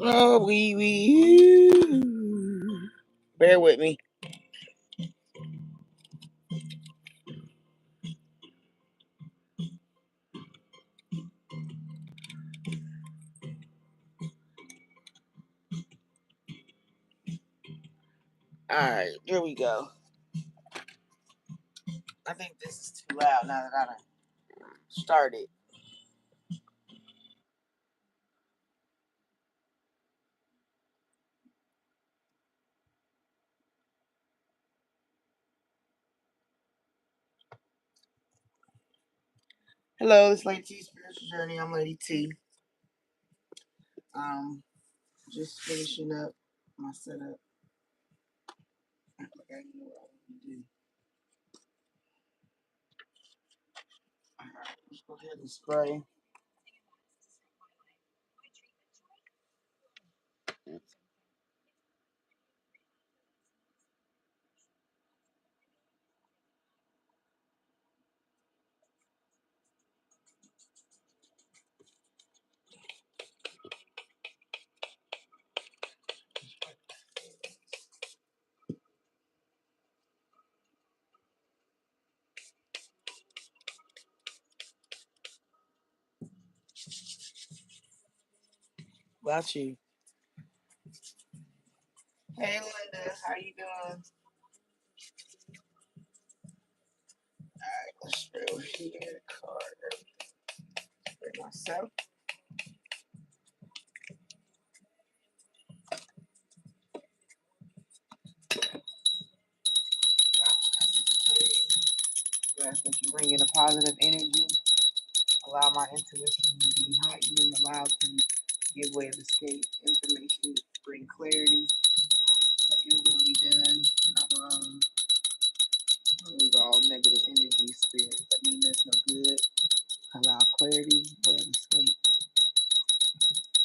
Oh, bear with me. All right, here we go. I think this is too loud now that I started. Hello, this is Lady T Spiritual Journey. I'm Lady T. Just finishing up my setup. I forgot you know what I want to do. All right, let's go ahead and spray. About you. Hey, Linda, how you doing? All right, let's spray over here. Card. Spray myself. Ask that you bring in a positive energy. Allow my intuition to be heightened and allowed to give way of escape. Information to bring clarity. Let your will be done, not wrong. Remove all negative energy, spirit that mean that's no good. Allow clarity, way of escape.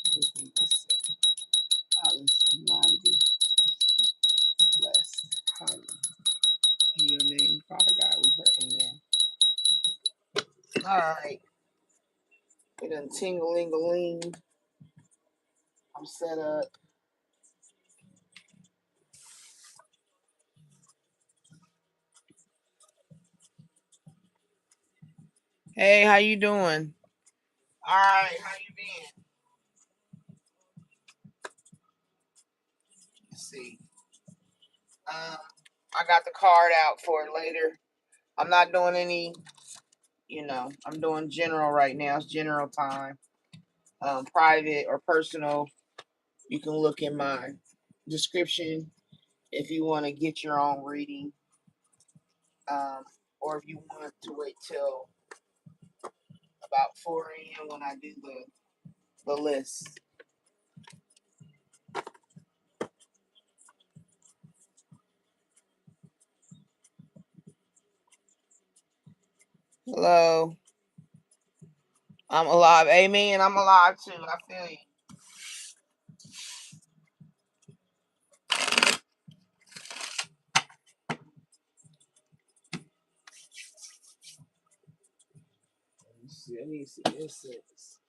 Everything that's said. Others Ladii, blessed, highly. In your name, Father God, we pray, amen. All right. We done ting-a-ling-a-ling. I'm set up. Hey, how you doing? All right, how you been? Let's see. I got the card out for it later. I'm not doing any, I'm doing general right now. It's general time. Private or personal, you can look in my description if you want to get your own reading. Or if you want to wait till about 4 a.m. when I do the list. Hello. I'm alive. Amen. I'm alive too. I feel you. Let me see. This is.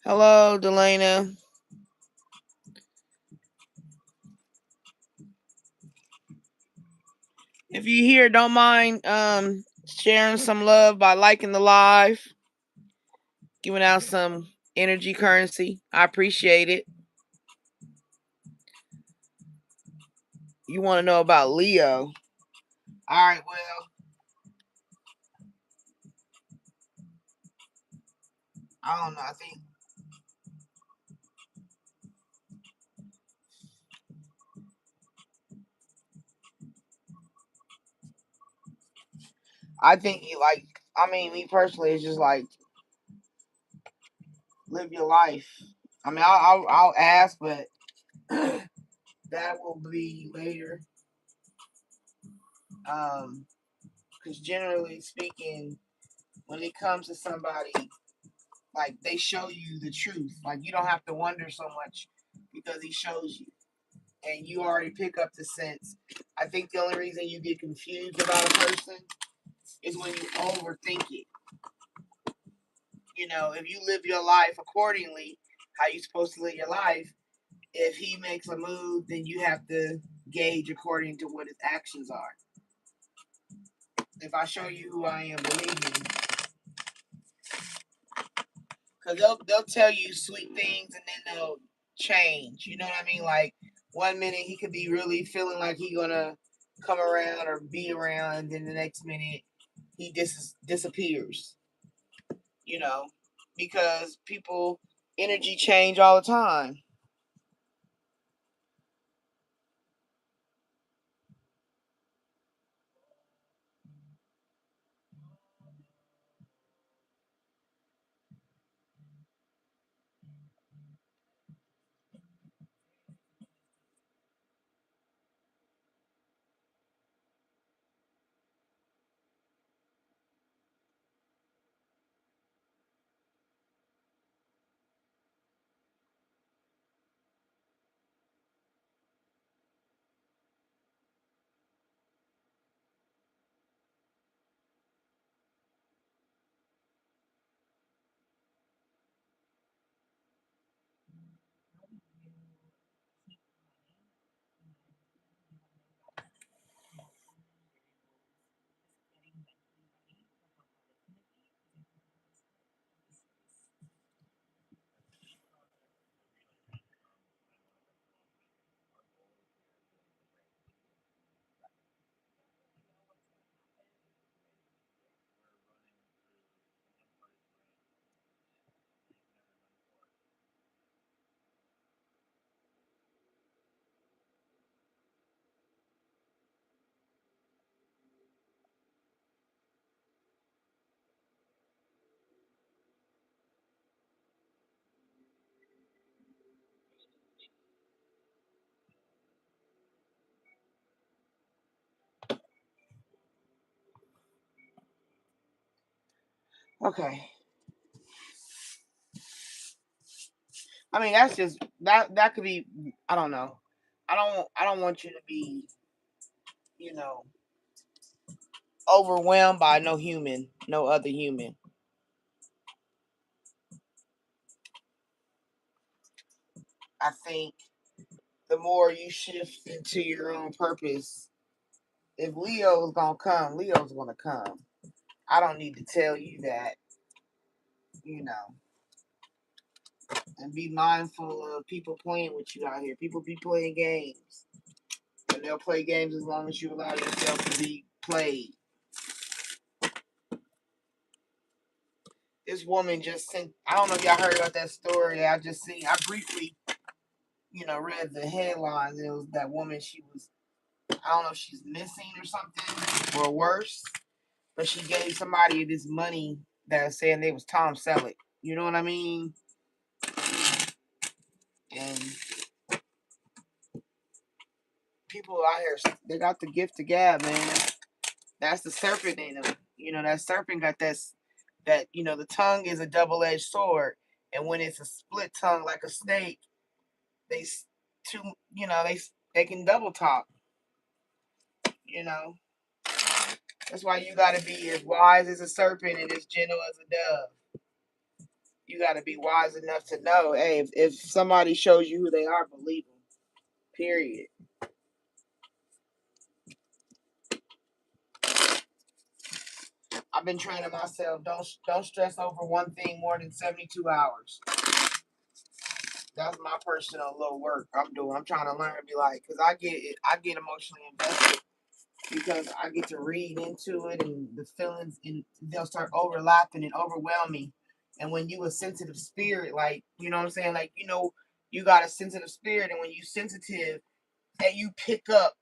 Hello, Delana. if you're here, don't mind sharing some love by liking the live, giving out some energy currency. I appreciate it. You want to know about Leo? All right, well, I don't know. I think you like. I mean, me personally, it's just like live your life. I mean, I'll ask, but that will be later. Because generally speaking, when it comes to somebody, like they show you the truth. Like you don't have to wonder so much because he shows you, and you already pick up the sense. I think the only reason you get confused about a person is when you overthink it. You know, if you live your life accordingly, how you supposed to live your life, if he makes a move, then you have to gauge according to what his actions are. If I show you who I am, believe me, because they'll tell you sweet things and then they'll change. You know what I mean? Like one minute he could be really feeling like he gonna come around or be around, and then the next minute he disappears. You know, because people energy change all the time. Okay. I mean, that's just that could be. I don't know. I don't want you to be, you know, overwhelmed by no human, no other human. I think the more you shift into your own purpose, if Leo's gonna come, Leo's gonna come. I don't need to tell you that, you know. And be mindful of people playing with you out here. People be playing games. And they'll play games as long as you allow yourself to be played. This woman just sent, I don't know if y'all heard about that story. I briefly, read the headlines. It was that woman, she was, I don't know if she's missing or something or worse, but she gave somebody this money that was saying they was Tom Selleck. You know what I mean? And people out here, they got the gift of gab, man. That's the serpent in them. That serpent got that, the tongue is a double-edged sword. And when it's a split tongue like a snake, they two, they can double talk, you know. That's why you got to be as wise as a serpent and as gentle as a dove. You got to be wise enough to know, hey, if somebody shows you who they are, believe them. Period. I've been training myself. Don't stress over one thing more than 72 hours. That's my personal little work I'm doing. I'm trying to learn to be like, because I get emotionally invested because I get to read into it and the feelings and they'll start overlapping and overwhelming. And when you a sensitive spirit, like, you know what I'm saying? Like, you got a sensitive spirit, and when you sensitive and you pick up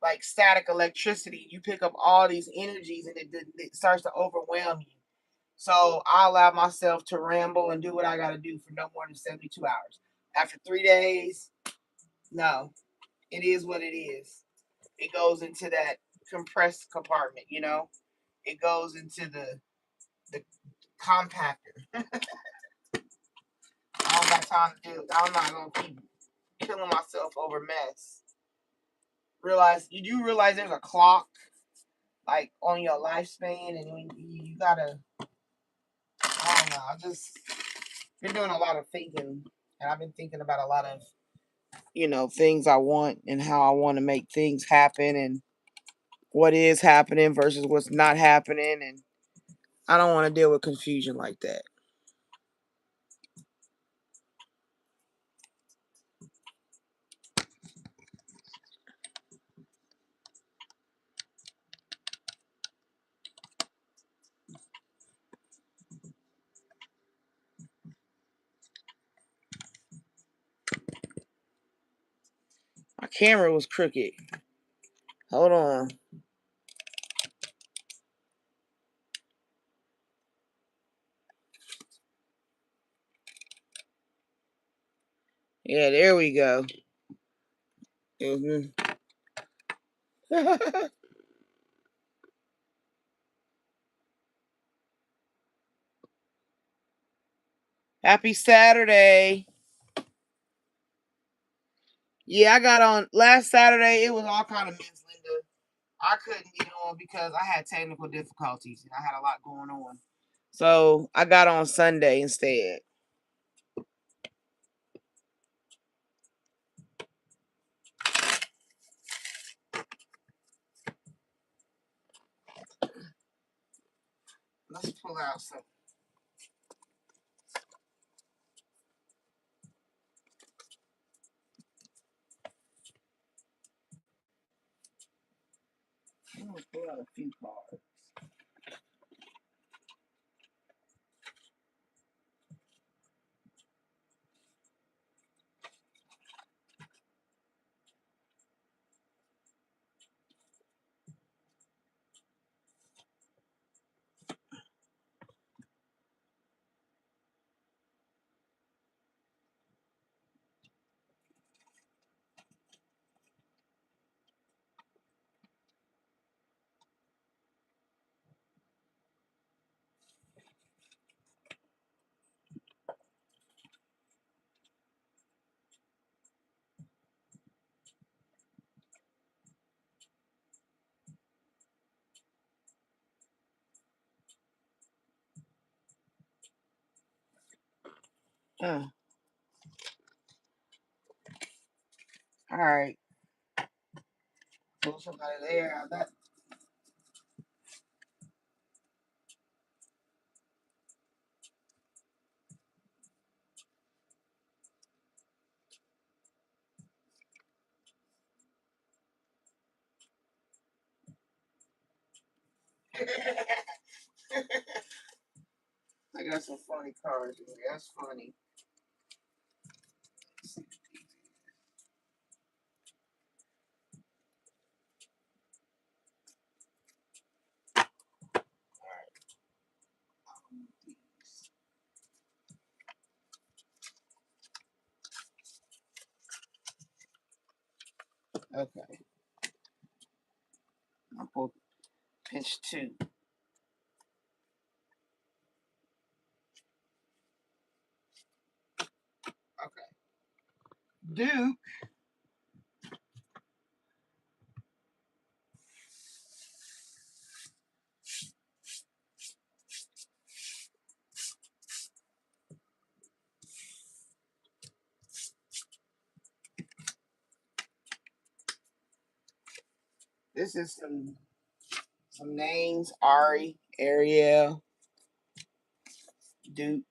like static electricity, you pick up all these energies and it starts to overwhelm you. So I allow myself to ramble and do what I got to do for no more than 72 hours. After 3 days, no, it is what it is. It goes into that compressed compartment, It goes into the compactor. I don't got time to do it. I'm not going to keep killing myself over mess. You do realize there's a clock like on your lifespan, and when you gotta, I don't know, I've just been doing a lot of thinking, and I've been thinking about a lot of things I want and how I want to make things happen and what is happening versus what's not happening, and I don't want to deal with confusion like that. My camera was crooked. Hold on. Yeah, there we go. Mm-hmm. Happy Saturday. Yeah, I got on last Saturday. It was all kind of mess, Linda. I couldn't get on because I had technical difficulties and I had a lot going on. So I got on Sunday instead. Let's pull out some. I'm gonna pull out a few cards. All right. Pull somebody there. I got some funny cards in here. That's funny. Okay. I'll pull pinch two. Okay. Duke. This is some Some names: Ari, Ariel, Duke,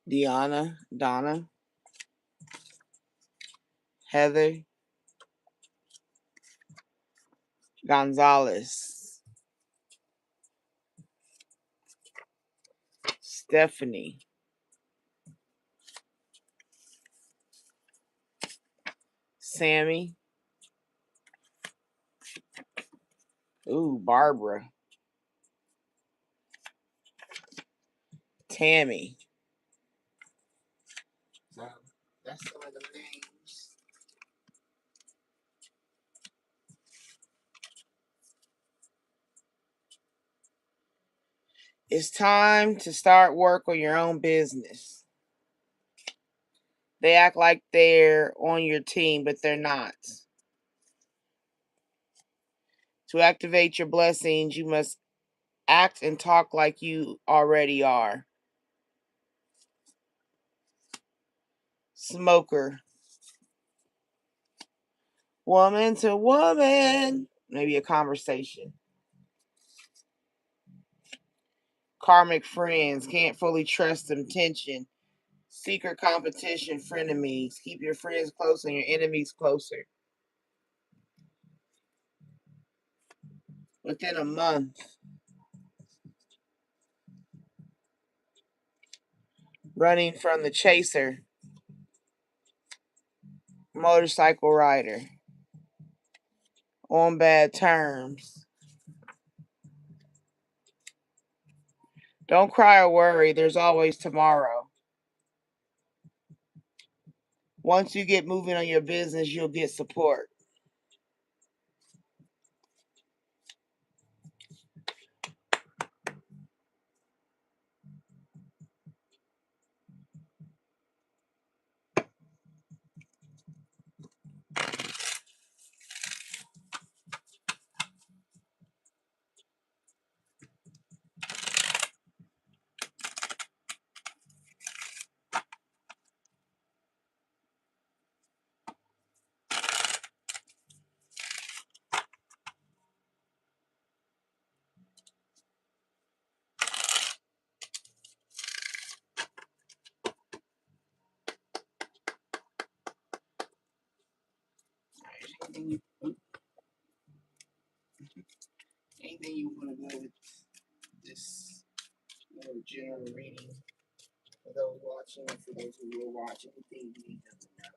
Deanna, Donna, Heather, Gonzalez, Stephanie, Sammy, Barbara, Tammy. So that's some of the names. It's time to start work on your own business. They act like they're on your team, but they're not. To activate your blessings, you must act and talk like you already are. Smoker. Woman to woman. Maybe a conversation. Karmic friends. Can't fully trust them. Tension. Secret competition. Frenemies. Keep your friends close and your enemies closer. Within a month. Running from the chaser. Motorcycle rider. On bad terms. Don't cry or worry. There's always tomorrow. Once you get moving on your business, you'll get support. Anything you want to go with this little general reading for those watching and for those who will watch, anything you need them to know.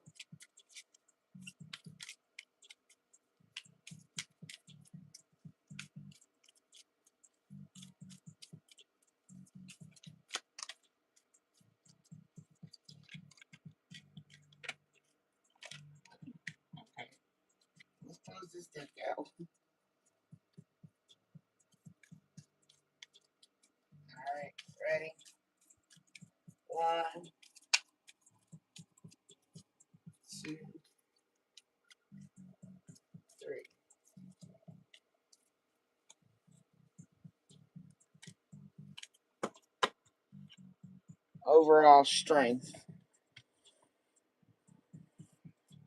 Okay, let's close this deck out. Alright, ready? 1, 2, 3. Overall strength.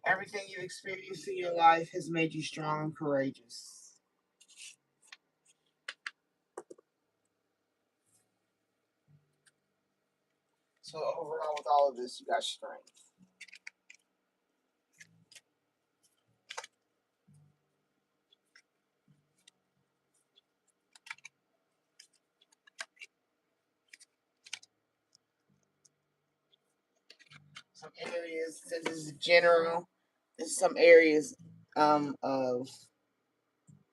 Everything you've experienced in your life has made you strong and courageous. So overall, with all of this, you got strength. Some areas, since this is general, there's some areas of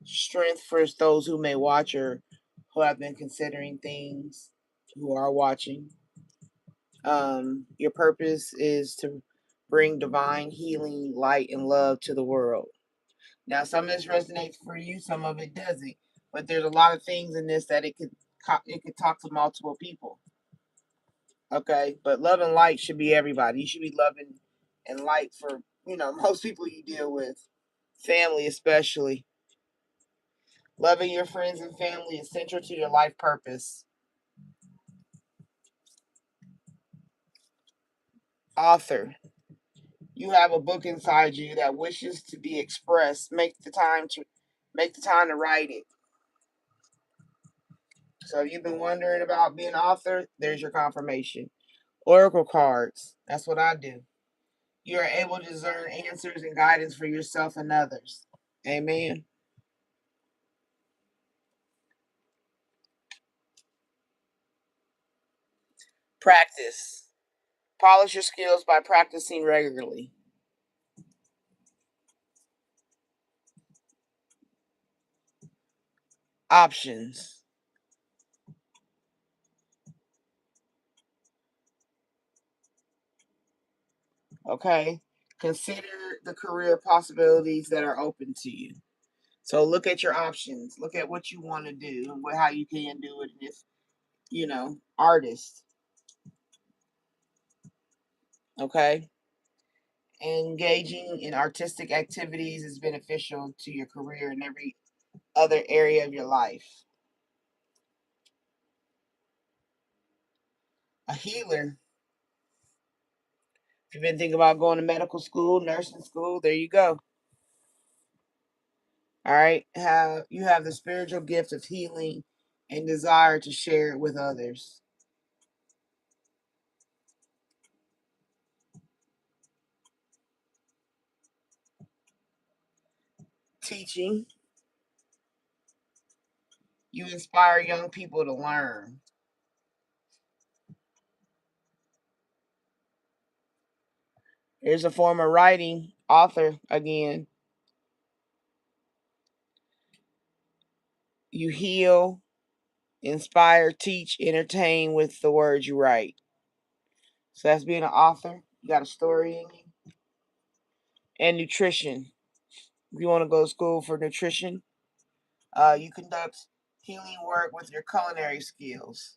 strength for those who may watch or who have been considering things, who are watching. Your purpose is to bring divine healing, light, and love to the world. Now, some of this resonates for you, some of it doesn't. But there's a lot of things in this that it could talk to multiple people. Okay, but love and light should be everybody. You should be loving and light for most people you deal with, family especially. Loving your friends and family is central to your life purpose. Author. You have a book inside you that wishes to be expressed. Make the time to write it. So if you've been wondering about being an author, there's your confirmation. Oracle cards. That's what I do. You are able to discern answers and guidance for yourself and others. Amen. Practice. Polish your skills by practicing regularly. Options. Okay. Consider the career possibilities that are open to you. So look at your options. Look at what you want to do and how you can do it. If artist. Okay. Engaging in artistic activities is beneficial to your career and every other area of your life. A healer. If you've been thinking about going to medical school, nursing school, there you go. All right. You have the spiritual gift of healing and desire to share it with others. Teaching. You inspire young people to learn. Here's a form of writing. Author again. You heal, inspire, teach, entertain with the words you write. So that's being an author. You got a story in you. And nutrition. If you want to go to school for nutrition, you conduct healing work with your culinary skills.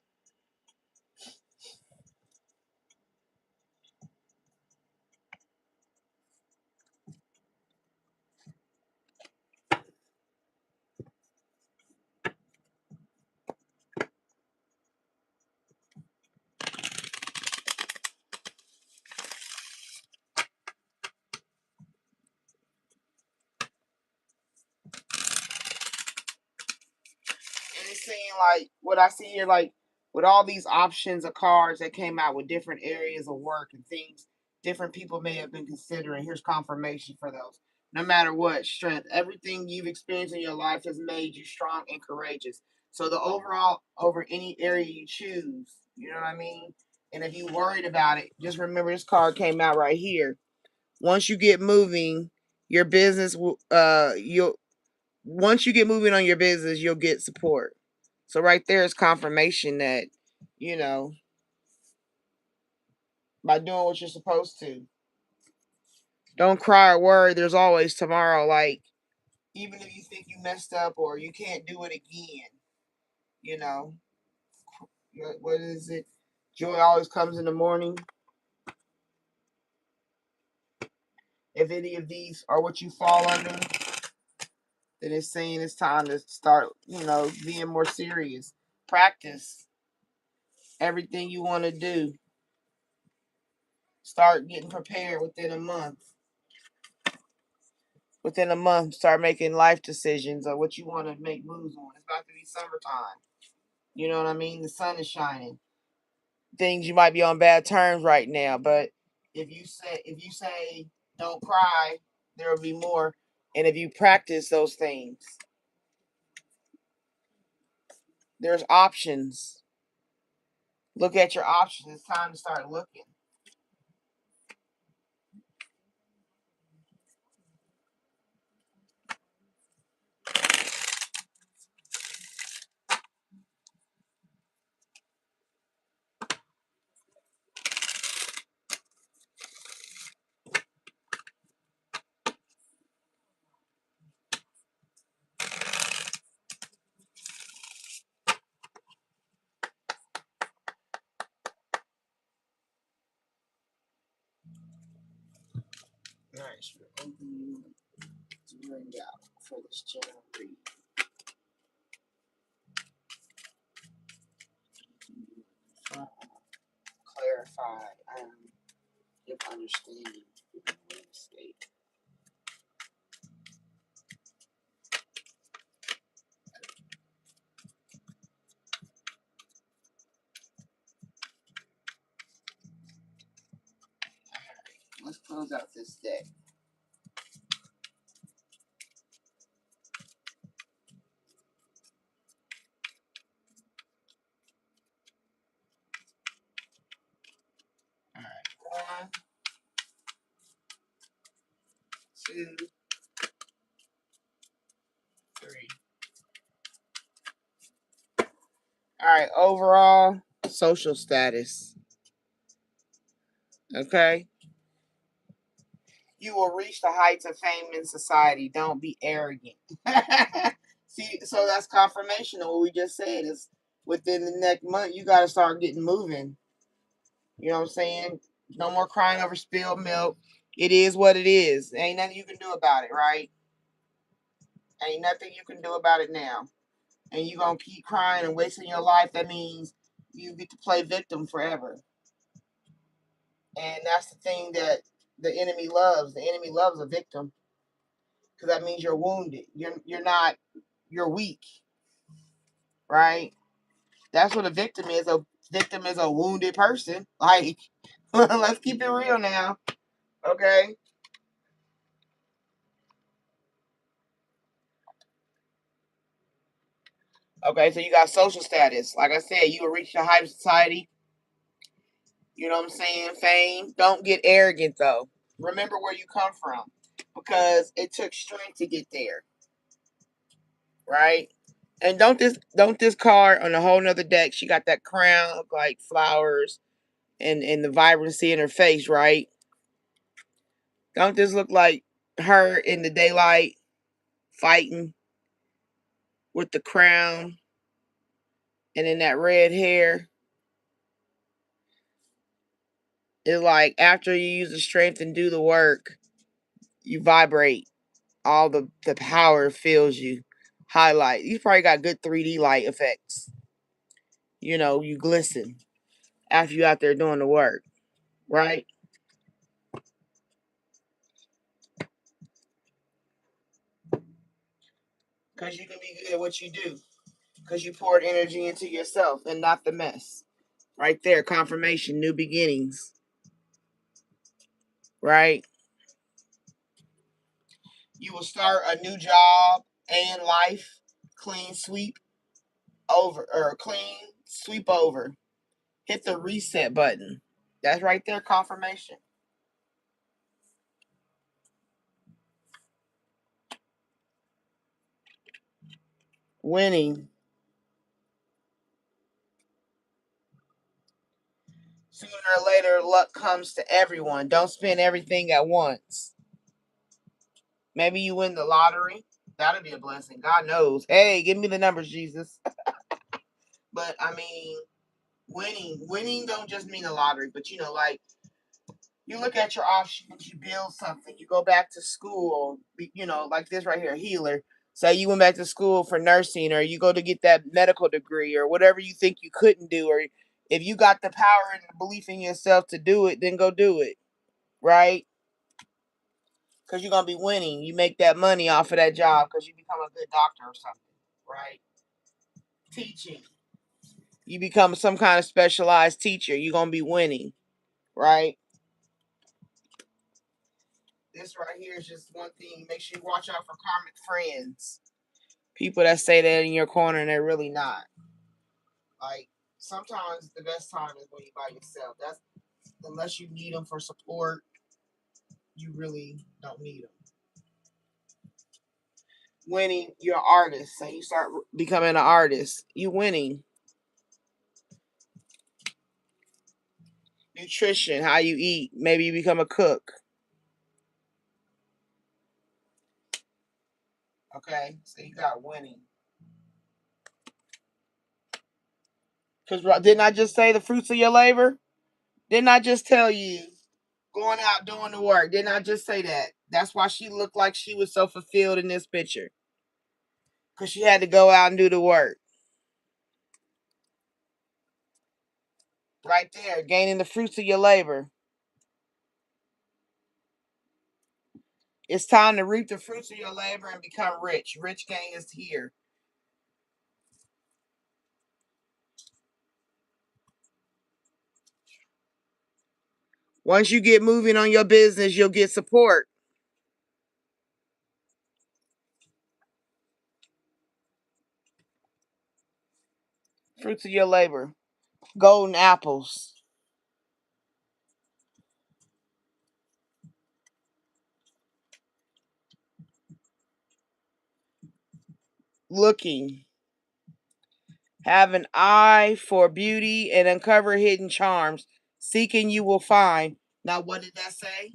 And it's saying like what I see here, like with all these options of cards that came out with different areas of work and things different people may have been considering. Here's confirmation for those. No matter what, strength. Everything you've experienced in your life has made you strong and courageous. So the overall over any area you choose, you know what I mean? And if you worried about it, just remember this card came out right here. Once you get moving, your business will you'll once you get moving on your business, you'll get support. So right there is confirmation that, you know, by doing what you're supposed to. Don't cry or worry, there's always tomorrow. Like, even if you think you messed up or you can't do it again, you know, what is it? Joy always comes in the morning. If any of these are what you fall under, then it's saying it's time to start, being more serious. Practice everything you want to do. Start getting prepared within a month. Within a month, start making life decisions of what you want to make moves on. It's about to be summertime. You know what I mean? The sun is shining. Things you might be on bad terms right now, but if you say don't cry, there will be more. And if you practice those things, there's options. Look at your options. It's time to start looking. Nice. Open to bring out for this channel read. Clarify your understanding, giving way of escape. Let's close out this deck. All right, 1, 2, 3. All right, overall social status. Okay. You will reach the heights of fame in society. Don't be arrogant. See, so that's confirmation of what we just said. Is within the next month, you got to start getting moving. You know what I'm saying? No more crying over spilled milk. It is what it is. Ain't nothing you can do about it, right? Ain't nothing you can do about it now. And you going to keep crying and wasting your life. That means you get to play victim forever. And that's the thing that the enemy loves. The enemy loves a victim. Because that means you're wounded. You're not, you're weak. Right? That's what a victim is. A victim is a wounded person. Like, let's keep it real now. Okay? Okay, so you got social status. Like I said, you will reach the height of society. You know what I'm saying? Fame. Don't get arrogant though. Remember where you come from. Because it took strength to get there. Right? And don't this card on a whole nother deck, she got that crown of like flowers and the vibrancy in her face, right? Don't this look like her in the daylight fighting with the crown and in that red hair? It's like after you use the strength and do the work, you vibrate. All the power fills you. Highlight. You probably got good 3D light effects. You know, you glisten after you out there doing the work, right? Because you can be good at what you do. Because you poured energy into yourself and not the mess. Right there, confirmation, new beginnings. Right? You will start a new job and life. Clean sweep over or clean sweep over. Hit the reset button. That's right there, confirmation. Winning. Sooner or later, luck comes to everyone. Don't spend everything at once. Maybe you win the lottery. That'll be a blessing. God knows. Hey, give me the numbers, Jesus. But I mean, winning don't just mean a lottery, but you know, like you look at your options, you build something, you go back to school, you know, like this right here, healer. Say you went back to school for nursing, or you go to get that medical degree, or whatever you think you couldn't do, or if you got the power and the belief in yourself to do it, then go do it, right? Because you're gonna be winning. You make that money off of that job because you become a good doctor or something, right? Teaching, you become some kind of specialized teacher. You're gonna be winning, right? This right here is just one thing. Make sure you watch out for karmic friends. People that say that in your corner and they're really not. Like sometimes the best time is when you by yourself. That's unless you need them for support, you really don't need them. Winning, you're an artist. So you start becoming an artist. You winning. Nutrition, how you eat. Maybe you become a cook. Okay, so you got winning. Because didn't I just say the fruits of your labor? Didn't I just tell you going out doing the work? Didn't I just say that? That's why she looked like she was so fulfilled in this picture. Because she had to go out and do the work. Right there, gaining the fruits of your labor. It's time to reap the fruits of your labor and become rich. Rich gang is here. Once you get moving on your business, you'll get support. Fruits of your labor. Golden apples. Looking. Have an eye for beauty and uncover hidden charms. Seeking you will find. Now, what did that say?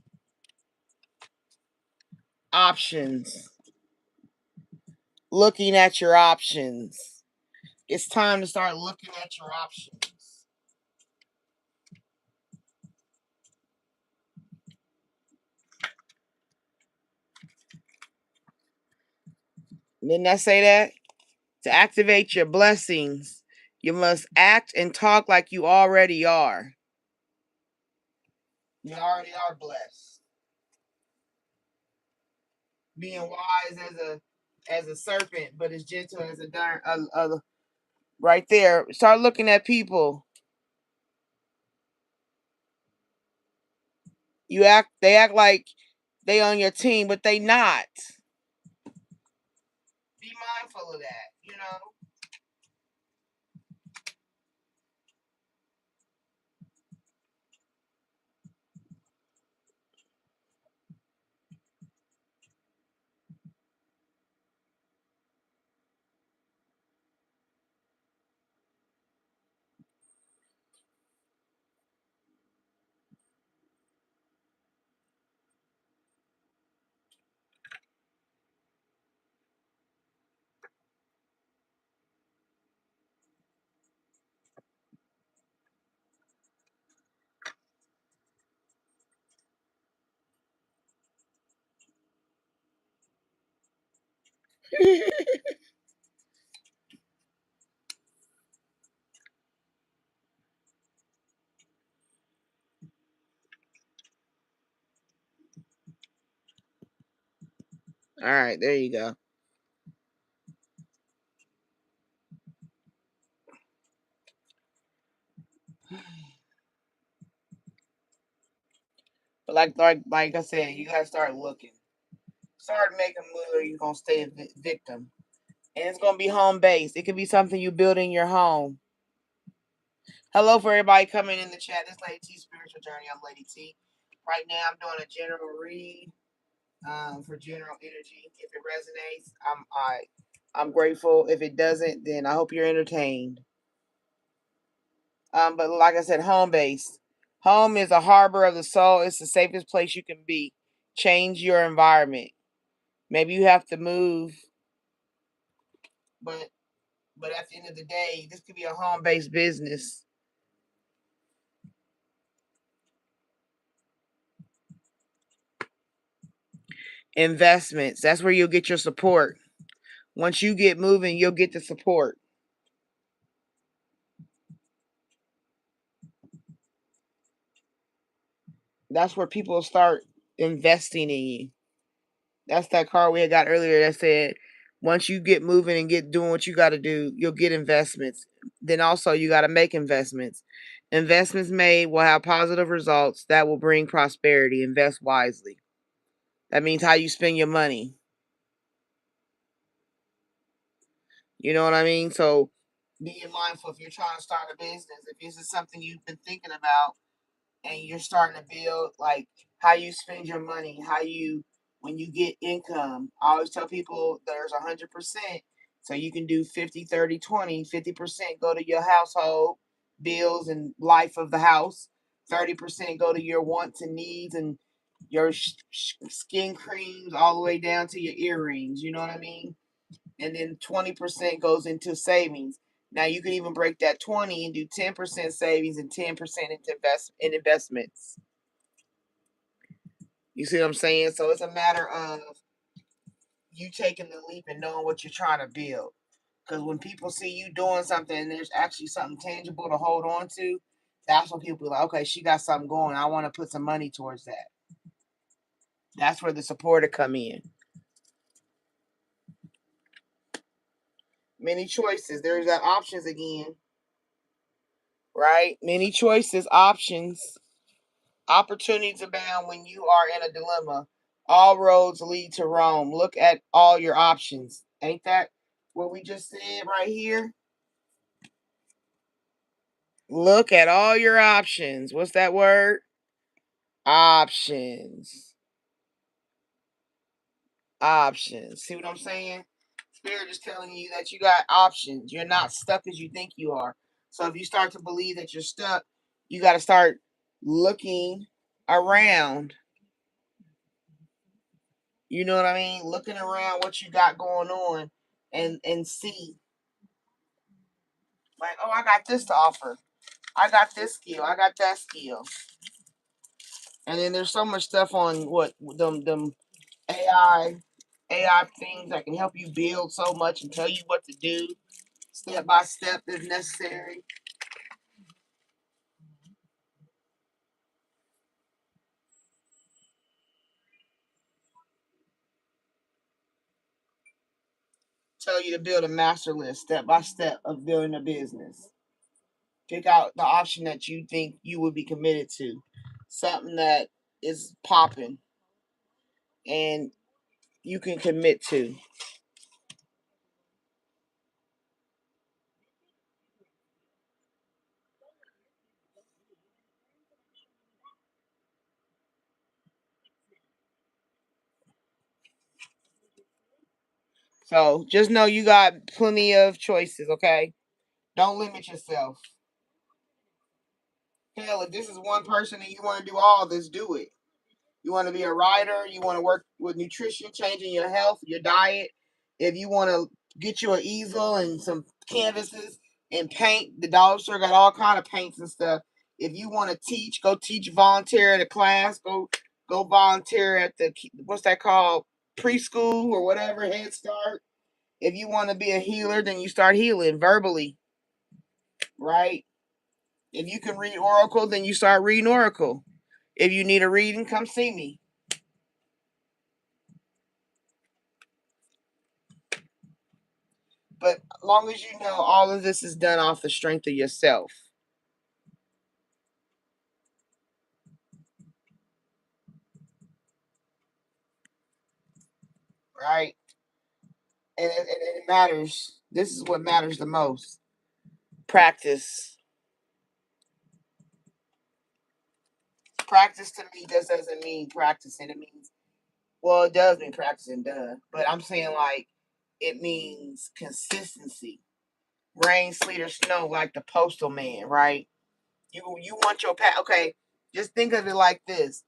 Options. Looking at your options. It's time to start looking at your options. Didn't I say that? To activate your blessings, you must act and talk like you already are. You already are blessed. Being wise as a serpent, but as gentle as a darn. Right there. Start looking at people. They act like they on your team, but they not. Be mindful of that, you know. All right, there you go. But like I said, you gotta start looking. Start making moves, or you're gonna stay a victim. And it's gonna be home based. It could be something you build in your home. Hello for everybody coming in the chat. This is Lady T Spiritual Journey. I'm Lady T. Right now, I'm doing a general read for general energy. If it resonates, I'm grateful. If it doesn't, then I hope you're entertained. But like I said, home based. Home is a harbor of the soul. It's the safest place you can be. Change your environment. Maybe you have to move, but at the end of the day, this could be a home based business. Investments. That's where you'll get your support. Once you get moving, you'll get the support. That's where people start investing in you. That's that card we had got earlier that said, once you get moving and get doing what you got to do, you'll get investments. Then also you got to make investments. Investments made will have positive results that will bring prosperity. Invest wisely. That means how you spend your money. You know what I mean? So being mindful if you're trying to start a business, if this is something you've been thinking about, and you're starting to build like how you spend your money, how you when you get income. I always tell people there's 100%. So you can do 50, 30, 20, 50% go to your household bills and life of the house. 30% go to your wants and needs and your skin creams all the way down to your earrings. You know what I mean? And then 20% goes into savings. Now you can even break that 20 and do 10% savings and 10% into investments. You see what I'm saying? So it's a matter of you taking the leap and knowing what you're trying to build. Because when people see you doing something and there's actually something tangible to hold on to, that's when people be like, okay, she got something going. I want to put some money towards that. That's where the supporter come in. Many choices. There's that options again. Right? Many choices, options. Opportunities abound when you are in a dilemma. All roads lead to Rome. Look at all your options. Ain't that what we just said right here? Look at all your options. What's that word? Options. Options. See what I'm saying? Spirit is telling you that you got options. You're not stuck as you think you are. So if you start to believe that you're stuck, you got to start looking around. You know what I mean? Looking around what you got going on and see. Like, oh, I got this to offer. I got this skill. I got that skill. And then there's so much stuff on what them AI things that can help you build so much and tell you what to do step by step if necessary. Tell you to build a master list step by step of building a business. Pick out the option that you think you would be committed to. Something that is popping and you can commit to. So just know you got plenty of choices, okay? Don't limit yourself. Hell, if this is one person and you want to do all this, do it. You want to be a writer, you want to work with nutrition, changing your health, your diet. If you want to get you an easel and some canvases and paint, the dollar store got all kind of paints and stuff. If you want to teach, go teach, volunteer at a class, go volunteer at the what's that called, preschool or whatever, Head Start. If you want to be a healer, then you start healing verbally, right? If you can read Oracle, then you start reading Oracle. If you need a reading, come see me. But as long as you know all of this is done off the strength of yourself, right? And it matters. This is what matters the most. Practice. Practice to me just doesn't mean practicing. It means, well, it does mean practicing, duh. But I'm saying like it means consistency. Rain, sleet, or snow, like the postal man, right? You want your okay. Just think of it like this.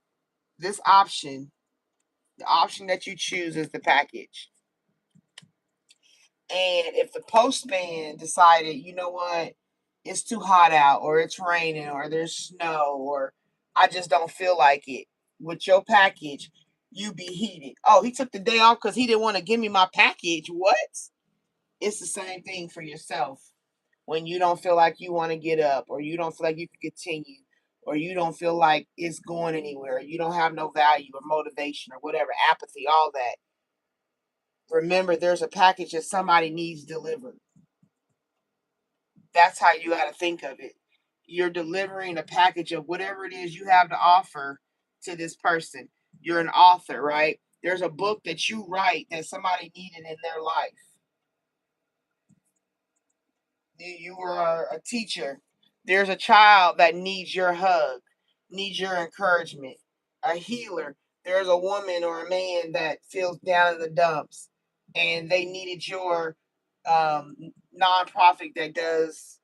This option, the option that you choose is the package. And if the postman decided, you know what, it's too hot out, or it's raining, or there's snow, or I just don't feel like it, with your package, you be heated. Oh, he took the day off because he didn't want to give me my package. What? It's the same thing for yourself. When you don't feel like you want to get up, or you don't feel like you can continue, or you don't feel like it's going anywhere, you don't have no value or motivation or whatever, apathy, all that. Remember, there's a package that somebody needs delivered. That's how you got to think of it. You're delivering a package of whatever it is you have to offer to this person. You're an author, right? There's a book that you write that somebody needed in their life. You are a teacher. There's a child that needs your hug, needs your encouragement. A healer. There's a woman or a man that feels down in the dumps and they needed your um, nonprofit that does,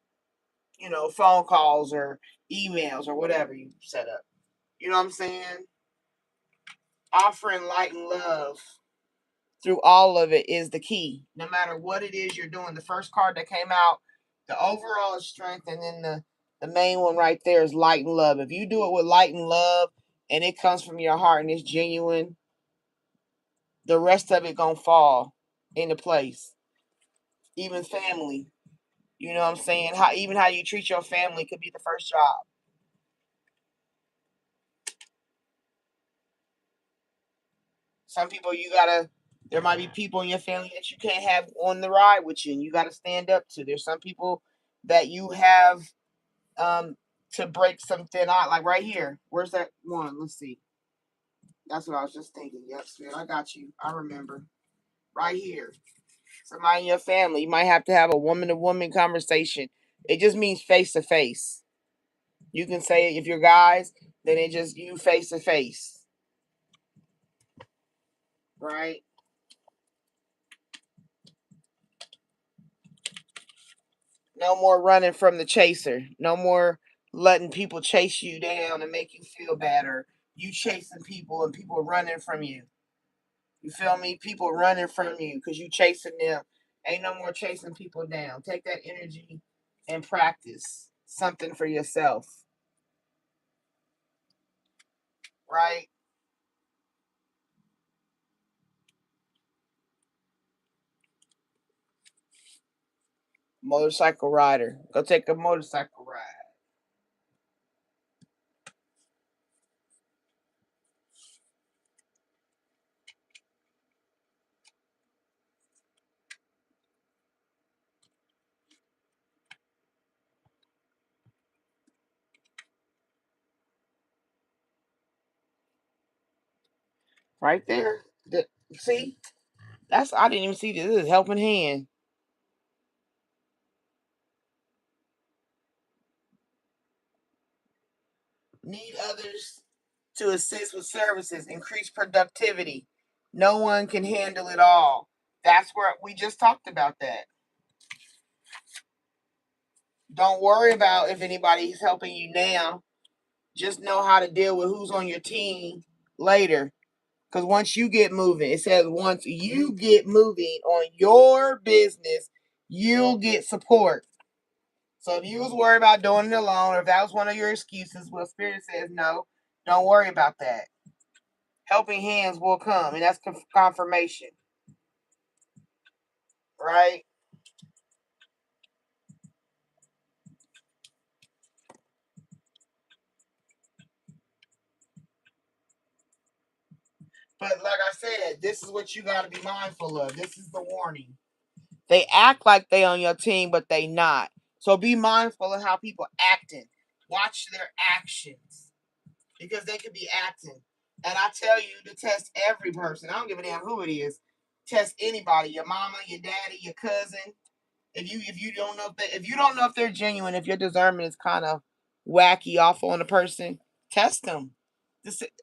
phone calls or emails or whatever you set up. You know what I'm saying? Offering light and love through all of it is the key. No matter what it is you're doing. The first card that came out, the overall is strength, and then the main one right there is light and love. If you do it with light and love and it comes from your heart and it's genuine, the rest of it gonna fall into place. Even family. You know what I'm saying? How you treat your family could be the first job. Some people there might be people in your family that you can't have on the ride with you, and you got to stand up to. There's some people that you have to break something out, like right here. Where's that one? Let's see. That's what I was just thinking. Yep, Spirit, I got you. I remember. Right here. Somebody in your family. You might have to have a woman-to-woman conversation. It just means face-to-face. You can say if you're guys, then it just you face-to-face. Right? No more running from the chaser. No more letting people chase you down and make you feel bad, or you chasing people and people running from you. You feel me? People running from you because you chasing them. Ain't no more chasing people down. Take that energy and practice something for yourself. Right? Motorcycle rider. Go take a motorcycle ride. Right there. See? I didn't even see this. This is helping hand. Need others to assist with services, increase productivity. No one can handle it all. That's where we just talked about that. Don't worry about if anybody's helping you now. Just know how to deal with who's on your team later. Because once you get moving, it says once you get moving on your business, you'll get support. So if you was worried about doing it alone, or if that was one of your excuses, well, Spirit says no, don't worry about that. Helping hands will come, and that's confirmation, right? But like I said, this is what you got to be mindful of. This is the warning. They act like they on your team, but they not. So be mindful of how people acting. Watch their actions, because they could be acting. And I tell you to test every person. I don't give a damn who it is. Test anybody, your mama, your daddy, your cousin. If you don't know if you don't know if they're genuine, if your discernment is kind of wacky off on a person, test them.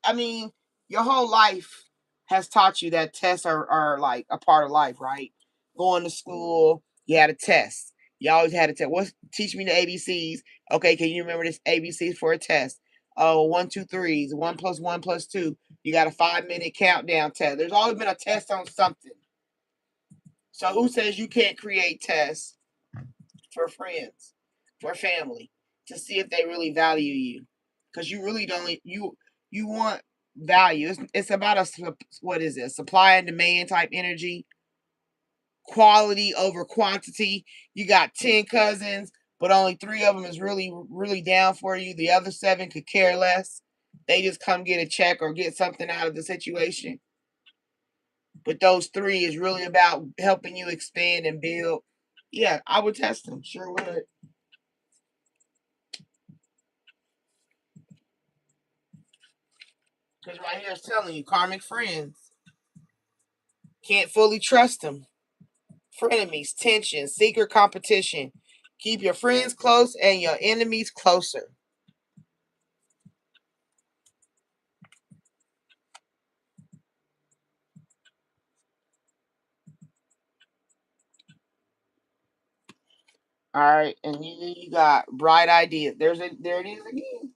I mean, your whole life has taught you that tests are like a part of life, right? Going to school, you had a test. You always had a test. Teach me the ABCs? Okay, can you remember this ABCs for a test? Oh, 1, 2, 3s, 1 plus 1 plus 2. You got a 5-minute countdown test. There's always been a test on something. So who says you can't create tests for friends, for family, to see if they really value you? Because you really don't. You want value. It's about what is it? Supply and demand type energy. Quality over quantity. You got 10 cousins, but only 3 of them is really down for you. The other 7 could care less. They just come get a check or get something out of the situation. But those 3 is really about helping you expand and build. Yeah, I would test them. Sure would. Because right here it's telling you, karmic friends. Can't fully trust them. Frenemies, tension, secret competition. Keep your friends close and your enemies closer. All right, and you got bright ideas. There it is again.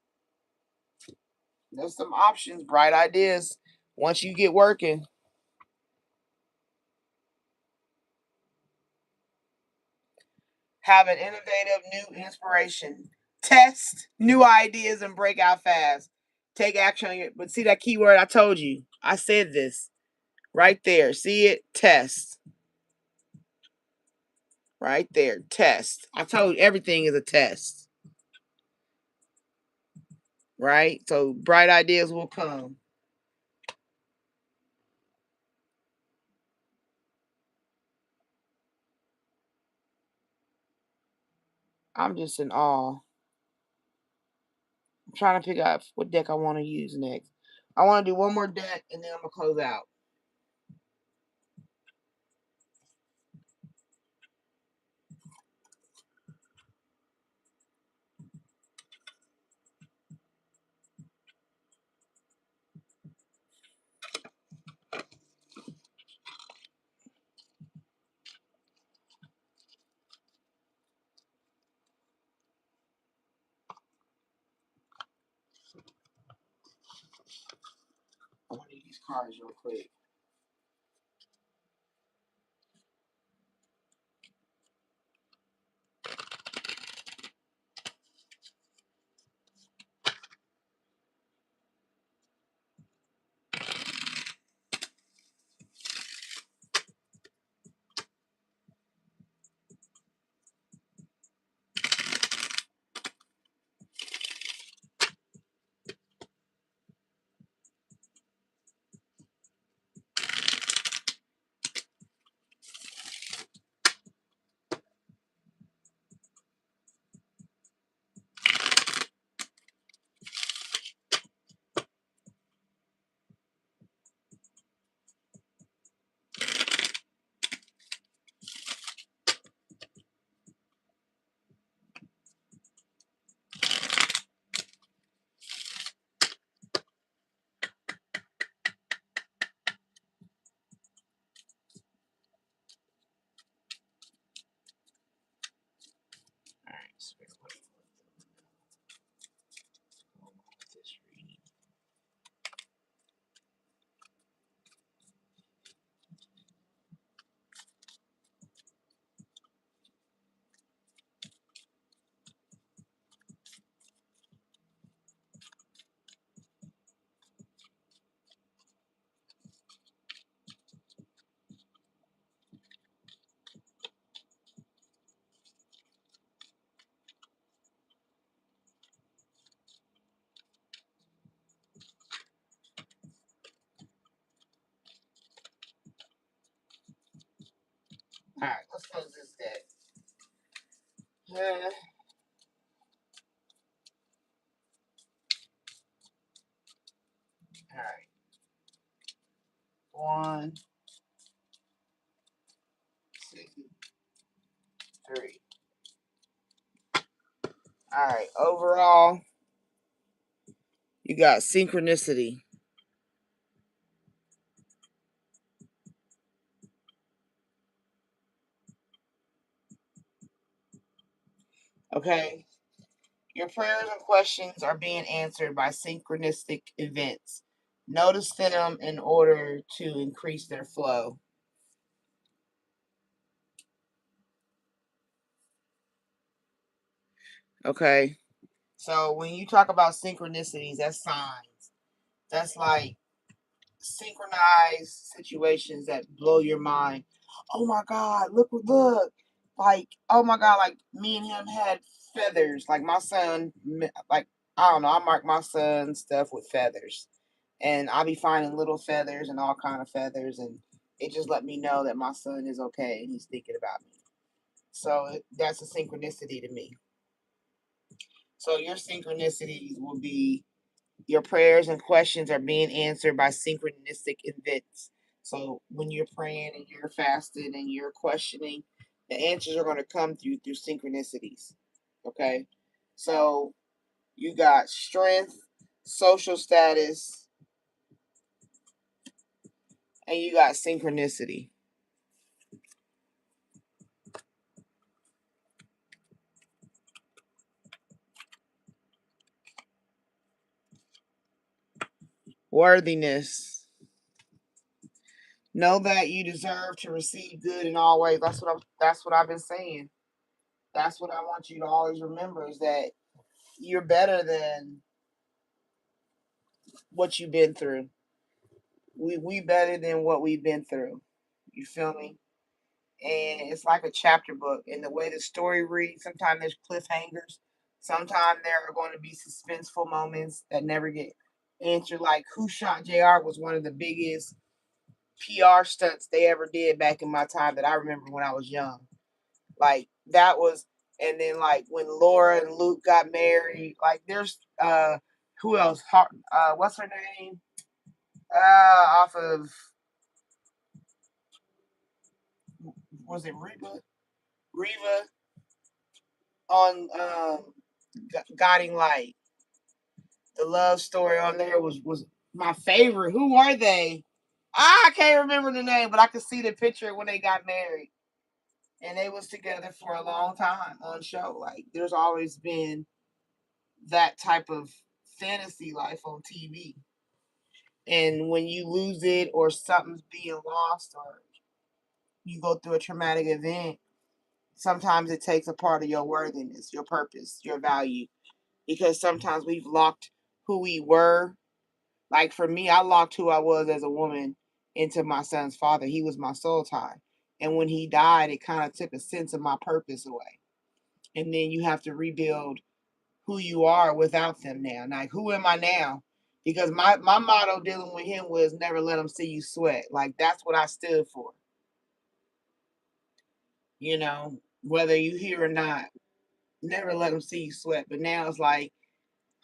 There's some options, bright ideas. Once you get working, have an innovative new inspiration. Test new ideas and break out fast. Take action on your. But see that keyword I told you. I said this right there. See it? Test. Right there. Test. I told you everything is a test. Right? So bright ideas will come. I'm just in awe. I'm trying to figure out what deck I want to use next. I want to do one more deck and then I'm going to close out. I want to use these cards real quick. Alright, let's close this deck. Alright. 1, 2, 3. Alright, overall, you got synchronicity. Okay? Your prayers and questions are being answered by synchronistic events. Notice them in order to increase their flow. Okay? So when you talk about synchronicities, that's signs. That's like synchronized situations that blow your mind. Oh my God, look. Like, oh my God, like me and him had feathers. Like my son, like, I don't know, I mark my son's stuff with feathers. And I'll be finding little feathers and all kind of feathers. And it just let me know that my son is okay and he's thinking about me. So that's a synchronicity to me. So your synchronicities will be your prayers and questions are being answered by synchronistic events. So when you're praying and you're fasting and you're questioning, the answers are going to come through synchronicities. Okay? So you got strength, social status, and you got synchronicity. Worthiness. Know that you deserve to receive good in all ways. That's what I've been saying. That's what I want you to always remember is that you're better than what you've been through. We better than what we've been through. You feel me? And it's like a chapter book. And the way the story reads, sometimes there's cliffhangers. Sometimes there are going to be suspenseful moments that never get answered. Like Who Shot JR was one of the biggest PR stunts they ever did back in my time that I remember when I was young. Like that was And then like when Laura and Luke got married, like there's who else? What's her name? Off of, was it Reba? Reva on Guiding Light. The love story on there was my favorite. Who are they? I can't remember the name, but I could see the picture when they got married. And they was together for a long time on show. Like there's always been that type of fantasy life on TV. And when you lose it or something's being lost or you go through a traumatic event, sometimes it takes a part of your worthiness, your purpose, your value. Because sometimes we've locked who we were. Like for me, I locked who I was as a woman into my son's father. He was my soul tie. And when he died, it kind of took a sense of my purpose away. And then you have to rebuild who you are without them now. Like, who am I now? Because my motto dealing with him was never let him see you sweat. Like, that's what I stood for. You know, whether you hear or not, never let them see you sweat. But now it's like,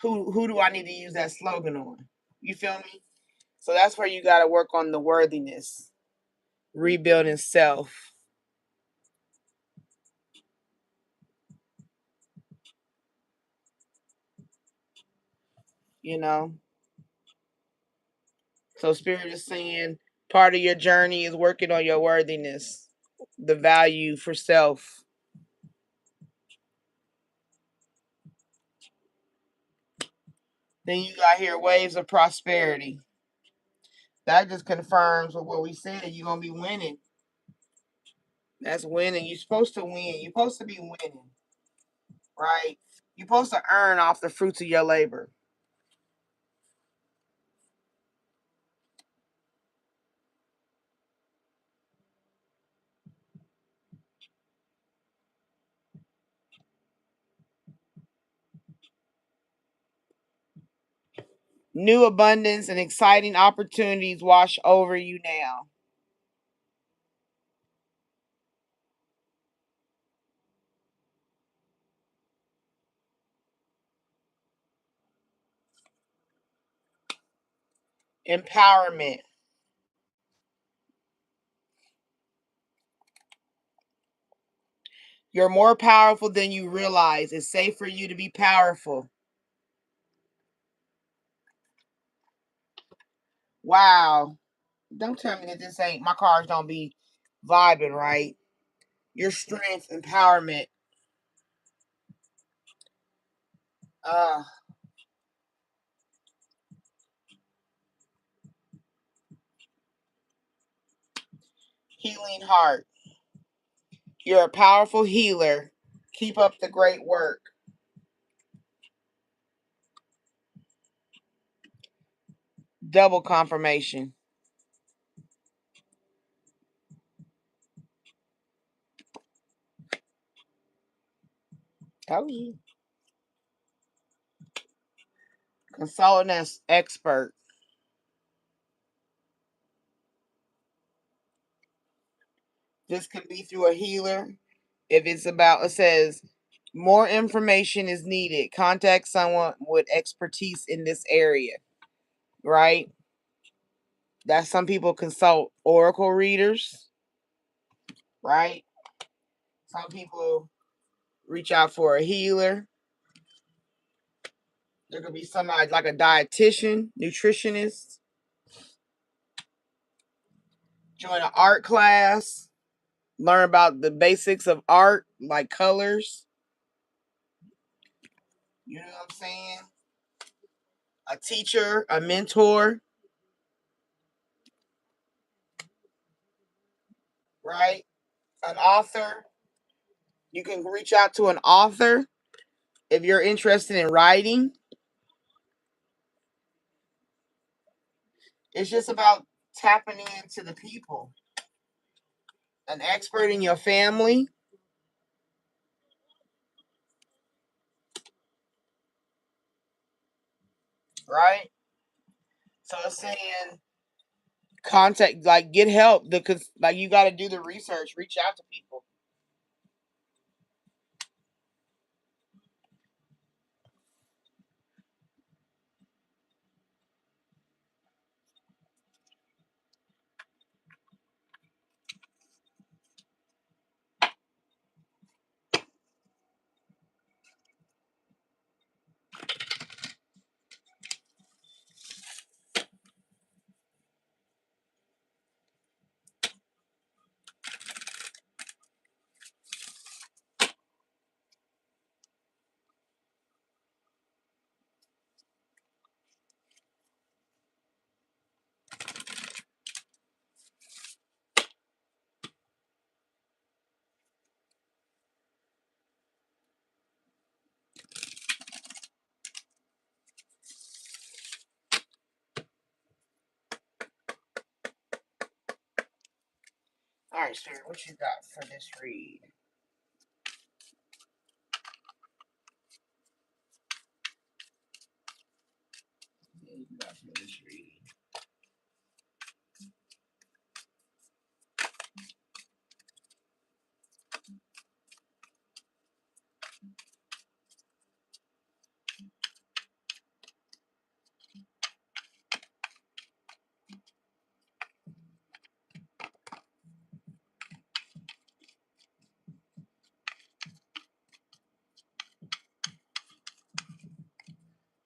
who do I need to use that slogan on? You feel me? So that's where you got to work on the worthiness, rebuilding self. You know, so Spirit is saying part of your journey is working on your worthiness, the value for self. Then you got here waves of prosperity. That just confirms what we said. You're gonna be winning. That's winning. You're supposed to win. You're supposed to be winning, right? You're supposed to earn off the fruits of your labor. New abundance and exciting opportunities wash over you now. Empowerment. You're more powerful than you realize. It's safe for you to be powerful. Wow. Don't tell me that this ain't, my cars don't be vibing, right? Your strength, empowerment, uh, healing heart. You're a powerful healer. Keep up the great work. Double confirmation. Told you. Consultant as expert. This could be through a healer. If it's about, it says, more information is needed. Contact someone with expertise in this area, right? That some people consult oracle readers, right? Some people reach out for a healer. There could be somebody like a dietitian, nutritionist. Join an art class. Learn about the basics of art, like colors. You know what I'm saying? A teacher, a mentor, right? An author. You can reach out to an author if you're interested in writing. It's just about tapping into the people. An expert in your family, right? So it's saying contact, like get help because like you got to do the research, reach out to people. right, Spirit, what you got for this read? What you got for this read?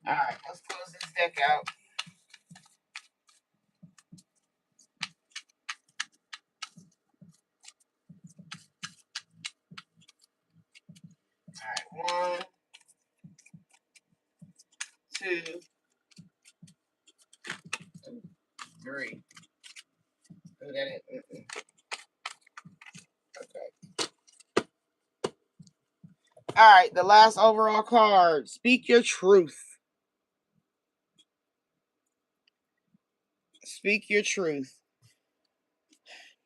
Alright, let's close this deck out. Alright, 1, 2, 3. Oh, that ain't. Okay. Alright, the last overall card. Speak your truth. Speak your truth.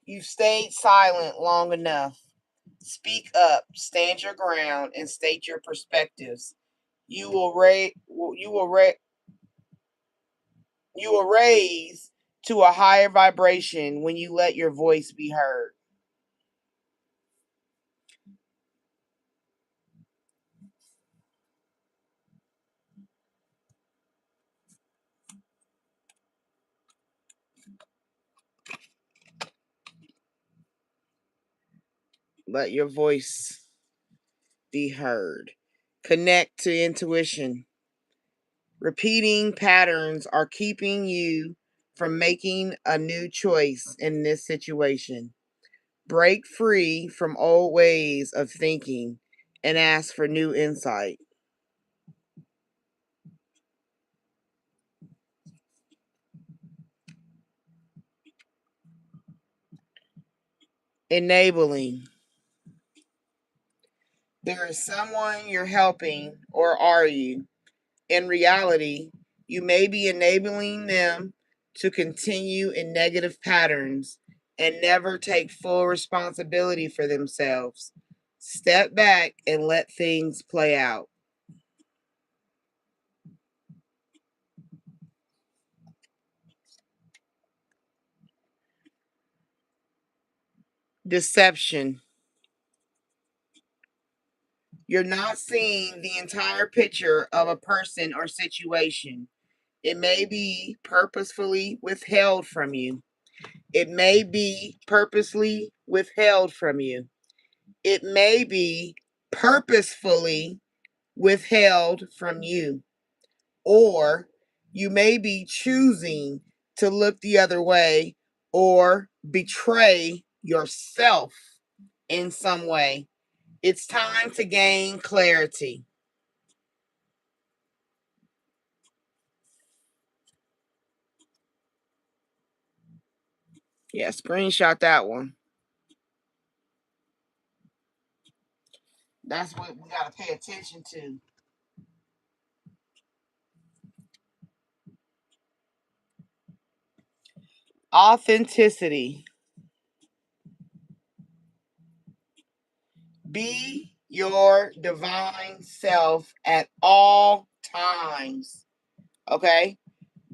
You've stayed silent long enough. Speak up, stand your ground, and state your perspectives. You will raise to a higher vibration when you let your voice be heard. Let your voice be heard. Connect to intuition. Repeating patterns are keeping you from making a new choice in this situation. Break free from old ways of thinking and ask for new insight. Enabling. There is someone you're helping, or are you? In reality, you may be enabling them to continue in negative patterns and never take full responsibility for themselves. Step back and let things play out. Deception. You're not seeing the entire picture of a person or situation. It may be purposefully withheld from you. It may be purposely withheld from you. It may be purposefully withheld from you. Or you may be choosing to look the other way or betray yourself in some way. It's time to gain clarity. Yeah, screenshot that one. That's what we got to pay attention to. Authenticity. Be your divine self at all times. Okay?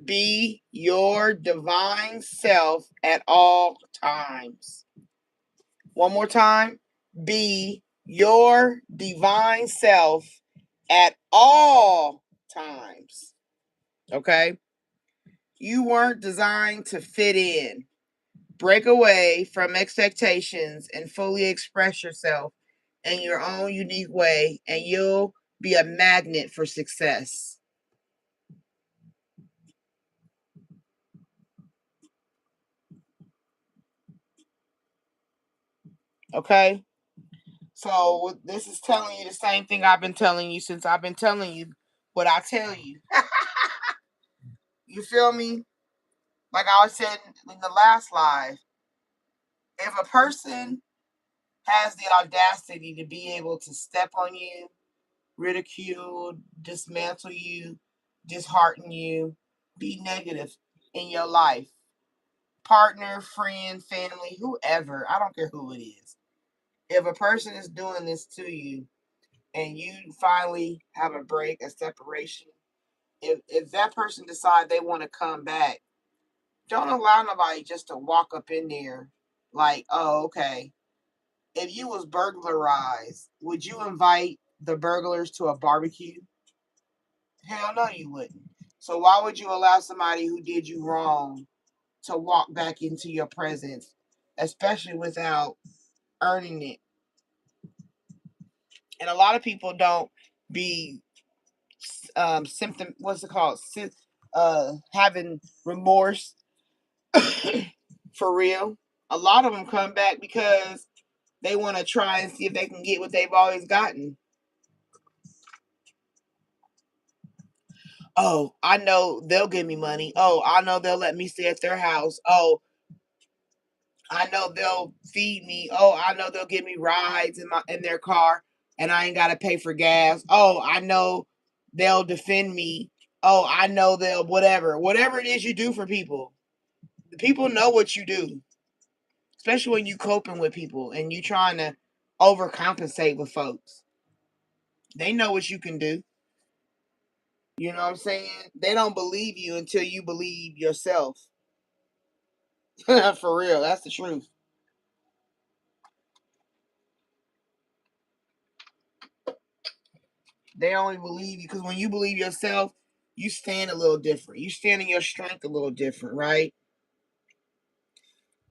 Be your divine self at all times. One more time. Be your divine self at all times. Okay? You weren't designed to fit in. Break away from expectations and fully express yourself in your own unique way, and you'll be a magnet for success. Okay? So this is telling you the same thing I've been telling you since I've been telling you what I tell you. You feel me? Like I said in the last live, if a person has the audacity to be able to step on you, ridicule, dismantle you, dishearten you, be negative in your life, partner, friend, family, whoever, I don't care who it is. If a person is doing this to you and you finally have a break, a separation, if that person decides they want to come back, don't allow nobody just to walk up in there like, oh, okay. If you was burglarized, would you invite the burglars to a barbecue? Hell no, you wouldn't. So why would you allow somebody who did you wrong to walk back into your presence, especially without earning it? And a lot of people don't be symptom. What's it called? Having remorse for real. A lot of them come back because they want to try and see if they can get what they've always gotten. Oh, I know they'll give me money. Oh, I know they'll let me stay at their house. Oh, I know they'll feed me. Oh, I know they'll give me rides in their car and I ain't got to pay for gas. Oh, I know they'll defend me. Oh, I know they'll whatever it is you do for people. The people know what you do, especially when you coping with people and you trying to overcompensate with folks. They know what you can do. You know what I'm saying? They don't believe you until you believe yourself. For real, that's the truth. They only believe you because when you believe yourself, you stand a little different. You stand in your strength a little different, right?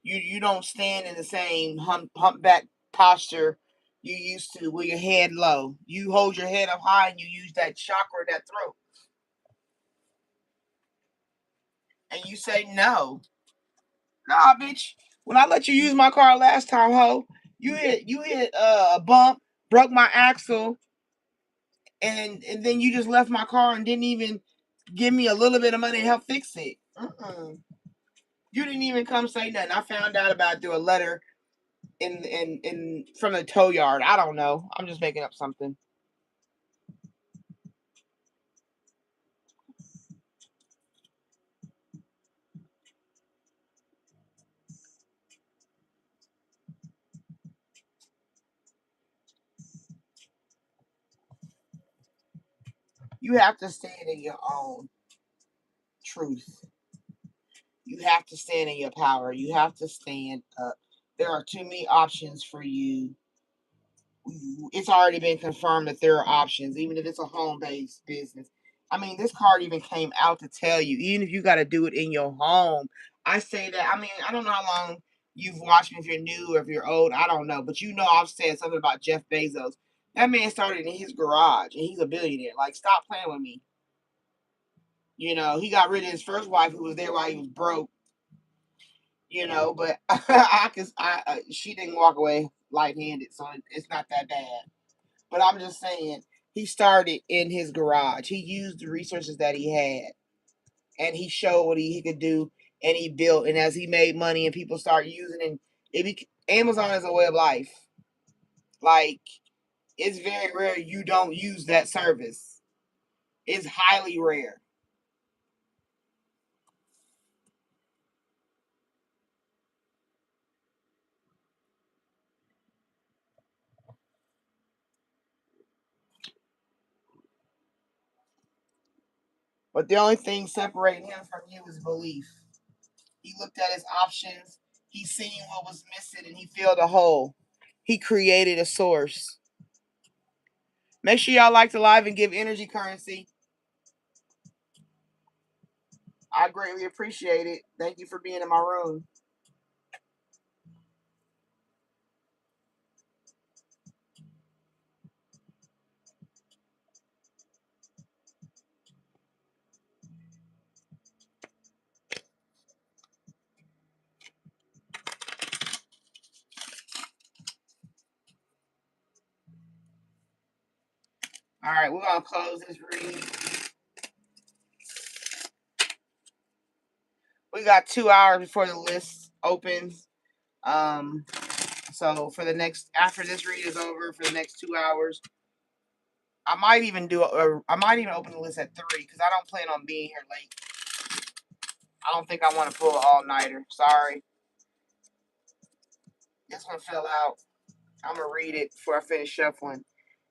You don't stand in the same humpback posture you used to with your head low. You hold your head up high and you use that chakra, that throat. And you say no. Nah, bitch. When I let you use my car last time, ho, you hit a bump, broke my axle, and then you just left my car and didn't even give me a little bit of money to help fix it. You didn't even come say nothing. I found out about it through a letter in from the tow yard. I don't know. I'm just making up something. You have to stand in your own truth. You have to stand in your power. You have to stand up. There are too many options for you. It's already been confirmed that there are options, even if it's a home-based business. I mean, this card even came out to tell you, even if you got to do it in your home. I say that. I mean, I don't know how long you've watched me, if you're new or if you're old. I don't know, but you know, I've said something about Jeff Bezos. That man started in his garage, and he's a billionaire. Like, stop playing with me. You know, he got rid of his first wife, who was there while he was broke. You know, but she didn't walk away light-handed, so it's not that bad. But I'm just saying, he started in his garage. He used the resources that he had, and he showed what he could do, and he built. And as he made money, and people start using it, Amazon is a way of life. Like, it's very rare you don't use that service. It's highly rare. But the only thing separating him from you is belief. He looked at his options. He seen what was missing, and he filled a hole. He created a source. Make sure y'all like the live and give energy currency. I greatly appreciate it. Thank you for being in my room. All right, we're gonna close this read. We got 2 hours before the list opens. So for the next, after this read is over, for the next 2 hours, I might even open the list at 3 because I don't plan on being here late. I don't think I want to pull an all-nighter. Sorry. This one fell out. I'm going to read it before I finish shuffling.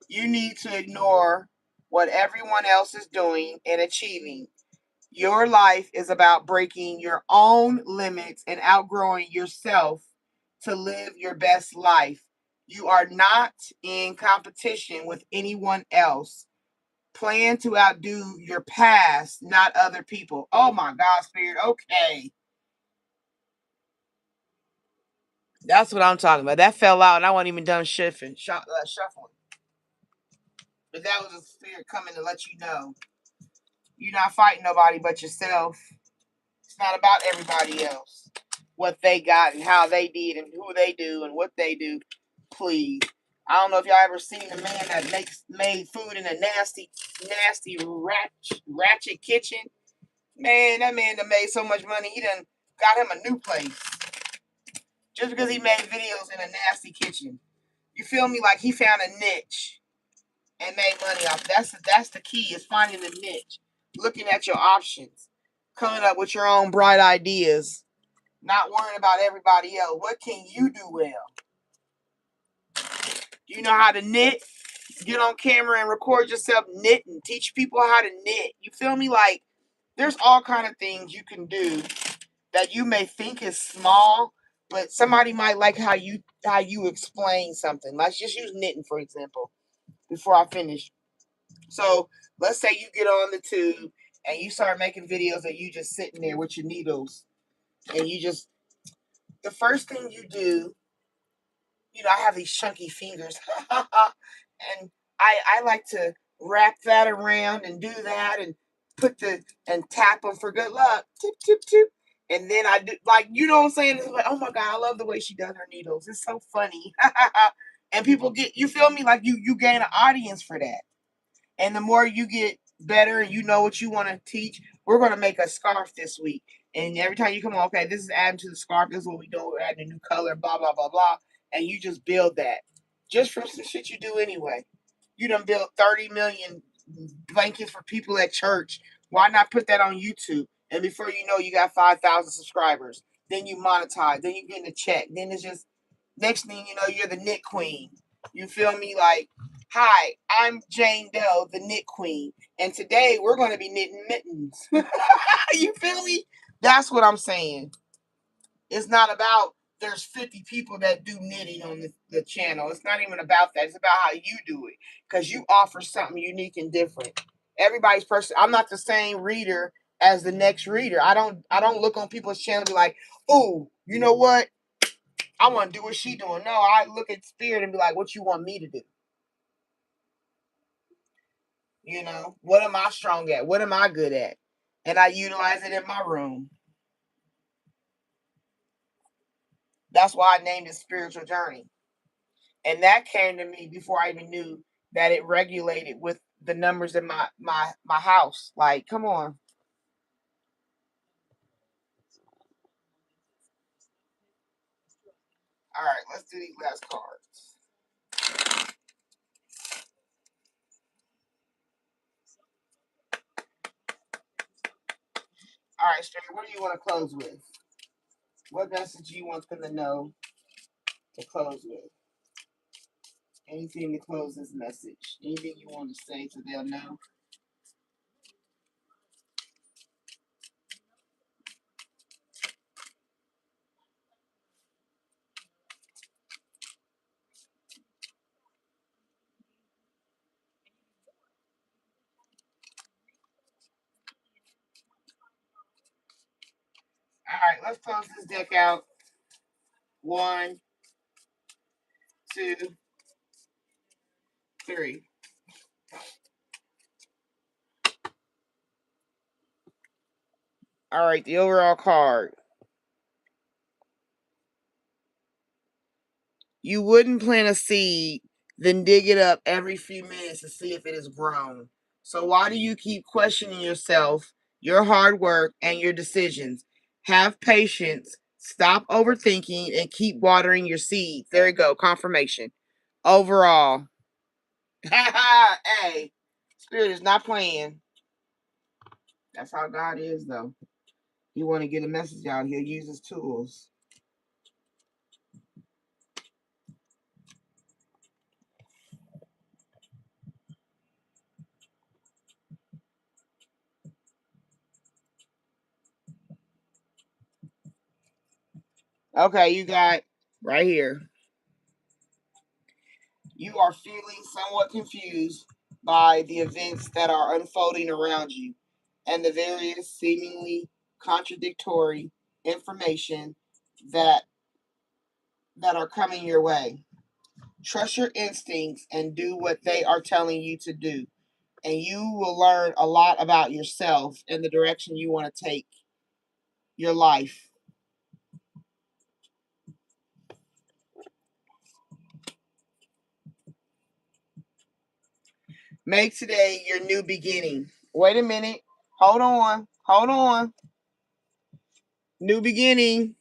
You need to ignore what everyone else is doing and achieving. Your life is about breaking your own limits and outgrowing yourself to live your best life. You are not in competition with anyone else. Plan to outdo your past, not other people. Oh my God, Spirit. Okay. That's what I'm talking about. That fell out and I wasn't even done shuffling. But that was a spirit coming to let you know you're not fighting nobody but yourself. It's not about everybody else, what they got and how they did and who they do and what they do. Please. I don't know if y'all ever seen the man that made food in a nasty, ratchet kitchen. Man, that man done made so much money, he done got him a new place. Just because he made videos in a nasty kitchen. You feel me? Like he found a niche and made money off. That's the key, is finding the niche. Looking at your options. Coming up with your own bright ideas. Not worrying about everybody else. What can you do well? You know how to knit? Get on camera and record yourself knitting. Teach people how to knit. You feel me? Like, there's all kind of things you can do that you may think is small, but somebody might like how you explain something. Let's just use knitting, for example, before I finish. So let's say you get on the tube and you start making videos of you just sitting there with your needles, and the first thing you do, I have these chunky fingers, and I like to wrap that around and do that and and tap them for good luck, tip tip tip, and then I do, like, you know what I'm saying? It's like, oh my God, I love the way she does her needles. It's so funny, and people you feel me? Like you gain an audience for that. And the more you get better and you know what you want to teach, we're going to make a scarf this week. And every time you come on, okay, this is adding to the scarf. This is what we do. We're adding a new color, blah, blah, blah, blah. And you just build that. Just from some shit you do anyway. You done built 30 million blankets for people at church. Why not put that on YouTube? And before you know, you got 5,000 subscribers. Then you monetize. Then you get a check. Then it's just, next thing you know, you're the knit queen. You feel me? Like, hi, I'm Jane Doe, the knit queen. And today we're going to be knitting mittens. You feel me? That's what I'm saying. It's not about there's 50 people that do knitting on the channel. It's not even about that. It's about how you do it. Because you offer something unique and different. Everybody's person. I'm not the same reader as the next reader. I don't look on people's channel and be like, oh, you know what? I want to do what she doing. No, I look at spirit and be like, what you want me to do? What am I strong at? What am I good at? And I utilize it in my room. That's why I named it Spiritual Journey. And that came to me before I even knew that it regulated with the numbers in my house. Like, come on. All right, let's do these last cards. All right, Straight, what do you want to close with? What message do you want them to know to close with? Anything to close this message? Anything you want to say so they'll know? All right, let's close this deck out. 1, 2, 3. All right, the overall card. You wouldn't plant a seed, then dig it up every few minutes to see if it has grown. So why do you keep questioning yourself, your hard work, and your decisions? Have patience, stop overthinking, and keep watering your seeds. There you go, confirmation. Overall. Hey, Spirit is not playing. That's how God is, though. He want to get a message out. He'll use his tools. Okay, you got right here. You are feeling somewhat confused by the events that are unfolding around you and the various seemingly contradictory information that are coming your way. Trust your instincts and do what they are telling you to do, and you will learn a lot about yourself and the direction you want to take your life. Make today your new beginning. Wait a minute. Hold on. Hold on. New beginning.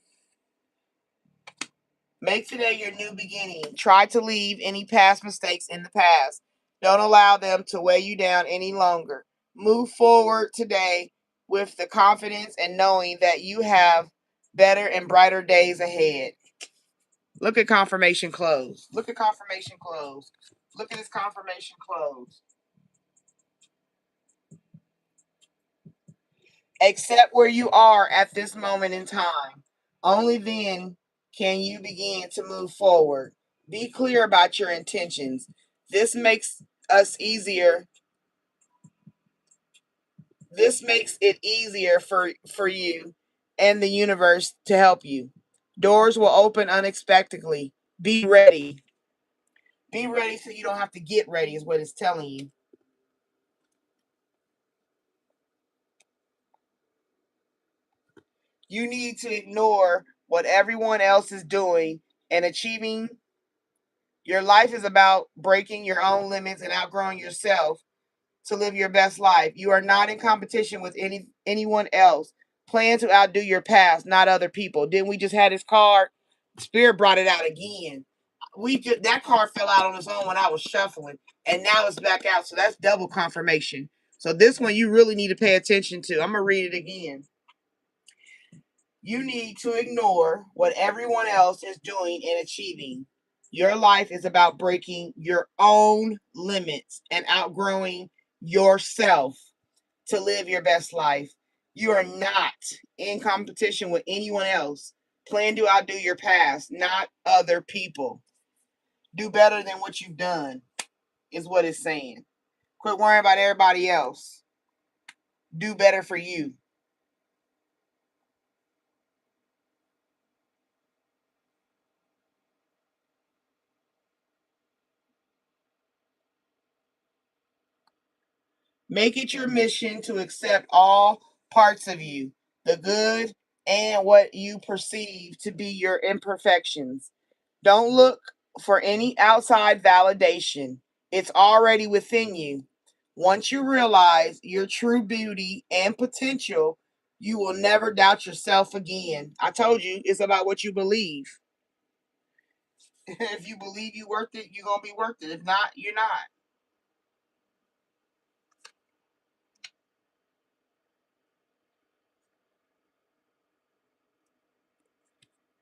Make today your new beginning. Try to leave any past mistakes in the past. Don't allow them to weigh you down any longer. Move forward today with the confidence and knowing that you have better and brighter days ahead. Look at confirmation close. Look at confirmation close. Look at this confirmation close. Accept where you are at this moment in time. Only then can you begin to move forward. Be clear about your intentions. This makes us easier. This makes it easier for you and the universe to help you. Doors will open unexpectedly. Be ready. Be ready so you don't have to get ready, is what it's telling you. You need to ignore what everyone else is doing and achieving. Your life is about breaking your own limits and outgrowing yourself to live your best life. You are not in competition with anyone else. Plan to outdo your past, not other people. Didn't we just have this card? Spirit brought it out again. That card fell out on its own when I was shuffling, and now it's back out. So that's double confirmation. So this one you really need to pay attention to. I'm gonna read it again. You need to ignore what everyone else is doing and achieving. Your life is about breaking your own limits and outgrowing yourself to live your best life. You are not in competition with anyone else. Plan to outdo your past, not other people. Do better than what you've done, is what it's saying. Quit worrying about everybody else. Do better for you. Make it your mission to accept all parts of you, the good and what you perceive to be your imperfections. Don't look for any outside validation, it's already within you. Once you realize your true beauty and potential, you will never doubt yourself again. I told you it's about what you believe. If you believe you're worth it, you're going to be worth it. If not, you're not.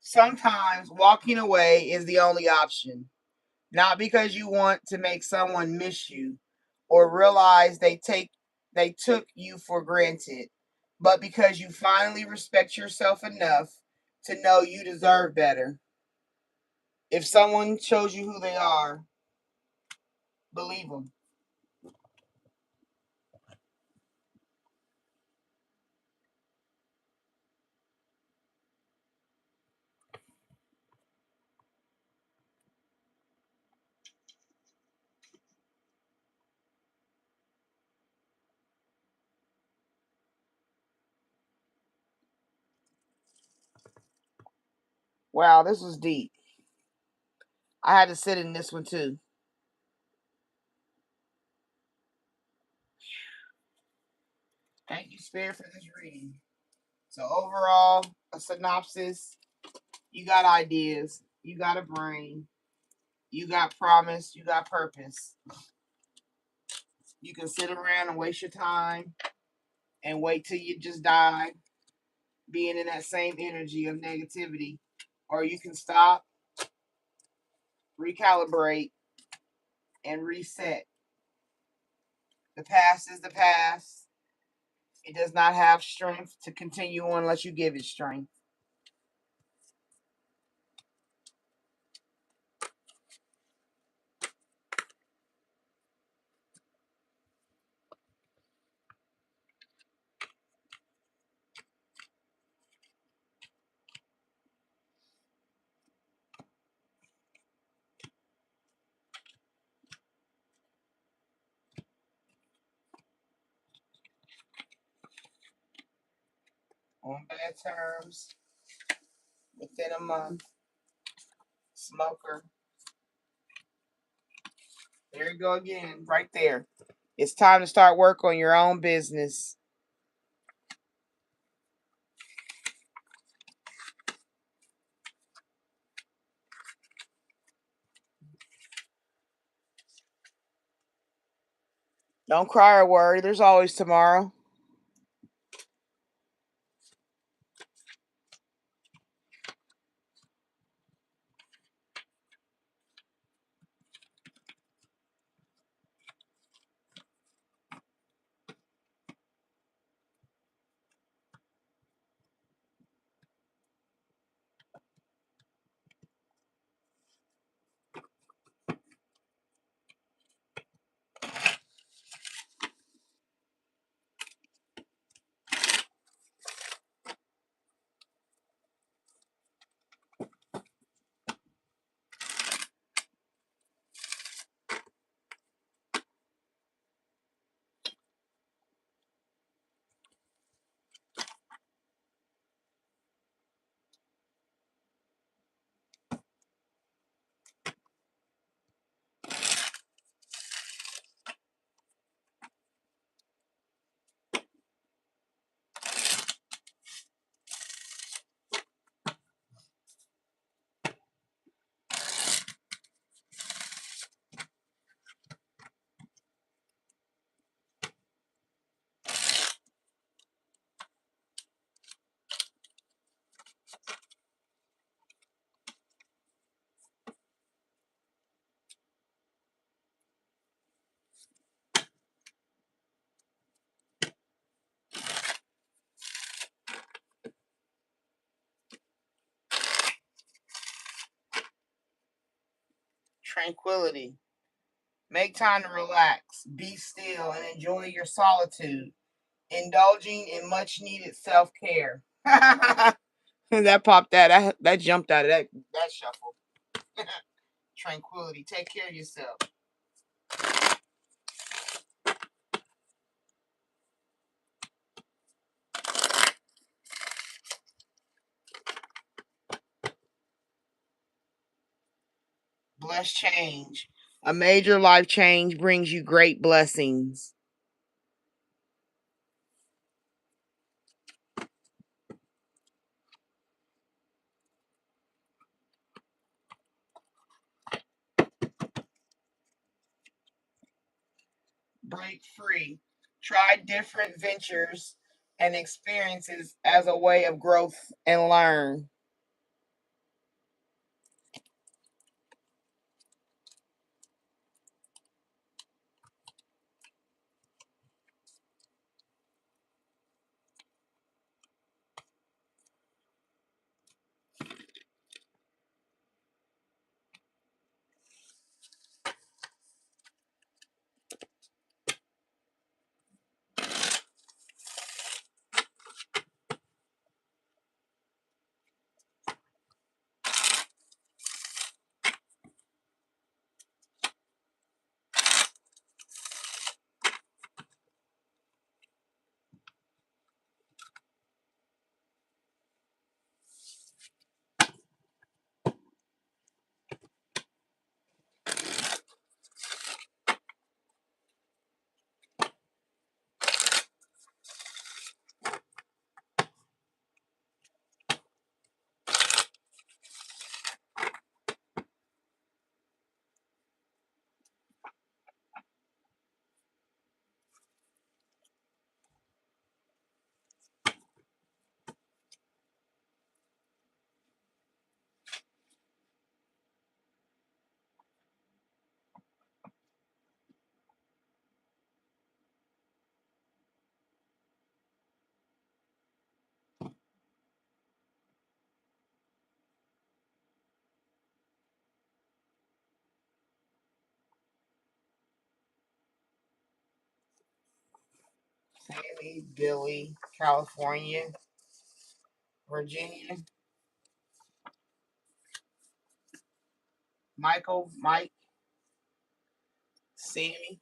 Sometimes walking away is the only option, not because you want to make someone miss you or realize they took you for granted, but because you finally respect yourself enough to know you deserve better. If someone shows you who they are, believe them. Wow, this was deep. I had to sit in this one too. Thank you, Spirit, for this reading. So overall, a synopsis. You got ideas. You got a brain. You got promise. You got purpose. You can sit around and waste your time and wait till you just die. being in that same energy of negativity. Or you can stop, recalibrate, and reset. The past is the past. It does not have strength to continue on unless you give it strength. On bad terms, within a month, smoker. There you go again, right there. It's time to start work on your own business. Don't cry or worry. There's always tomorrow. Tranquility. Make time to relax, be still, and enjoy your solitude. Indulging in much needed self care. That popped that jumped out of that shuffle. Tranquility. Take care of yourself. Bless change. A major life change brings you great blessings. Break free. Try different ventures and experiences as a way of growth and learn. Sammy, Billy, California, Virginia, Michael, Mike, Sammy,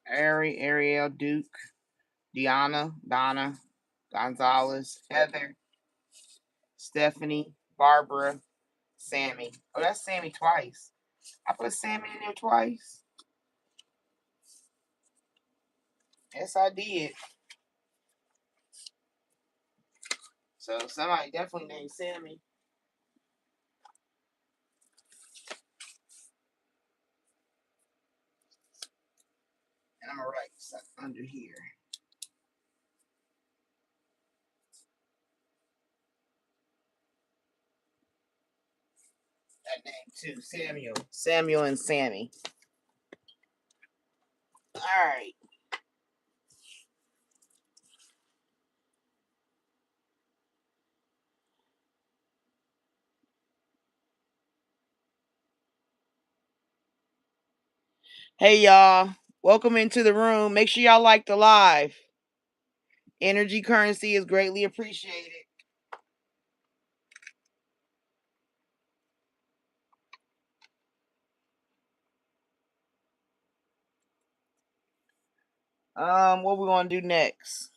Ariel, Duke, Deanna, Donna, Gonzalez, Heather, Stephanie, Barbara, Sammy. Oh, that's Sammy twice. I put Sammy in there twice. Yes, I did. So somebody definitely named Sammy. And I'm going to write something under here. That name too, Samuel. Samuel and Sammy. All right. Hey y'all, welcome into the room. Make sure y'all like the live. Energy currency is greatly appreciated. What we gonna do next?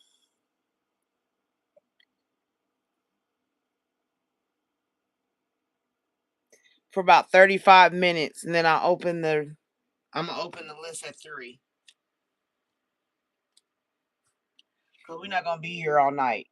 For about 35 minutes, and then I'm gonna open the list at 3. Cause we're not gonna be here all night.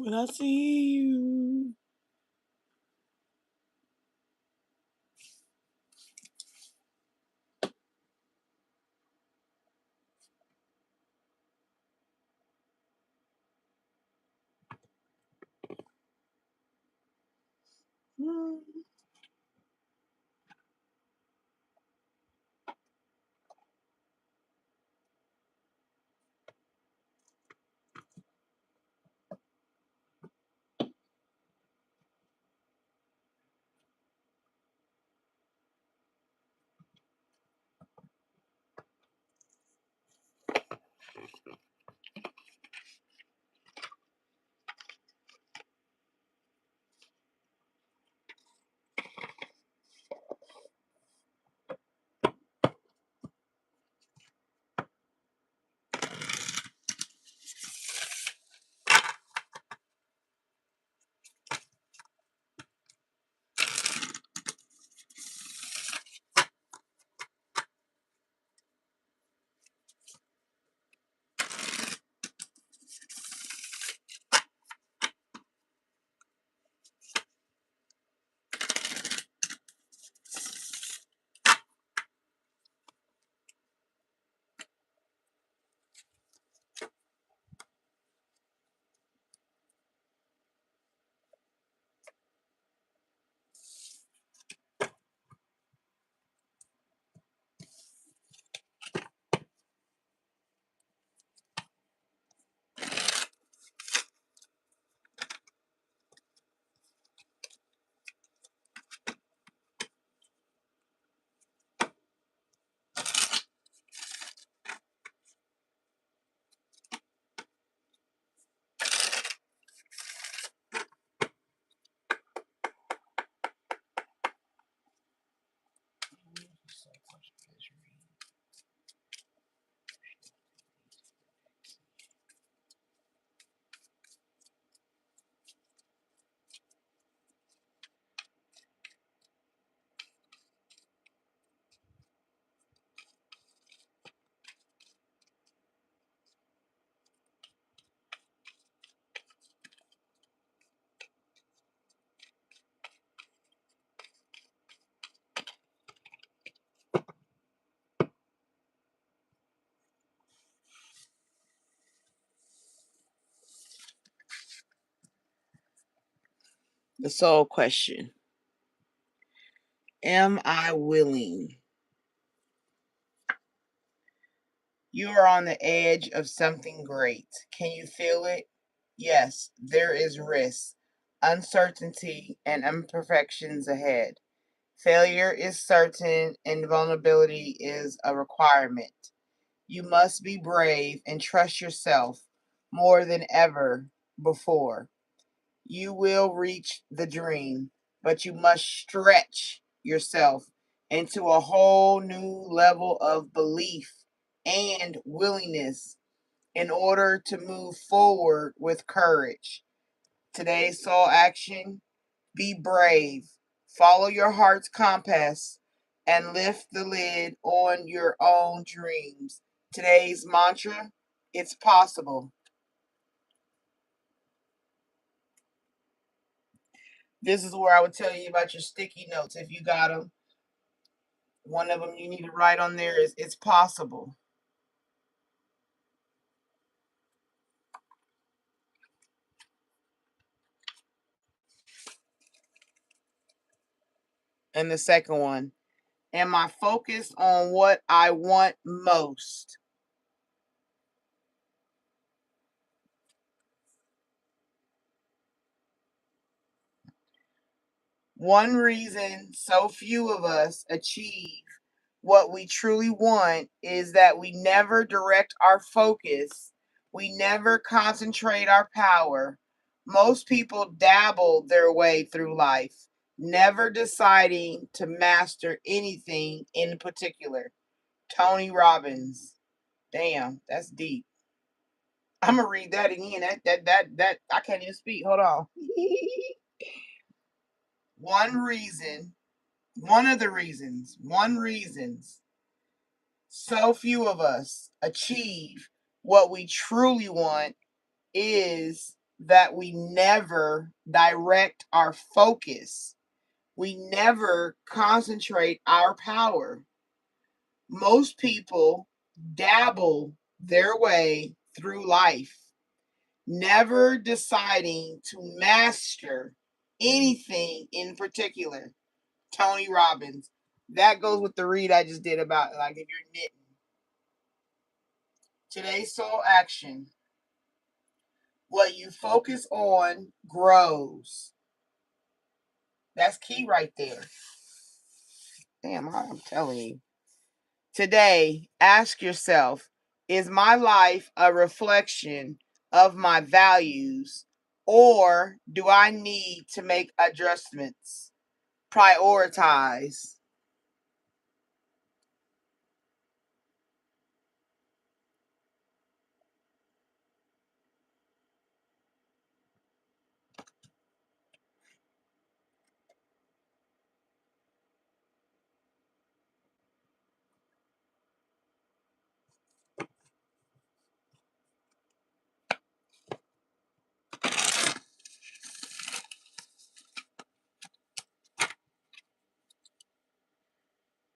when I see you. The soul question. Am I willing? You are on the edge of something great. Can you feel it? Yes, there is risk, uncertainty, and imperfections ahead. Failure is certain, and vulnerability is a requirement. You must be brave and trust yourself more than ever before. You will reach the dream, but you must stretch yourself into a whole new level of belief and willingness in order to move forward with courage. Today's soul action: be brave, follow your heart's compass, and lift the lid on your own dreams. Today's mantra: it's possible. This is where I would tell you about your sticky notes if you got them. One of them you need to write on there is it's possible. And the second one, am I focused on what I want most? One reason so few of us achieve what we truly want is that we never direct our focus, we never concentrate our power. Most people dabble their way through life, never deciding to master anything in particular. Tony Robbins. Damn, that's deep. I'm gonna read that again. That I can't even speak. Hold on. one reason, one reasons so few of us achieve what we truly want is that we never direct our focus. We never concentrate our power. Most people dabble their way through life, never deciding to master anything in particular. Tony Robbins. That goes with the read I just did about, like, if you're knitting. Today's soul action. What you focus on grows. That's key right there. Damn, I'm telling you. Today, ask yourself, is my life a reflection of my values, or do I need to make adjustments? Prioritize.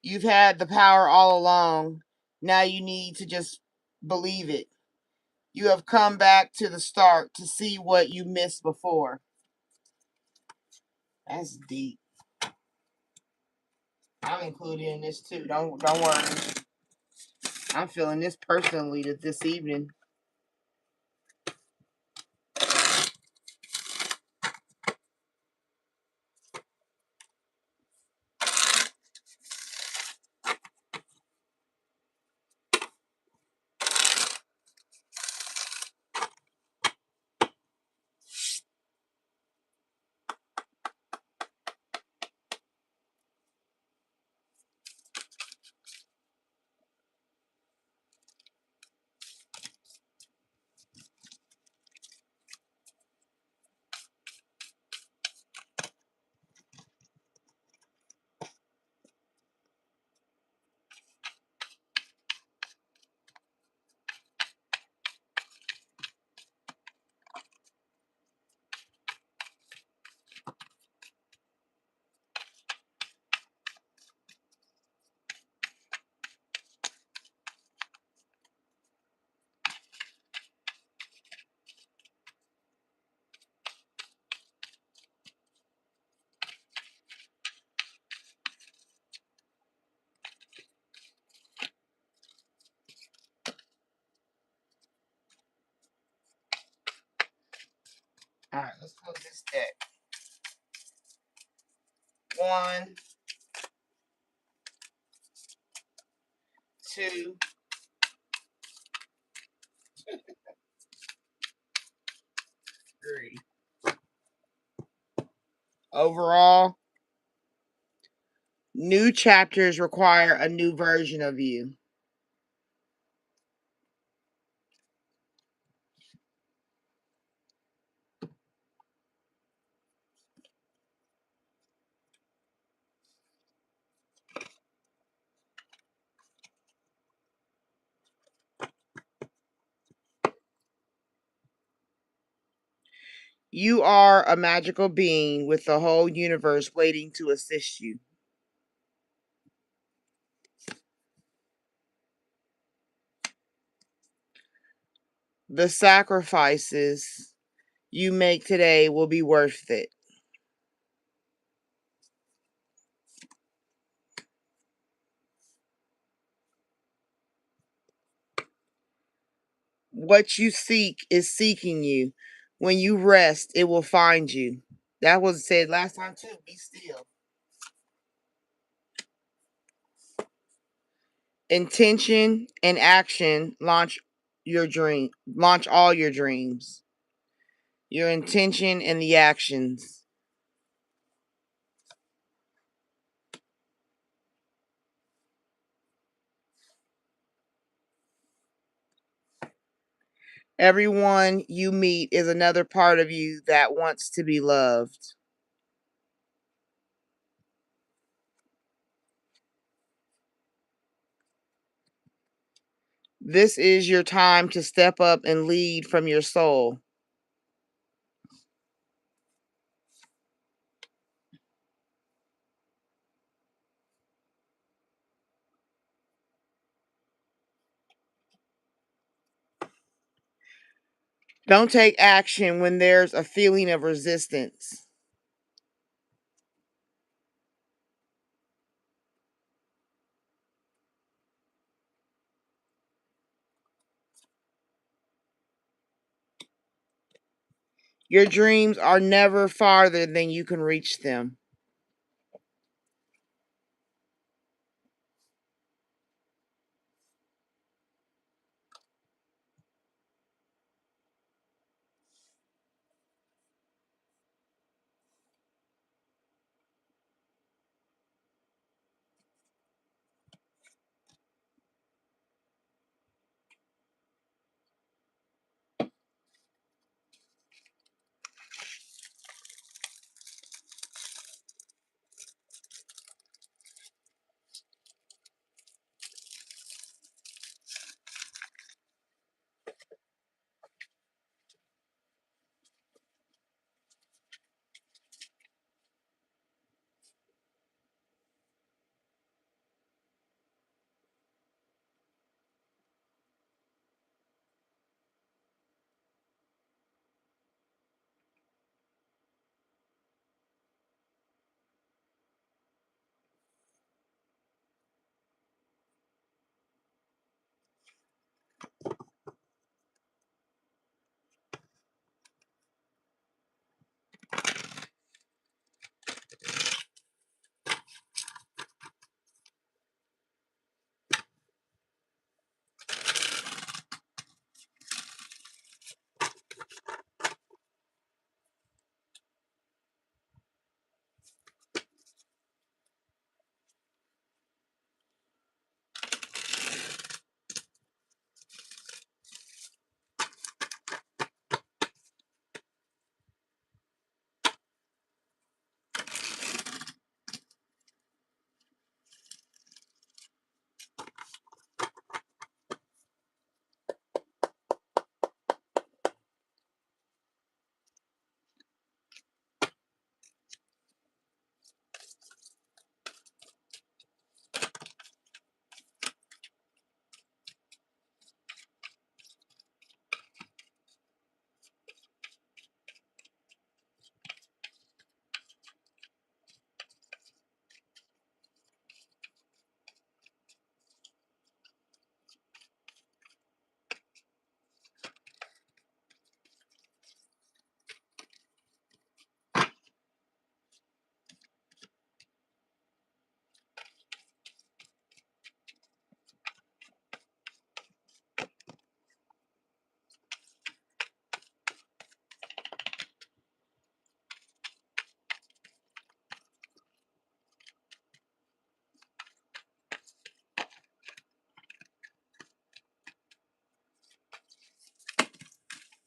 You've had the power all along. Now you need to just believe it. You have come back to the start to see what you missed before. That's deep. I'm included in this too. Don't worry. I'm feeling this personally this evening. All right, let's close this deck. 1, 2, 3. Overall, new chapters require a new version of you. You are a magical being with the whole universe waiting to assist you. The sacrifices you make today will be worth it. What you seek is seeking you. When you rest, it will find you. That was said last time too. Be still. Intention and action launch all your dreams. Your intention and the actions. Everyone you meet is another part of you that wants to be loved. This is your time to step up and lead from your soul. Don't take action when there's a feeling of resistance. Your dreams are never farther than you can reach them.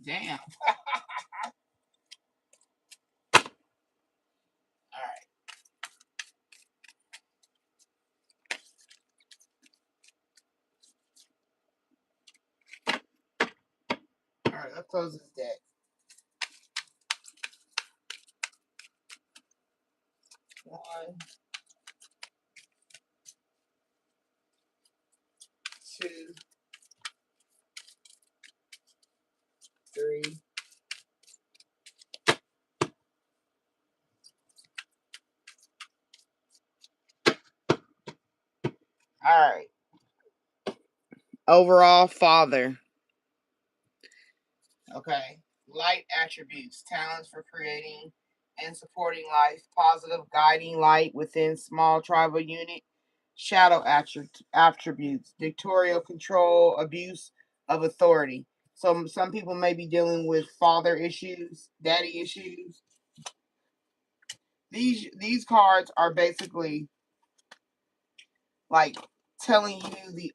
Damn. All right. All right. Let's close this deck. 1, 2, 3. All right. Overall, father. Okay. Light attributes, talents for creating and supporting life, positive guiding light within small tribal unit, shadow attributes, dictatorial control, abuse of authority. So some people may be dealing with father issues, daddy issues. These cards are basically like telling you the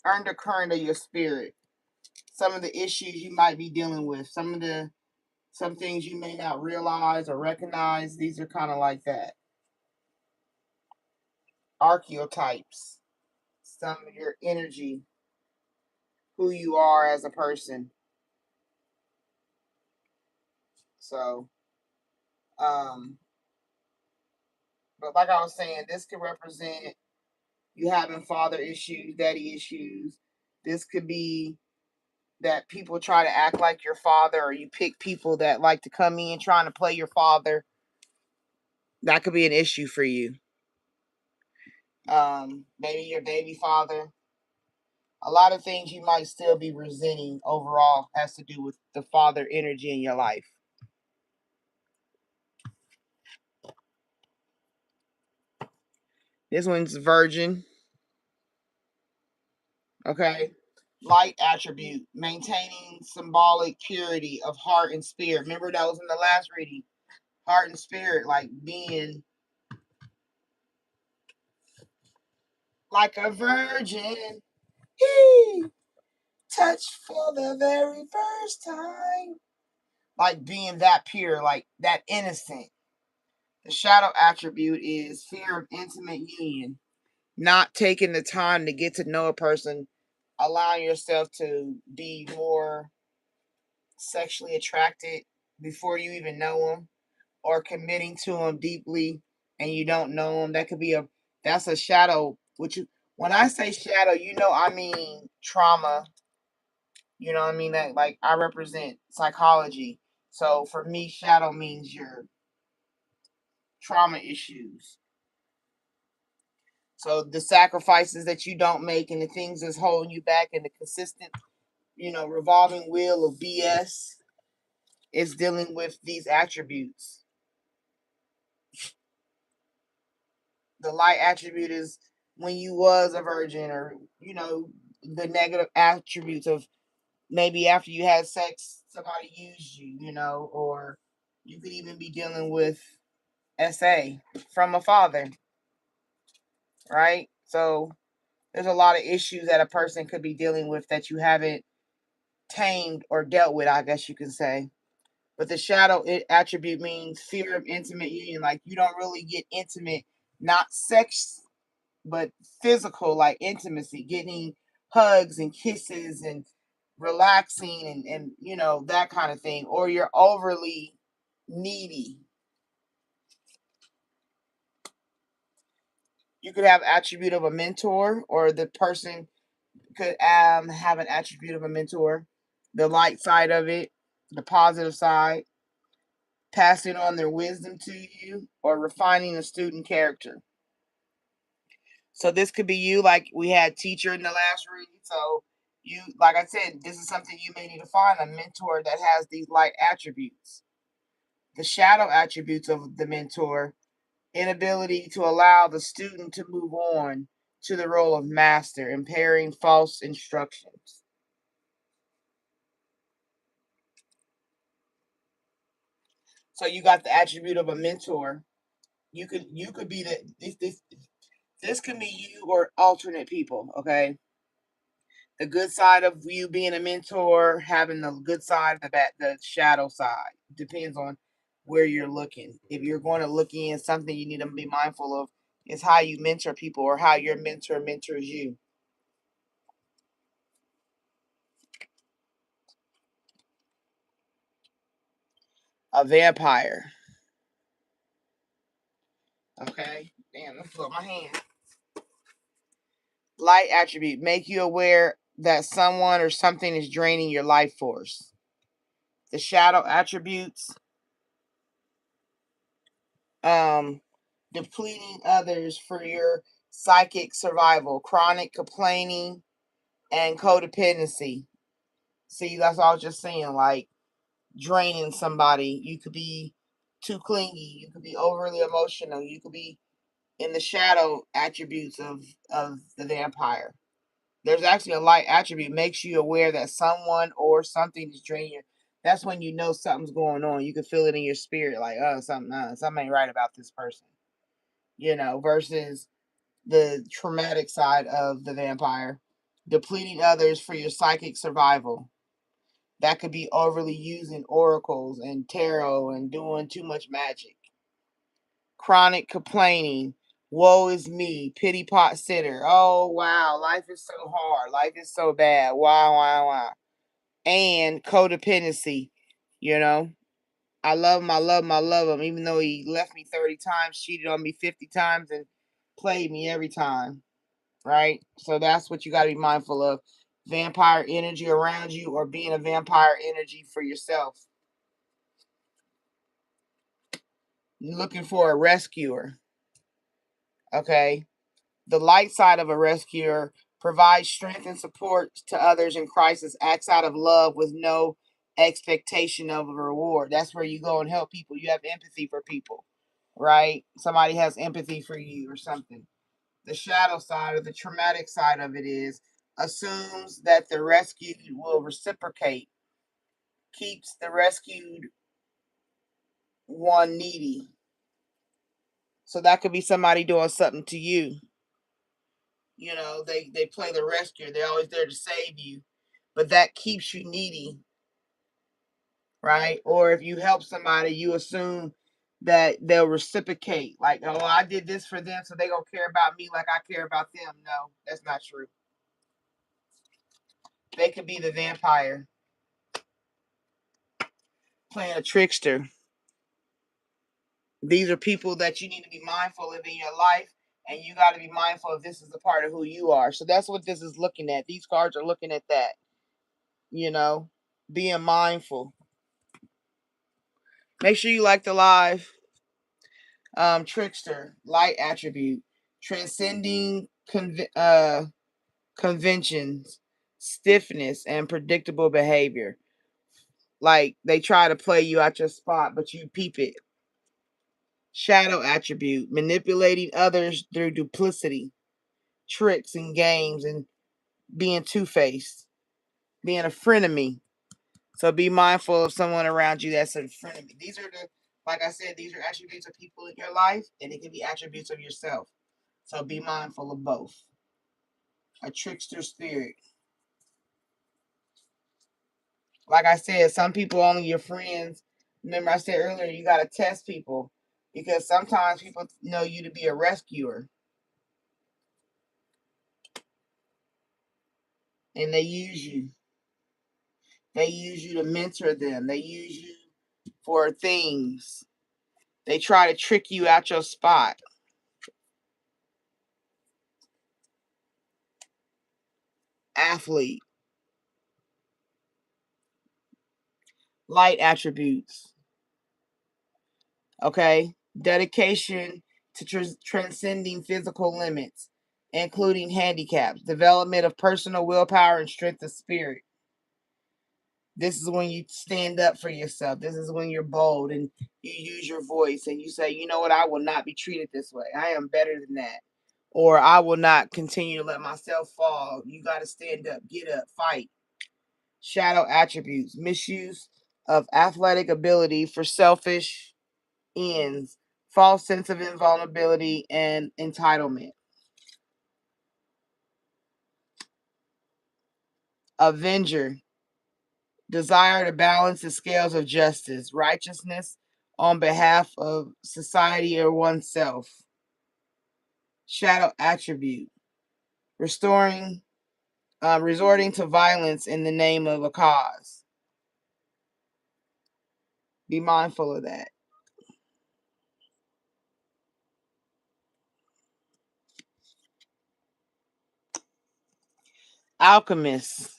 undercurrent of your spirit, some of the issues you might be dealing with, some things you may not realize or recognize. These are kind of like that. Archetypes, some of your energy, who you are as a person. So, um, but like I was saying, this could represent you having father issues, daddy issues. This could be that people try to act like your father, or you pick people that like to come in trying to play your father, that could be an issue for you. Maybe your baby father. A lot of things you might still be resenting overall has to do with the father energy in your life. This one's virgin. Okay. Light attribute, maintaining symbolic purity of heart and spirit. Remember that was in the last reading. Heart and spirit, like being like a virgin. He touched for the very first time. Like being that pure, like that innocent. The shadow attribute is fear of intimate union, not taking the time to get to know a person, allowing yourself to be more sexually attracted before you even know them, or committing to them deeply and you don't know them. That's a shadow. When I say shadow, I mean trauma. You know what I mean? That, like, I represent psychology. So for me, shadow means your trauma issues. So the sacrifices that you don't make and the things that's holding you back and the consistent, revolving wheel of BS is dealing with these attributes. The light attribute is when you was a virgin, or, the negative attributes of maybe after you had sex, somebody used you, or you could even be dealing with SA from a father, right? So there's a lot of issues that a person could be dealing with that you haven't tamed or dealt with, I guess you can say. But the shadow attribute means fear of intimate union. Like, you don't really get intimate, not sex, but physical, like intimacy, getting hugs and kisses and relaxing and that kind of thing. Or you're overly needy. You could have attribute of a mentor, or the person could have an attribute of a mentor. The light side of it, the positive side, passing on their wisdom to you, or refining a student character. So this could be you, like we had teacher in the last reading. So you, like I said, this is something you may need to find a mentor that has these light attributes. The shadow attributes of the mentor: inability to allow the student to move on to the role of master, impairing false instructions. So you got the attribute of a mentor. You could be this can be you or alternate people, okay? The good side of you being a mentor, having the good side, the shadow side. Depends on where you're looking. If you're going to look in something you need to be mindful of is how you mentor people, or how your mentor mentors you. A vampire. Okay. Damn, let's put my hand. Light attribute: make you aware that someone or something is draining your life force. The shadow attributes: um depleting others for your psychic survival, chronic complaining, and codependency. See, that's all I was just saying, like draining somebody. You could be too clingy, you could be overly emotional, you could be in the shadow attributes of the vampire. There's actually a light attribute, makes you aware that someone or something is draining you. That's when you know something's going on. You can feel it in your spirit, like, oh, something ain't right about this person. Versus the traumatic side of the vampire, depleting others for your psychic survival. That could be overly using oracles and tarot and doing too much magic. Chronic complaining, woe is me, pity pot sitter. Oh, wow, life is so hard. Life is so bad. Wow. And codependency, you know. I love him, even though he left me 30 times, cheated on me 50 times, and played me every time, right? So that's what you got to be mindful of. vampire energy around you or being a vampire energy for yourself. You're looking for a rescuer. Okay. The light side of a rescuer provides strength and support to others in crisis, acts out of love with no expectation of a reward. That's where you go and help people. You have empathy for people, right? Somebody has empathy for you or something. The shadow side or the traumatic side of it is assumes that the rescued will reciprocate, keeps the rescued one needy. So that could be somebody doing something to you. You know, they play the rescuer. They're always there to save you. But that keeps you needy, right? Or if you help somebody, you assume that they'll reciprocate. Like, oh, I did this for them, so they gonna care about me like I care about them. No, that's not true. They could be the vampire playing a trickster. These are people that you need to be mindful of in your life, and you got to be mindful of this is a part of who you are. So that's what this is looking at. These cards are looking at that, you know, being mindful. Make sure you like the live. Trickster, light attribute, transcending conventions, stiffness, and predictable behavior. Like they try to play you out your spot, but you peep it. Shadow attribute, manipulating others through duplicity, tricks and games, and being two-faced, being a frenemy. So be mindful of someone around you that's a frenemy. These are like I said, these are attributes of people in your life, and it can be attributes of yourself. So be mindful of both. A trickster spirit. Like I said, some people only your friends. Remember I said earlier, you got to test people because sometimes people know you to be a rescuer. And they use you. They use you to mentor them. They use you for things. They try to trick you out your spot. Athlete. Light attributes. Okay. Dedication to transcending physical limits, including handicaps. Development of personal willpower and strength of spirit. This is when you stand up for yourself. This is when you're bold and you use your voice and you say, you know what, I will not be treated this way. I am better than that. Or I will not continue to let myself fall. You got to stand up, get up, fight. Shadow attributes, misuse of athletic ability for selfish ends, false sense of invulnerability and entitlement. Avenger, desire to balance the scales of justice, righteousness on behalf of society or oneself. Shadow attribute, resorting to violence in the name of a cause. Be mindful of that. Alchemist,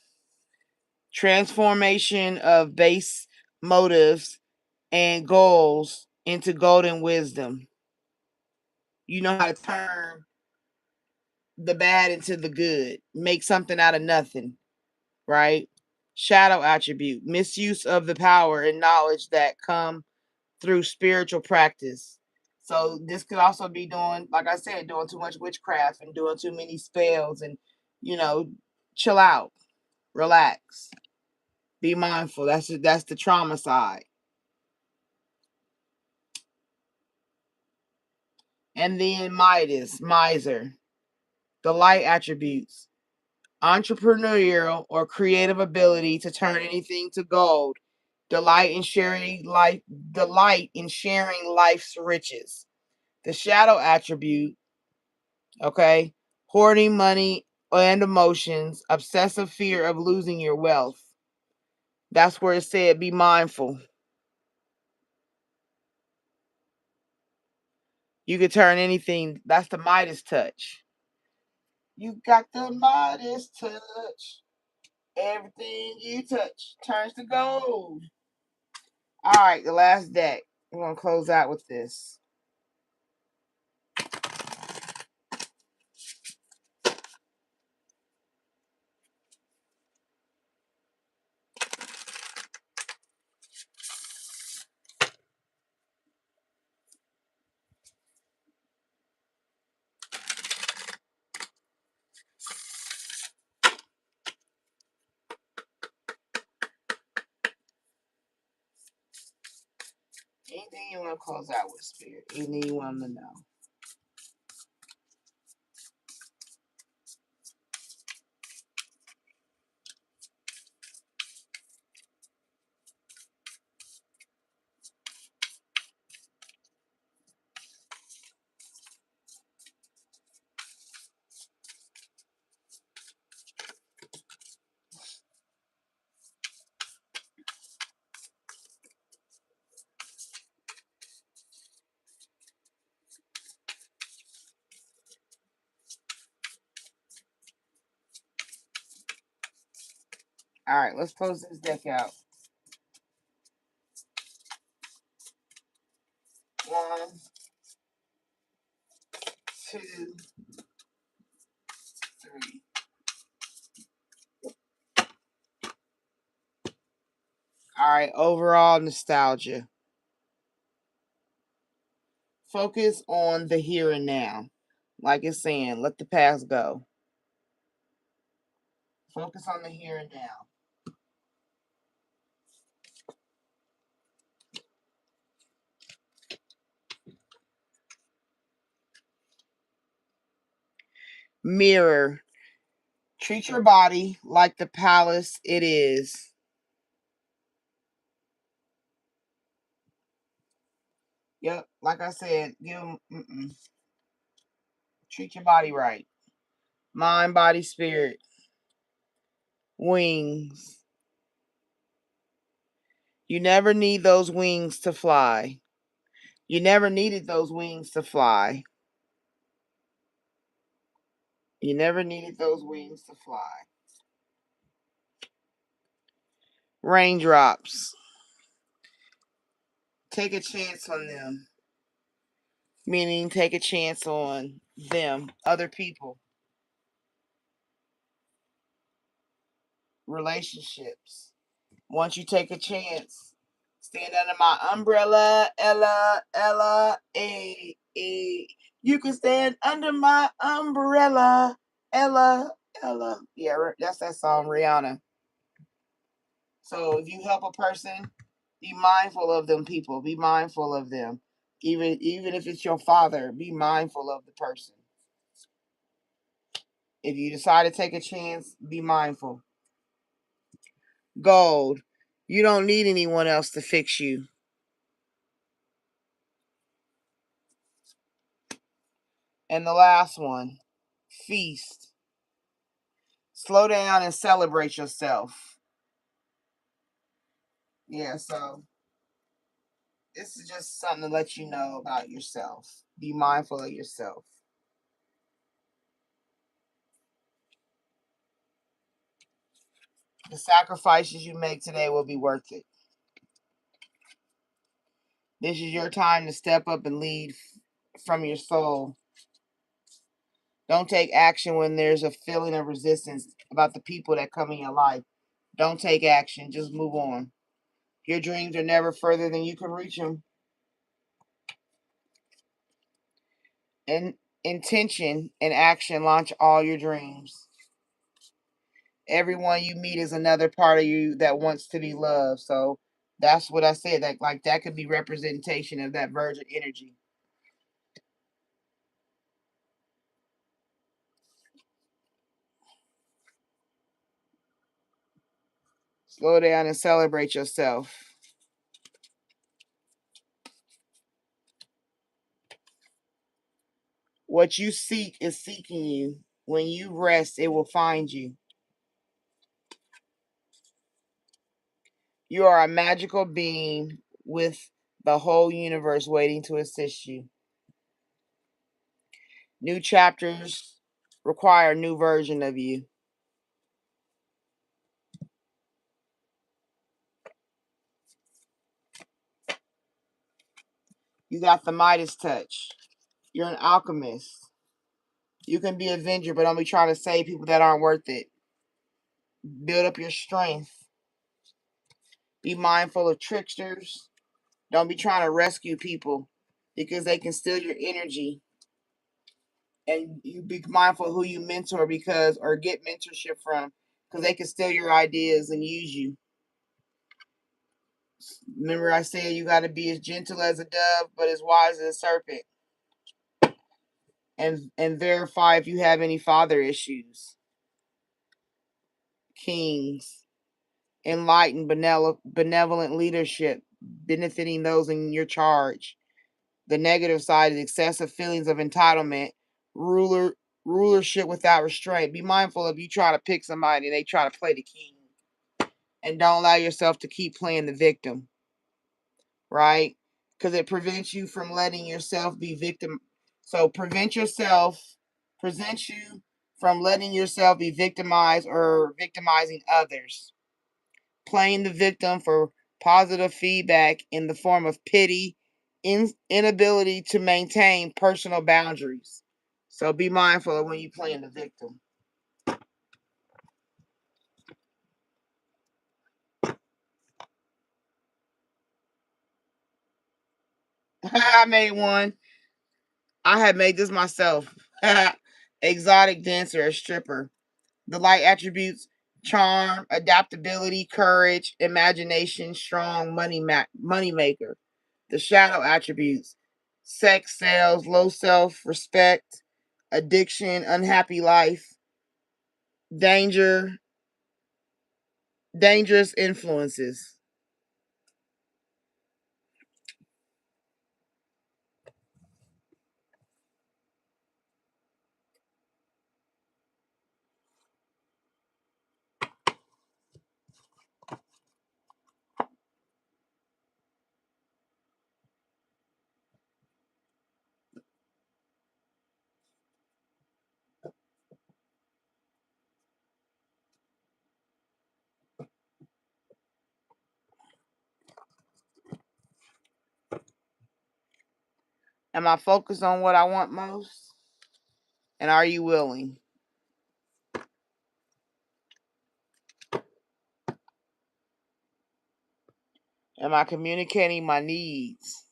transformation of base motives and goals into golden wisdom. You know how to turn the bad into the good, make something out of nothing, right? Shadow attribute, misuse of the power and knowledge that come through spiritual practice. So this could also be doing, like I said, doing too much witchcraft and doing too many spells and, you know, chill out, relax, be mindful. That's the trauma side. And then Midas, miser, the light attributes, entrepreneurial or creative ability to turn anything to gold, delight in sharing life's riches. The shadow attribute, okay, hoarding money and emotions, obsessive fear of losing your wealth. That's where it said be mindful. You could turn anything, that's the Midas touch. You got the Midas touch. Everything you touch turns to gold. All right, the last deck. We're going to close out with this. Anything you want to close out with, Spirit? Anything you want them to know? All right, let's close this deck out. 1, 2, 3. All right, overall nostalgia. Focus on the here and now. Like it's saying, let the past go. Focus on the here and now. Mirror. Treat your body like the palace it is. Yep, like I said, give them, treat your body right. Mind, body, spirit. Wings. You never need those wings to fly. You never needed those wings to fly. You never needed those wings to fly. Raindrops. Take a chance on them. Meaning take a chance on them, other people. Relationships. Once you take a chance, stand under my umbrella, Ella, a. You can stand under my umbrella, Ella. Yeah, that's that song, Rihanna. So if you help a person, be mindful of them people. Be mindful of them. Even if it's your father, be mindful of the person. If you decide to take a chance, be mindful. Gold. You don't need anyone else to fix you. And the last one, feast. Slow down and celebrate yourself. Yeah, so this is just something to let you know about yourself. Be mindful of yourself. The sacrifices you make today will be worth it. This is your time to step up and lead from your soul. Don't take action when there's a feeling of resistance about the people that come in your life. Don't take action. Just move on. Your dreams are never further than you can reach them. And intention and action launch all your dreams. Everyone you meet is another part of you that wants to be loved. So that's what I said. That could be representation of that virgin energy. Slow down and celebrate yourself. What you seek is seeking you. When you rest, it will find you. You are a magical being with the whole universe waiting to assist you. New chapters require a new version of you. You got the Midas touch. You're an alchemist. You can be a avenger, but don't be trying to save people that aren't worth it. Build up your strength. Be mindful of tricksters. Don't be trying to rescue people because they can steal your energy. And you be mindful of who you mentor because or get mentorship from because they can steal your ideas and use you. Remember I said you got to be as gentle as a dove but as wise as a serpent. And verify if you have any father issues. Kings. Enlightened benevolent leadership benefiting those in your charge. The negative side is excessive feelings of entitlement, rulership without restraint. Be mindful if you try to pick somebody and they try to play the king. And don't allow yourself to keep playing the victim, right? Because it prevents you from letting yourself be victim. So prevents you from letting yourself be victimized or victimizing others. Playing the victim for positive feedback in the form of pity, inability to maintain personal boundaries. So be mindful of when you're playing the victim. I made one. I had made this myself. Exotic dancer, a stripper. The light attributes: charm, adaptability, courage, imagination, strong money maker. The shadow attributes: sex, sales, low self-respect, addiction, unhappy life, danger, dangerous influences. Am I focused on what I want most? And are you willing? Am I communicating my needs?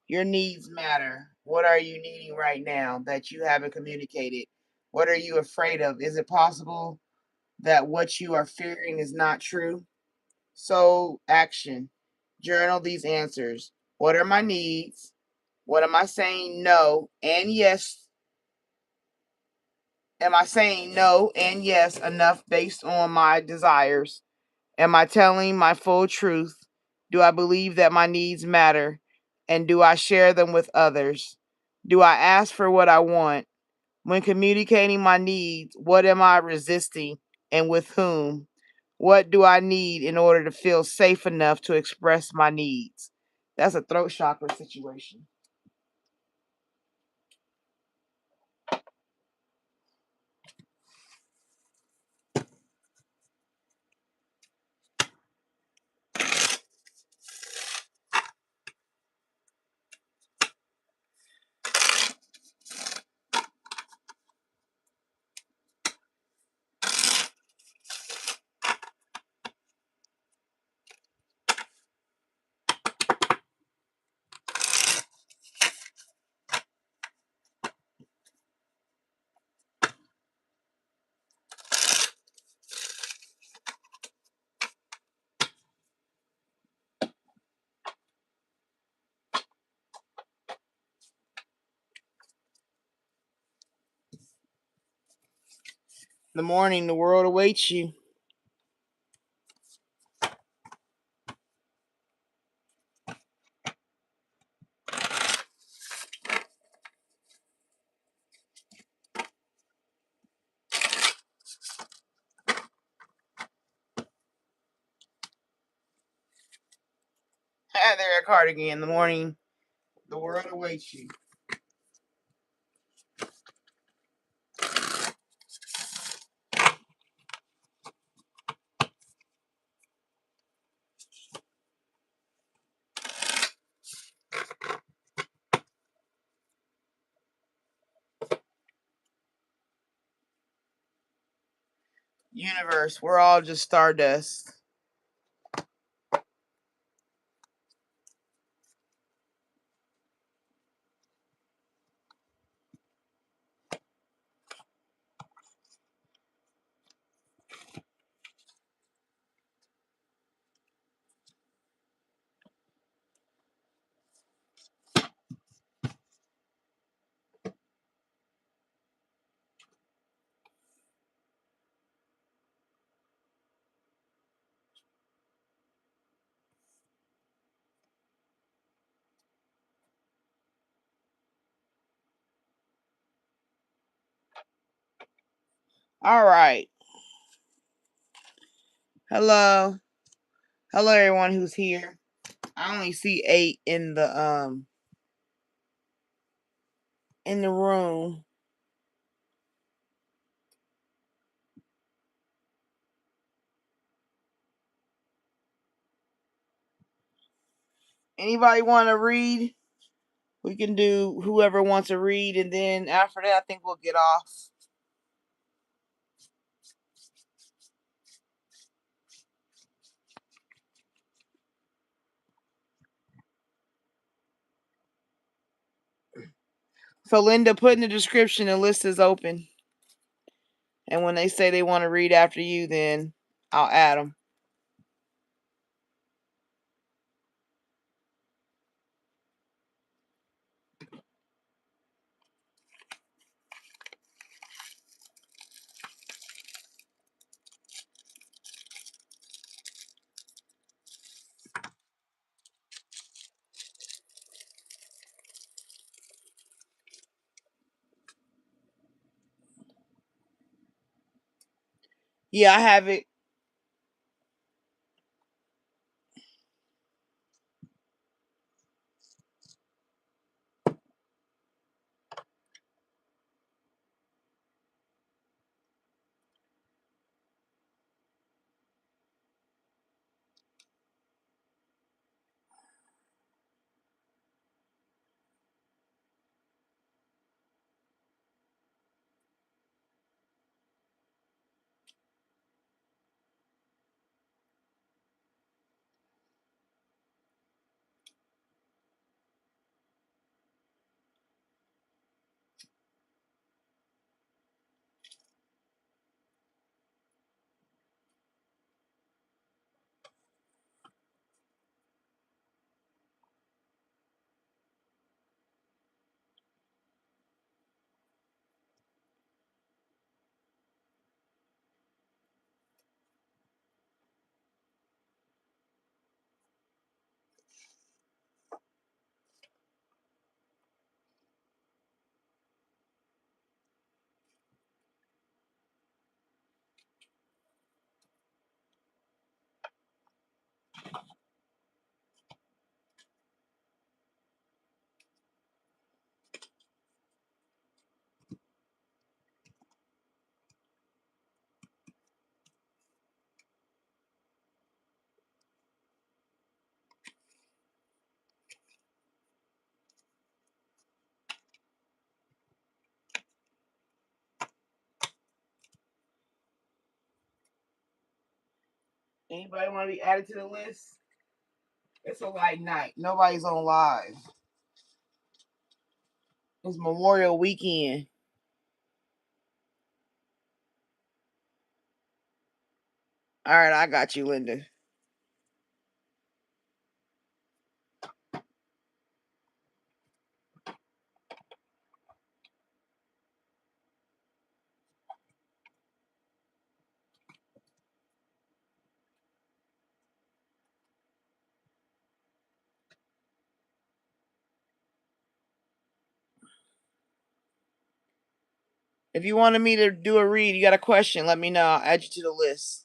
Your needs matter. What are you needing right now that you haven't communicated? What are you afraid of? Is it possible that what you are fearing is not true? So, action. Journal these answers. What are my needs? What am I saying no and yes? Am I saying no and yes enough based on my desires? Am I telling my full truth? Do I believe that my needs matter? And do I share them with others? Do I ask for what I want? When communicating my needs, what am I resisting and with whom? What do I need in order to feel safe enough to express my needs? That's a throat chakra situation. In the morning, the world awaits you. There, a cardigan. In the morning, the world awaits you. Universe, we're all just stardust. All right. Hello. Hello everyone who's here. I only see 8 in the room. Anybody want to read? We can do whoever wants to read, and then after that I think we'll get off. So Linda, put in the description the list is open. And when they say they want to read after you, then I'll add them. Yeah, I have it. Anybody want to be added to the list? It's a light night. Nobody's on live. It's Memorial Weekend. All right, I got you, Linda. If you wanted me to do a read, you got a question, let me know. I'll add you to the list.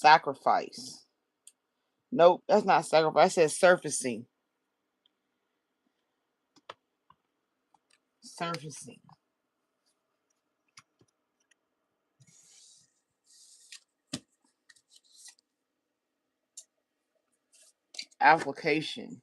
Sacrifice. Nope, that's not sacrifice. I said surfacing. Surfacing. Application.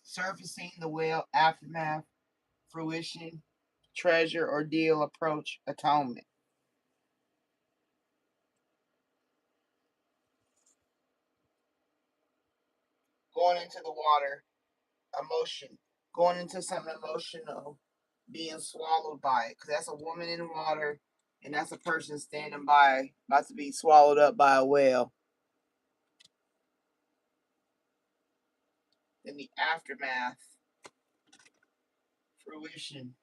Surfacing, the well, aftermath, fruition, treasure, ordeal, approach, atonement. Going into the water, emotion. Going into something emotional, being swallowed by it. Because that's a woman in the water, and that's a person standing by, about to be swallowed up by a whale. Then the aftermath, fruition.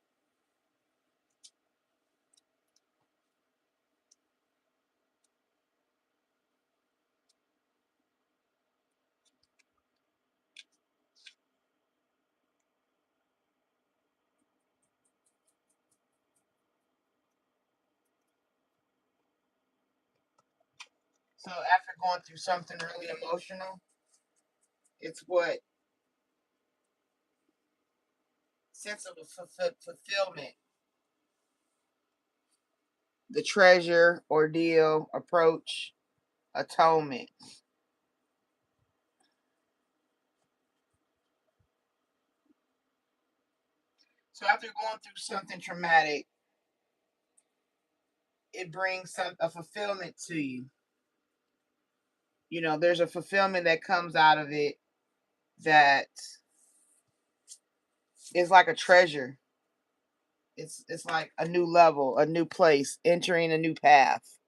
So after going through something really emotional, it's what sense of fulfillment, the treasure, ordeal, approach, atonement. So after going through something traumatic, it brings a fulfillment to you. You know, there's a fulfillment that comes out of it that is like a treasure. It's like a new level, a new place, entering a new path.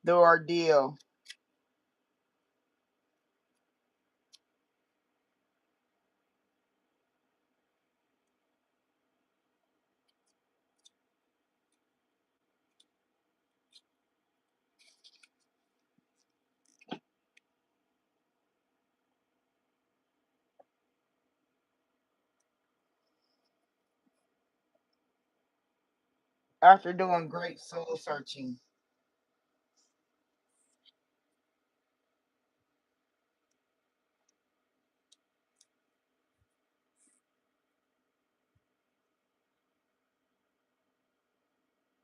The ordeal. After doing great soul searching,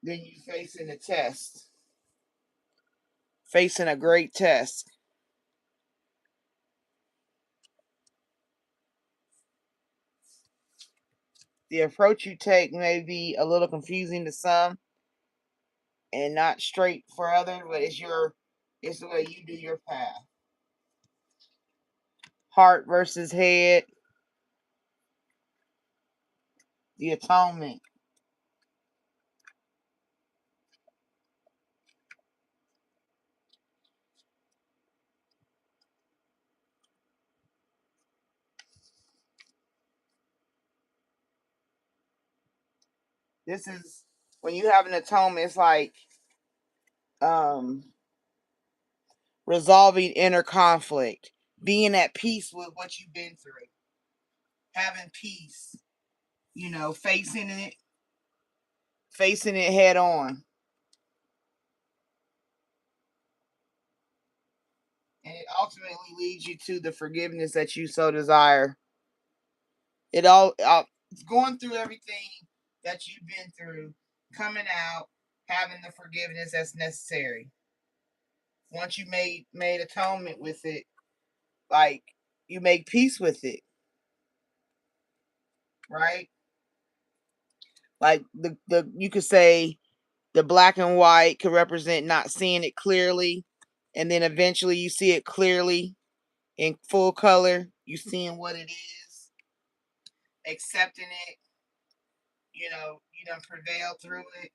then you facing a test, facing a great test. The approach you take may be a little confusing to some and not straight for others, but it's the way you do your path. Heart versus head, the atonement. This is when you have an atonement, it's like um resolving inner conflict, being at peace with what you've been through, having peace, facing it head on. And it ultimately leads you to the forgiveness that you so desire. It all going through everything that you've been through, coming out, having the forgiveness that's necessary. Once you made atonement with it, like you make peace with it, right? Like the you could say the black and white could represent not seeing it clearly, and then eventually you see it clearly in full color. You seeing what it is, accepting it. You done prevailed through it.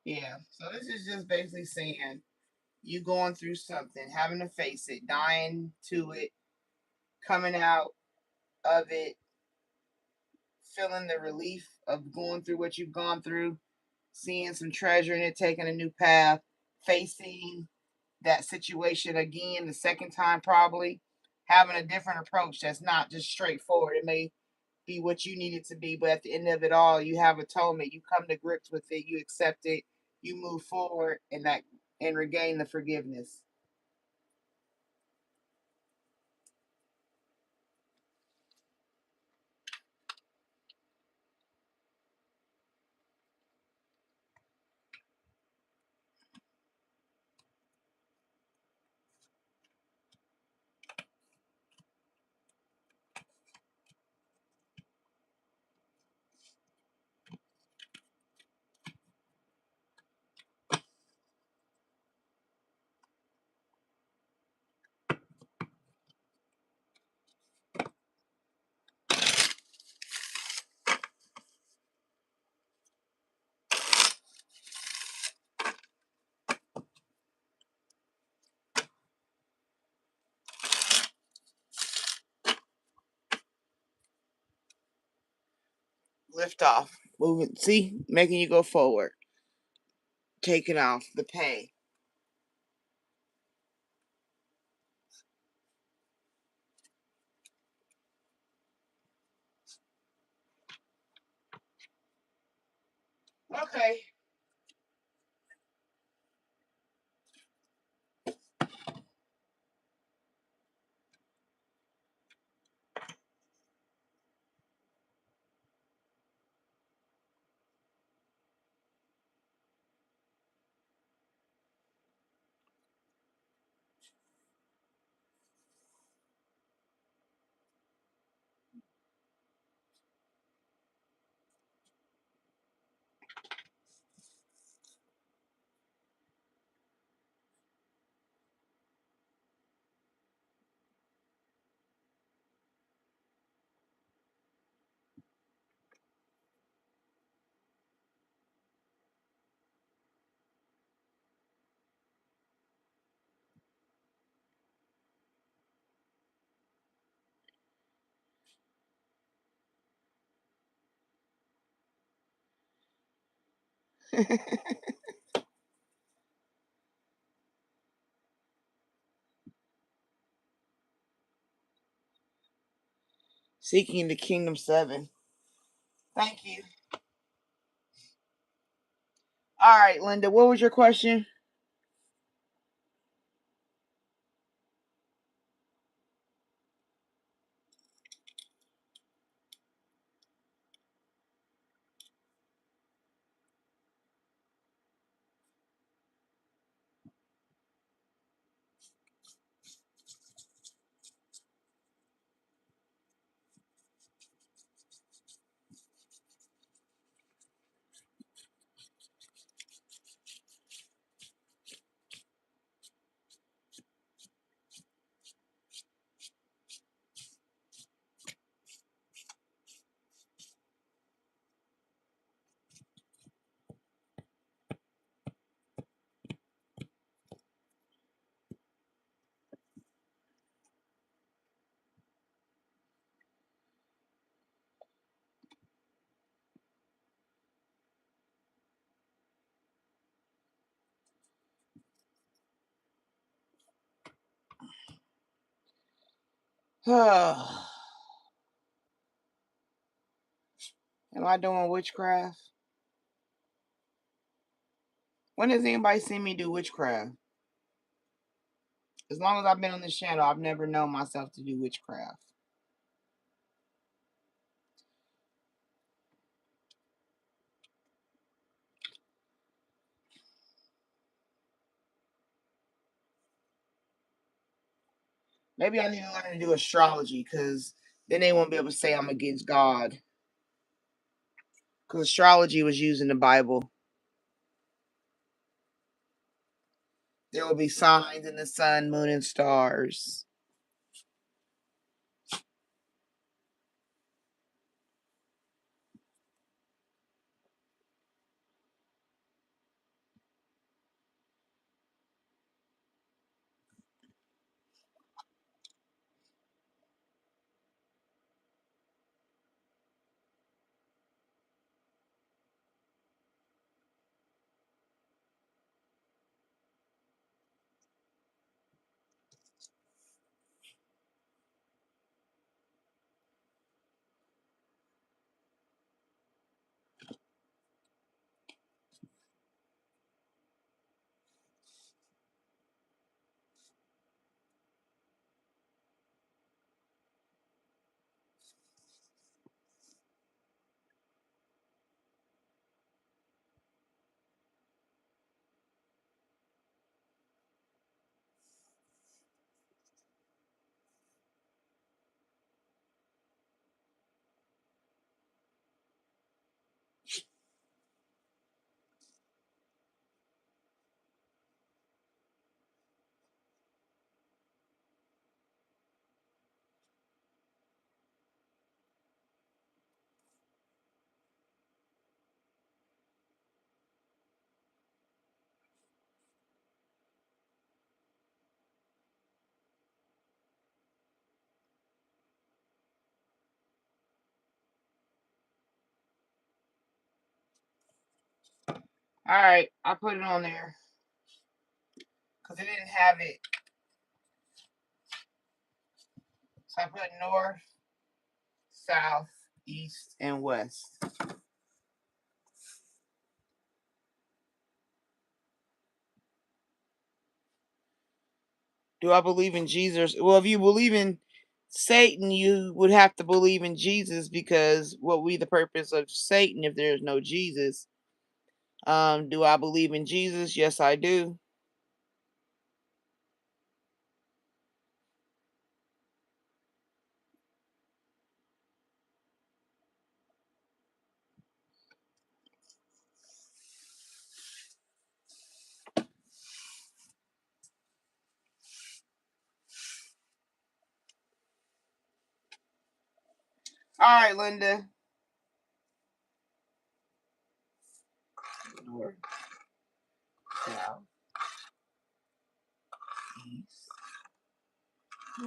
Yeah. So this is just basically saying you going through something, having to face it, dying to it, coming out of it, feeling the relief of going through what you've gone through, seeing some treasure in it, taking a new path, facing that situation again the second time, probably having a different approach that's not just straightforward. It may be what you need it to be, but at the end of it all, you have atonement. You come to grips with it, you accept it, you move forward and regain the forgiveness. Lift off, moving, see, making you go forward, taking off the pain. Okay. Seeking the Kingdom 7. Thank you. All right, Linda, what was your question? Am I doing witchcraft? When has anybody seen me do witchcraft? As long as I've been on this channel, I've never known myself to do witchcraft. Maybe I need to learn to do astrology, because then they won't be able to say I'm against God. Because astrology was used in the Bible. There will be signs in the sun, moon, and stars. Alright, I put it on there. Because it didn't have it. So I put north, south, east, and west. Do I believe in Jesus? Well, if you believe in Satan, you would have to believe in Jesus, because what would be the purpose of Satan if there's no Jesus? Do I believe in Jesus? Yes, I do. All right, Linda. North, south, east,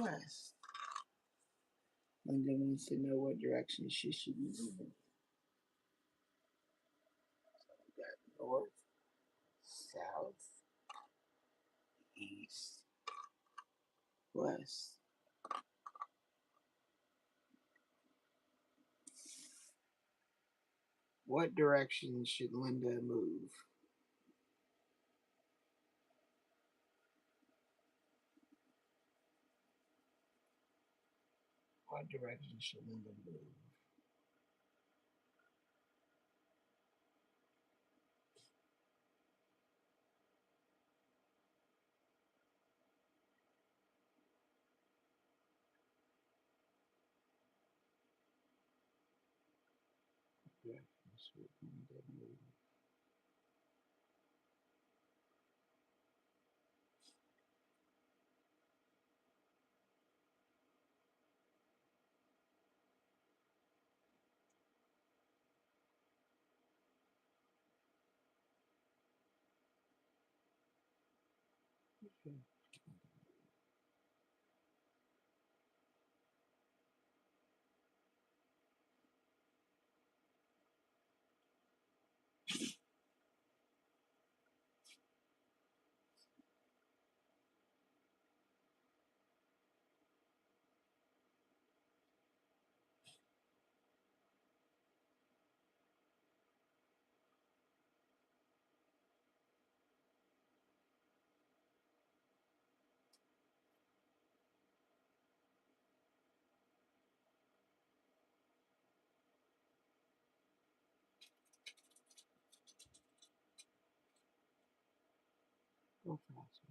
west. Linda wants to know what direction she should be moving. We got north, south, east, west. What direction should Linda move? What direction should Linda move?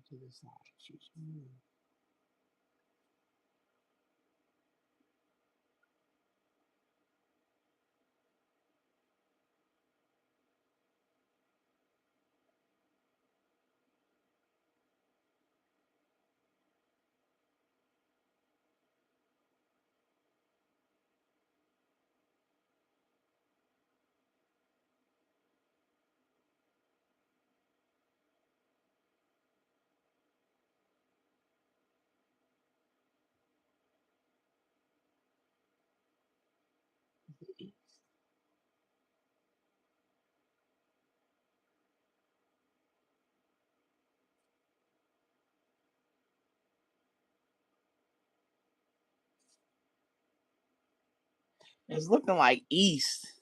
To the side. It's looking like east.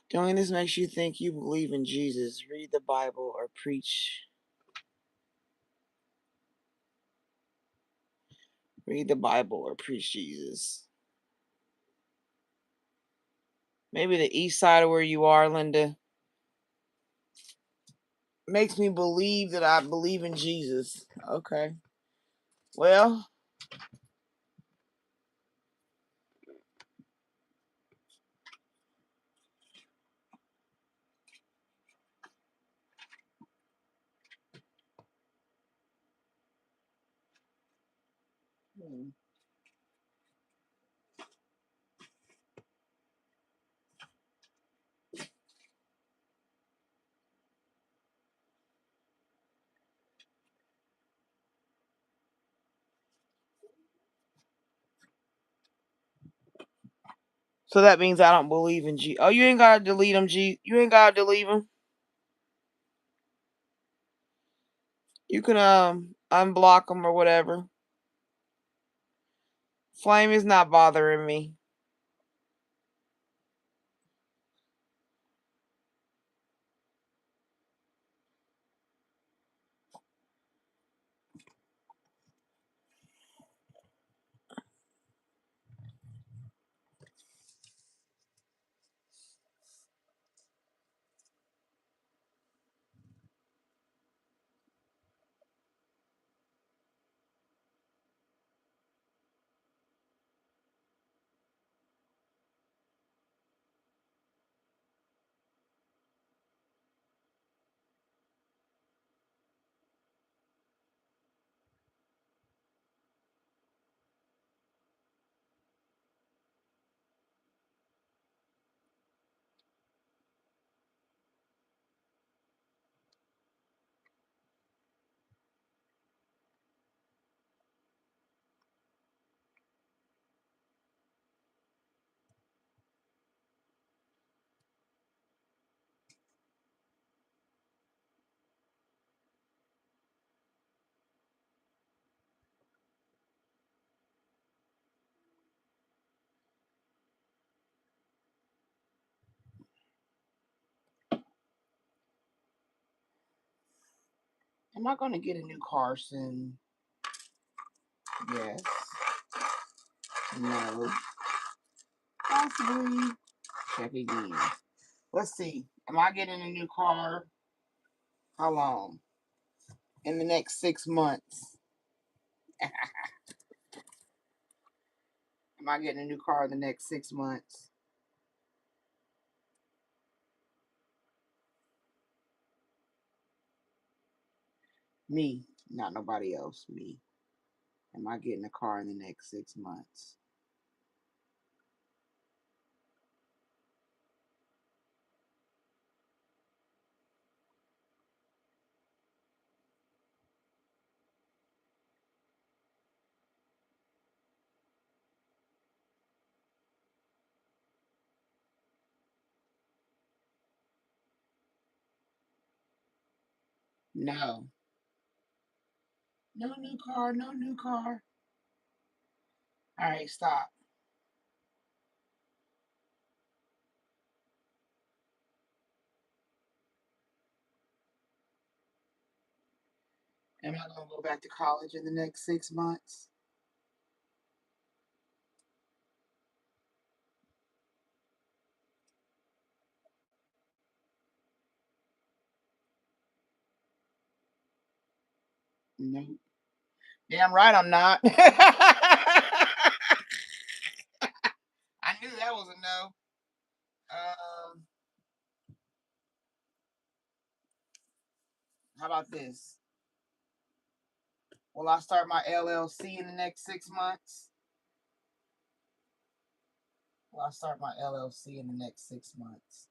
Doing this makes you think you believe in Jesus. Read the Bible or preach. Read the Bible or preach Jesus. Maybe the east side of where you are, Linda, makes me believe that I believe in Jesus. Okay. Well, so that means I don't believe in Jesus. Oh, you ain't gotta delete them, You ain't gotta delete them. You can unblock them or whatever. Flame is not bothering me. Am I going to get a new car soon? Yes. No. Possibly. Check again. Let's see. Am I getting a new car? How long? In the next 6 months. Am I getting a new car in the next 6 months? Me, not nobody else. Me. Am I getting a car in the next 6 months? No. No new car, no new car. All right, stop. Am I going to go back to college in the next 6 months? No. Damn right I'm not. I knew that was a no. How about this? Will I start my LLC in the next 6 months? Will I start my LLC in the next 6 months?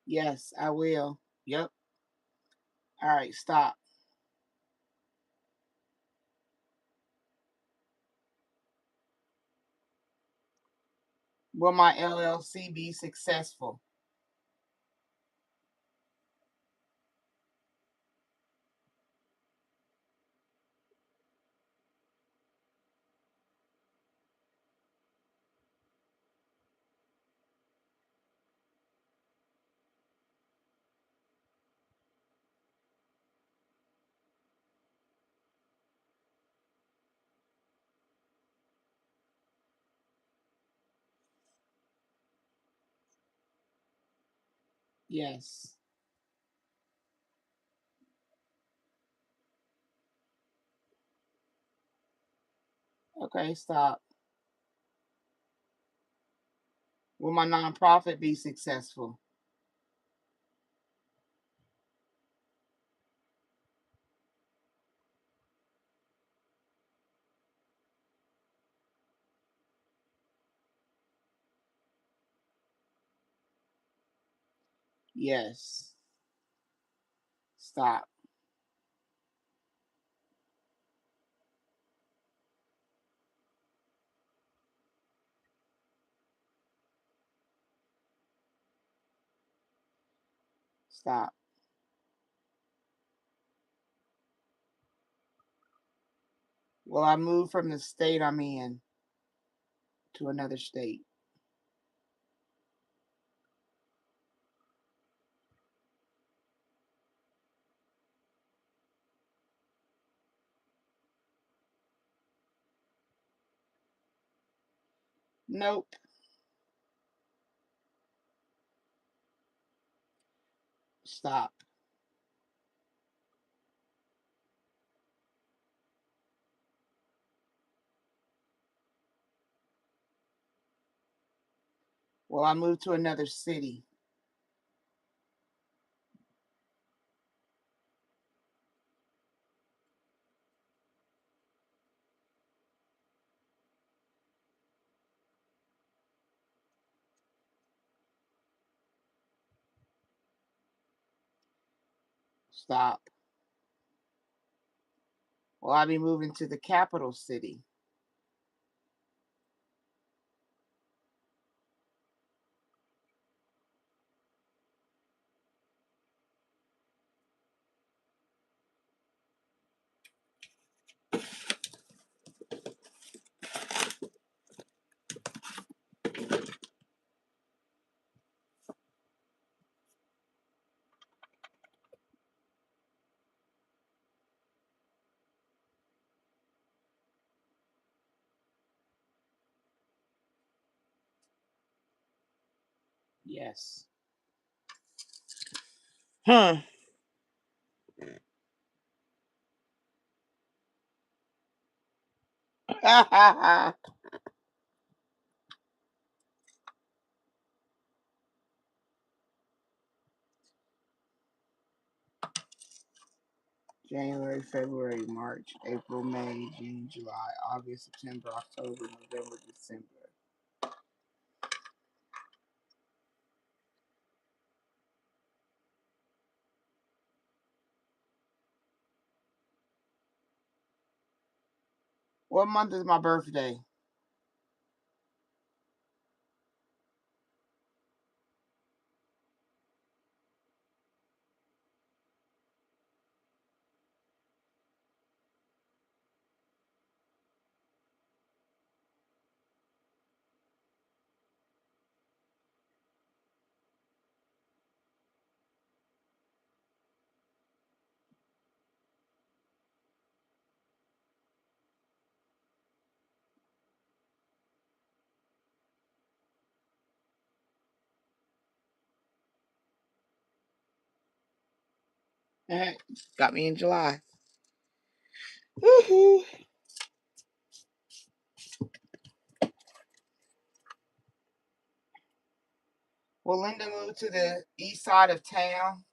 Yes, I will. Yep. All right, stop. Will my LLC be successful? Yes. Okay, stop. Will my nonprofit be successful? Yes. Stop. Stop. Will I move from the state I'm in to another state? Nope. Stop. Will I move to another city? Stop. Will I be moving to the capital city? Yes. Huh. January, February, March, April, May, June, July, August, September, October, November, December. What month is my birthday? Got me in July. Woohoo! Will Linda move to the east side of town?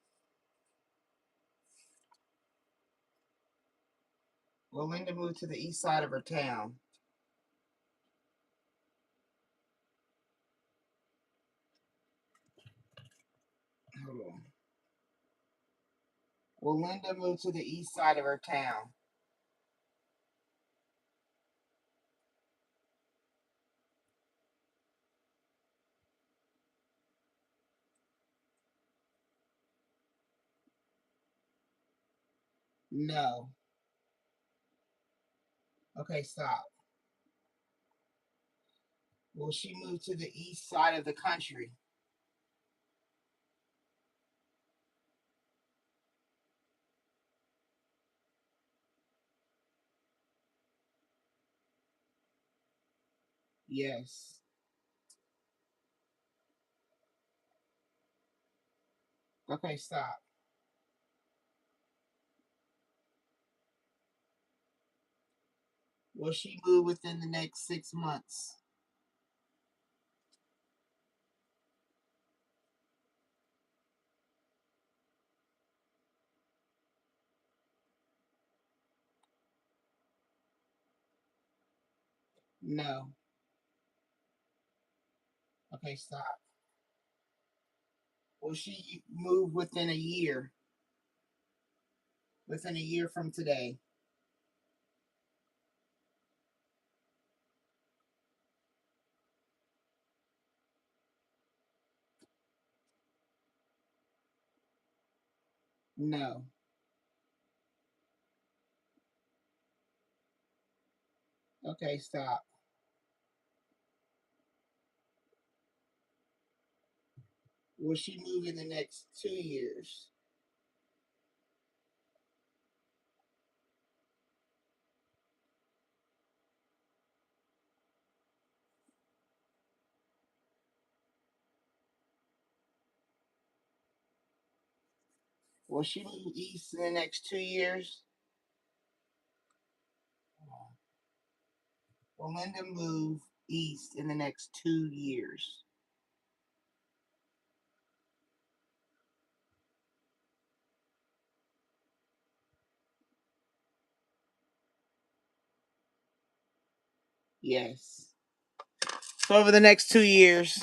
Will Linda move to the east side of her town? Hold on. Will Linda move to the east side of her town? No. Okay, stop. Will she move to the east side of the country? Yes. Okay, stop. Will she move within the next 6 months? No. Okay, stop. Will she move within a year? Within a year from today? No. Okay, stop. Will she move in the next 2 years? Will she move east in the next 2 years? Will Linda move east in the next 2 years? Yes. So over the next 2 years.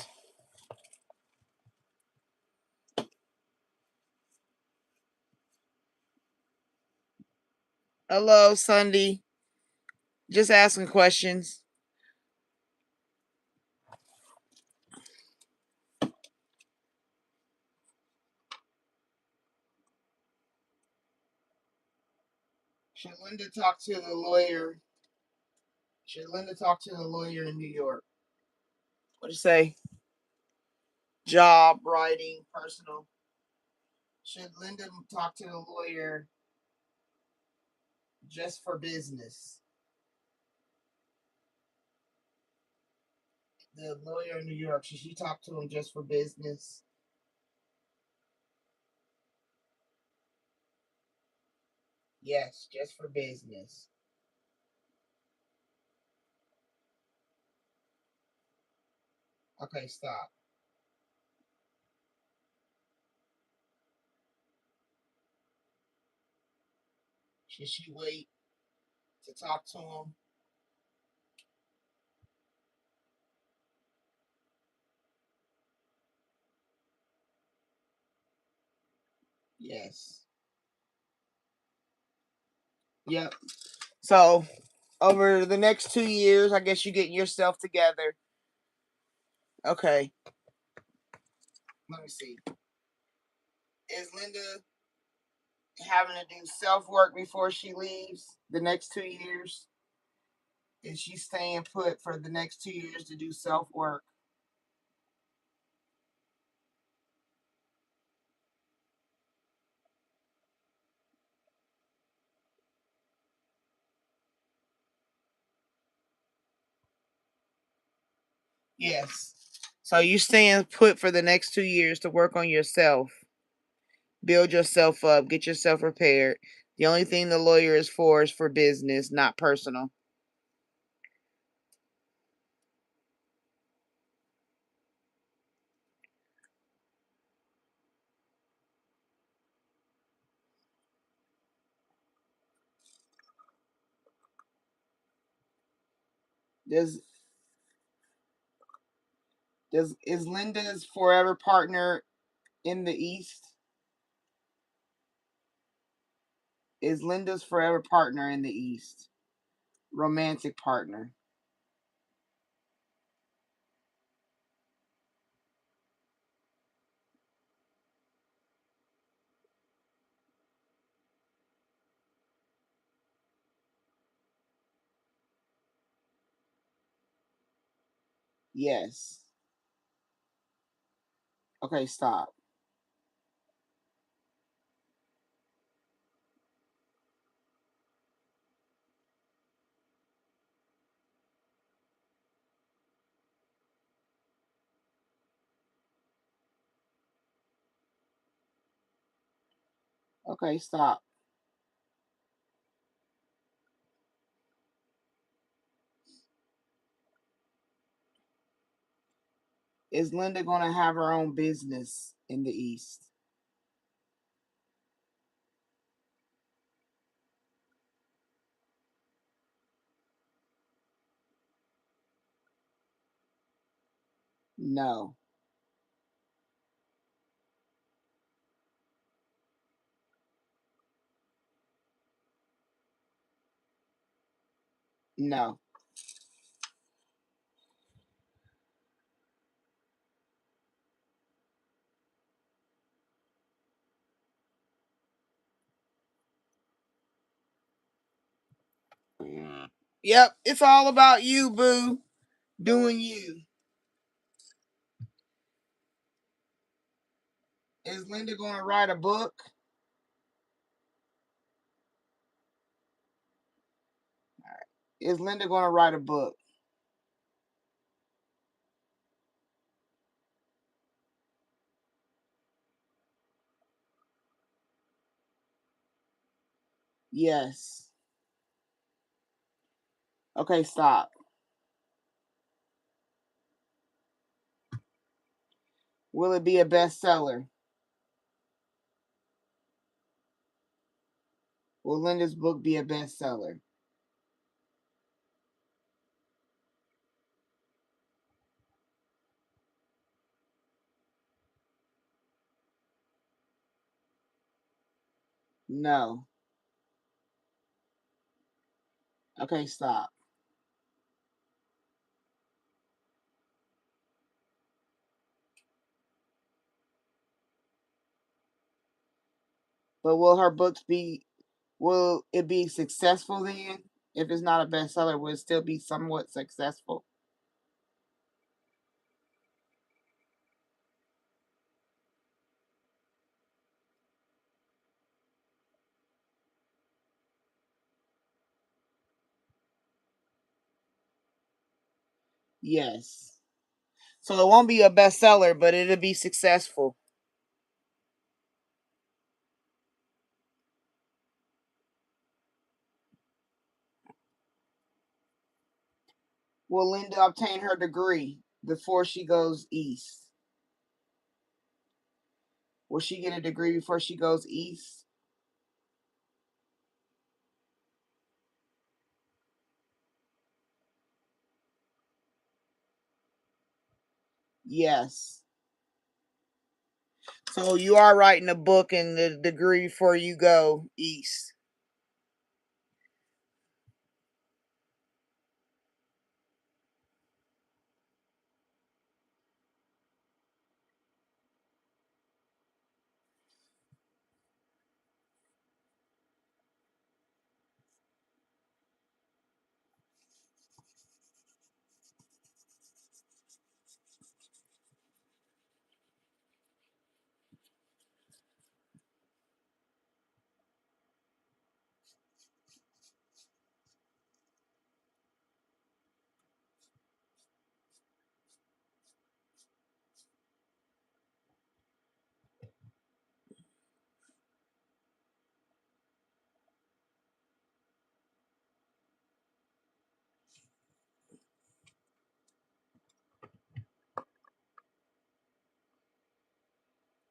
Hello, Sunday. Just asking questions. Should Linda talk to the lawyer? Should Linda talk to the lawyer in New York? What do you say? Job, writing, personal. Should Linda talk to the lawyer just for business? The lawyer in New York, should she talk to him just for business? Yes, just for business. Okay, stop. Should she wait to talk to him? Yes. Yep. So over the next 2 years, I guess you getting yourself together. Okay. Let me see. Is Linda having to do self work before she leaves the next 2 years? Is she staying put for the next 2 years to do self work? Yes. So you staying put for the next 2 years to work on yourself. Build yourself up. Get yourself prepared. The only thing the lawyer is for business, not personal. Is Linda's forever partner in the East? Is Linda's forever partner in the East? Romantic partner. Yes. Okay, stop. Okay, stop. Is Linda going to have her own business in the East? No. No. Yep, it's all about you, boo. Doing you. Is Linda going to write a book? Is Linda going to write a book? Yes. Okay, stop. Will it be a bestseller? Will Linda's book be a bestseller? No. Okay, stop. But will it be successful then? If it's not a bestseller, will it still be somewhat successful? Yes. So it won't be a bestseller, but it'll be successful. Will Linda obtain her degree before she goes east? Will she get a degree before she goes east? Yes. So you are writing a book and the degree before you go east.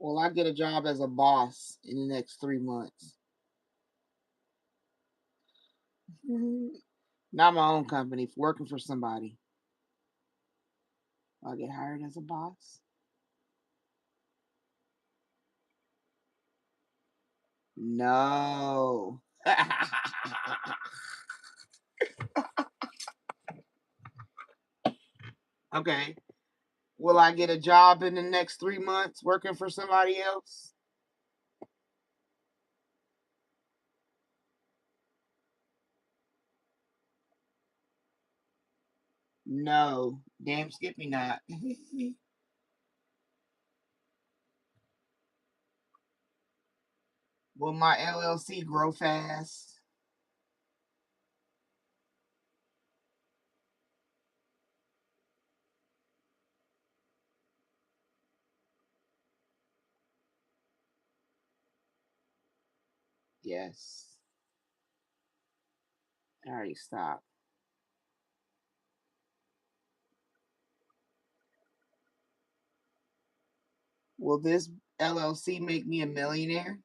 Will I get a job as a boss in the next 3 months? Not my own company, working for somebody. I'll get hired as a boss. No. Okay. Will I get a job in the next 3 months working for somebody else? No. Damn Skippy not. Will my LLC grow fast? Yes. All right, stop. Will this LLC make me a millionaire?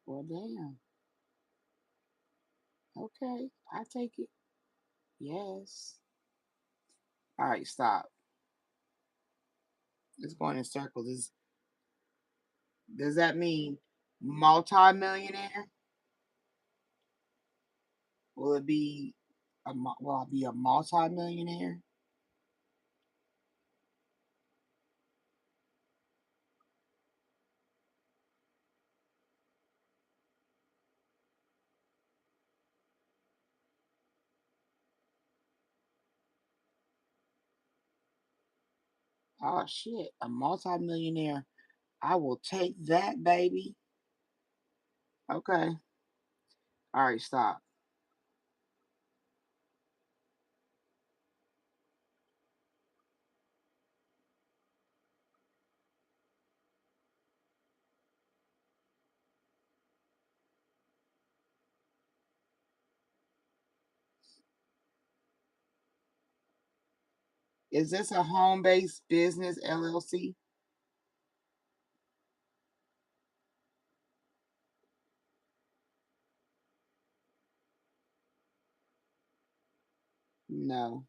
Well, damn. Okay, I take it. Yes. All right, stop. It's going in circles. Does that mean multi-millionaire? Will it be will I be a multi-millionaire? Oh shit, a multi-millionaire. I will take that, baby. Okay. All right, stop. Is this a home-based business LLC? No.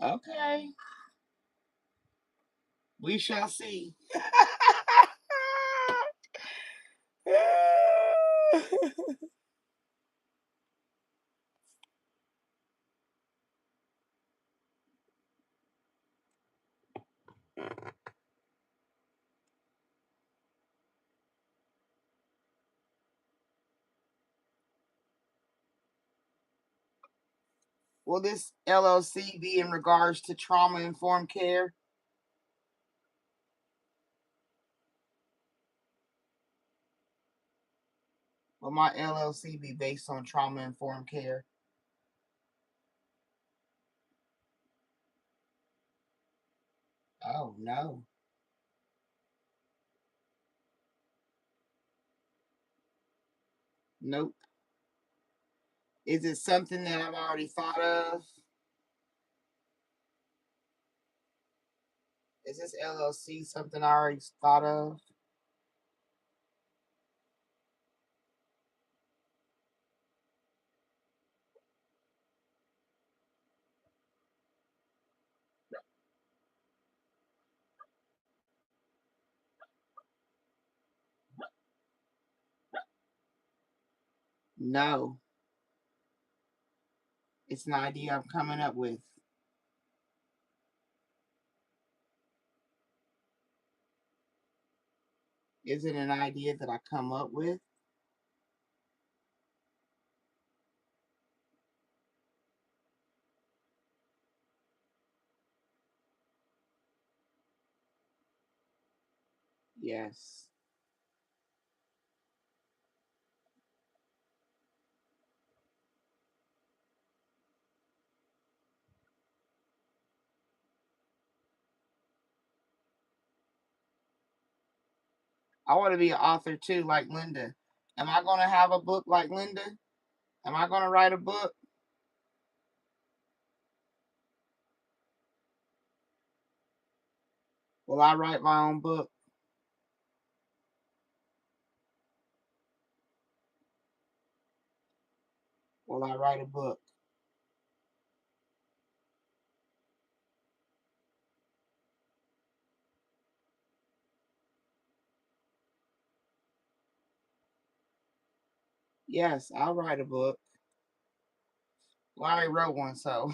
Okay. We shall see. Will this LLC be in regards to trauma informed care? Will my LLC be based on trauma informed care? Oh, no. Nope. Is it something that I've already thought of? Is this LLC something I already thought of? No. It's an idea I'm coming up with. Is it an idea that I come up with? Yes. I want to be an author too, like Linda. Am I going to have a book like Linda? Am I going to write a book? Will I write my own book? Will I write a book? Yes, I'll write a book. Well, I already wrote one, so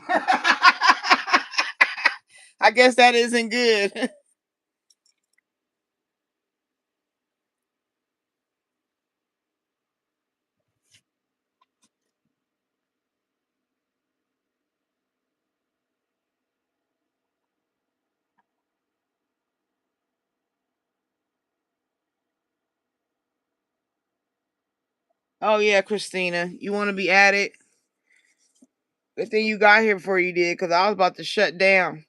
I guess that isn't good. Oh yeah, Christina, you want to be added? Good thing you got here before you did, because I was about to shut down.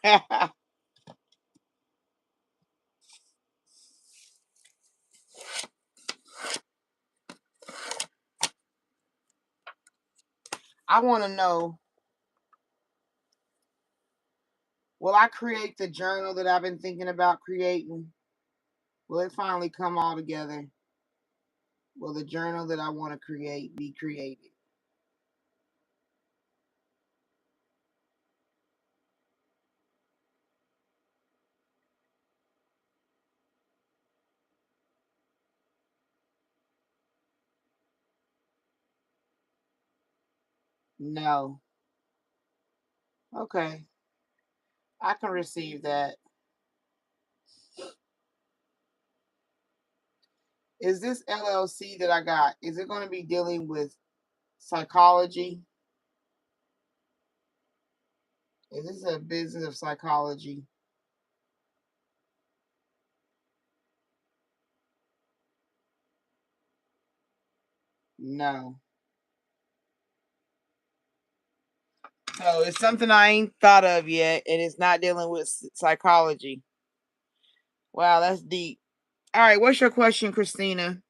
I want to know, will I create the journal that I've been thinking about creating? Will it finally come all together? Will the journal that I want to create be created? No. Okay. I can receive that. Is this LLC that I got, is it going to be dealing with psychology? Is this a business of psychology? No. So it's something I ain't thought of yet, and it's not dealing with psychology. Wow, that's deep. All right, what's your question, Christina?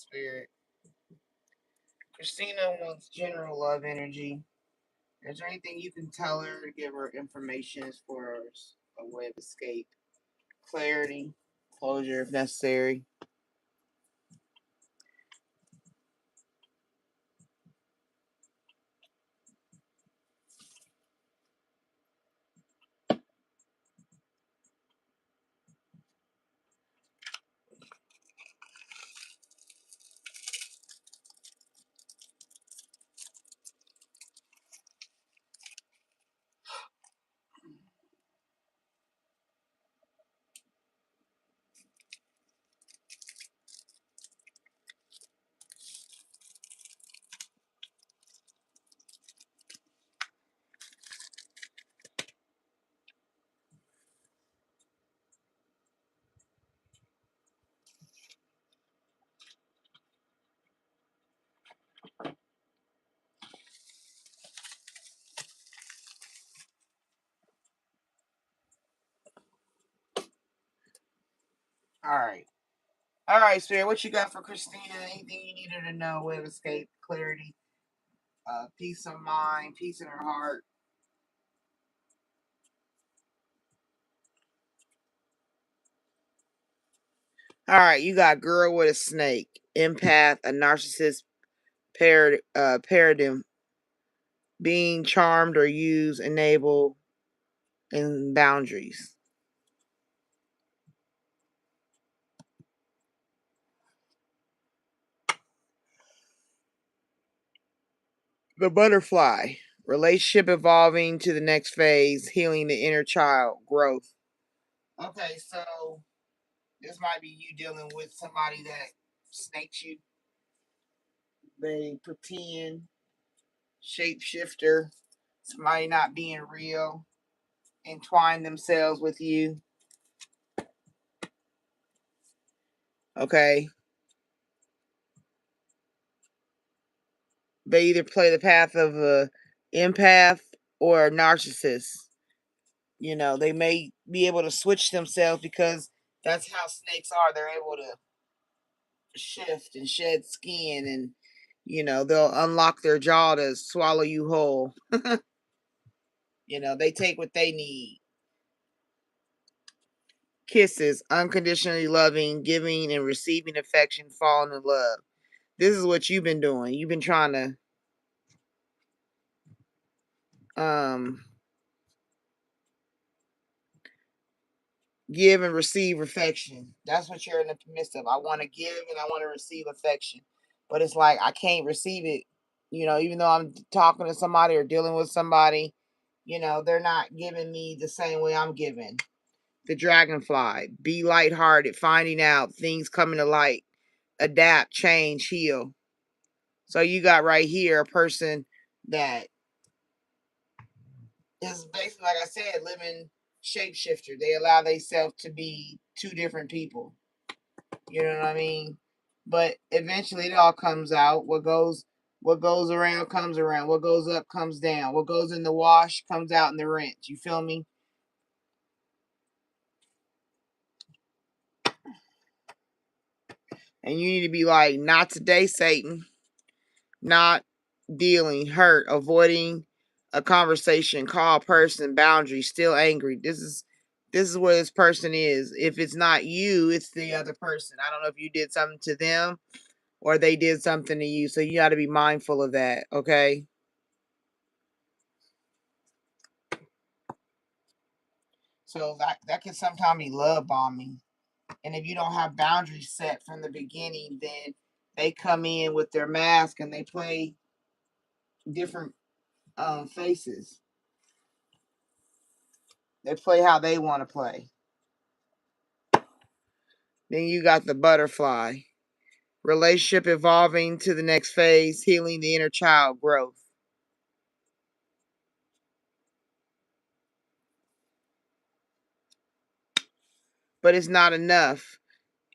Spirit. Christina wants general love energy. Is there anything you can tell her to give her information as far as a way of escape? Clarity, closure if necessary. Alright. Alright, Spirit, what you got for Christina? Anything you need her to know? Way of escape, clarity, peace of mind, peace in her heart. Alright, you got girl with a snake, empath, a narcissist paradigm, being charmed or used, enable, and boundaries. The butterfly, relationship evolving to the next phase, healing the inner child, growth. Okay, so this might be you dealing with somebody that snakes you. They pretend, shapeshifter, somebody not being real, entwine themselves with you. Okay. They either play the path of a empath or a narcissist. You know, they may be able to switch themselves because that's how snakes are. They're able to shift and shed skin, and you know, they'll unlock their jaw to swallow you whole. You know, they take what they need. Kisses, unconditionally loving, giving and receiving affection, falling in love. This is what you've been doing. You've been trying to give and receive affection. That's what you're in the midst of. I want to give and I want to receive affection. But it's like I can't receive it, you know, even though I'm talking to somebody or dealing with somebody, you know, they're not giving me the same way I'm giving. The dragonfly, be lighthearted, finding out things coming to light, adapt, change, heal. So you got right here a person that is basically, like I said, living shapeshifter. They allow themselves to be two different people. You know what I mean? But eventually it all comes out. What goes around comes around. What goes up comes down. What goes in the wash comes out in the rinse. You feel me? And you need to be like, not today, Satan. Not dealing, hurt, avoiding a conversation, call person, boundary, still angry. This is where this person is. If it's not you, it's the other person. I don't know if you did something to them or they did something to you. So you got to be mindful of that, okay? So that can sometimes be love bombing. And if you don't have boundaries set from the beginning, then they come in with their mask and they play different faces. They play how they want to play. Then you got the butterfly. Relationship evolving to the next phase, healing the inner child, growth. But it's not enough.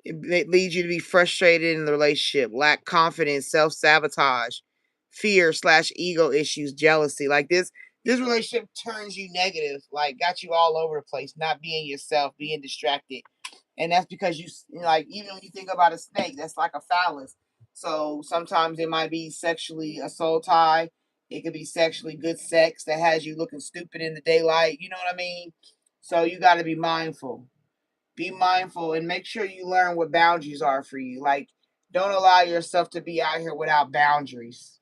It leads you to be frustrated in the relationship, lack confidence, self sabotage, fear slash ego issues, jealousy. Like this relationship turns you negative, like got you all over the place, not being yourself, being distracted. And that's because you like, even when you think about a snake, that's like a phallus. So sometimes it might be sexually a soul tie. It could be sexually good sex that has you looking stupid in the daylight. You know what I mean? So you got to be mindful. Be mindful and make sure you learn what boundaries are for you. Like, don't allow yourself to be out here without boundaries.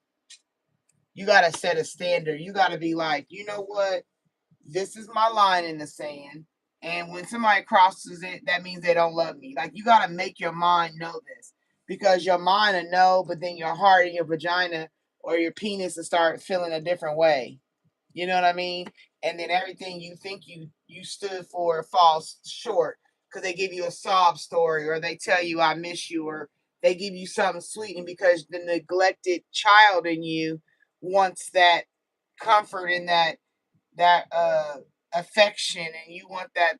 You got to set a standard. You got to be like, you know what? This is my line in the sand. And when somebody crosses it, that means they don't love me. Like, you got to make your mind know this, because your mind will know, but then your heart and your vagina or your penis will start feeling a different way. You know what I mean? And then everything you think you stood for falls short, because they give you a sob story, or they tell you I miss you, or they give you something sweet, and because the neglected child in you wants that comfort and that affection, and you want that,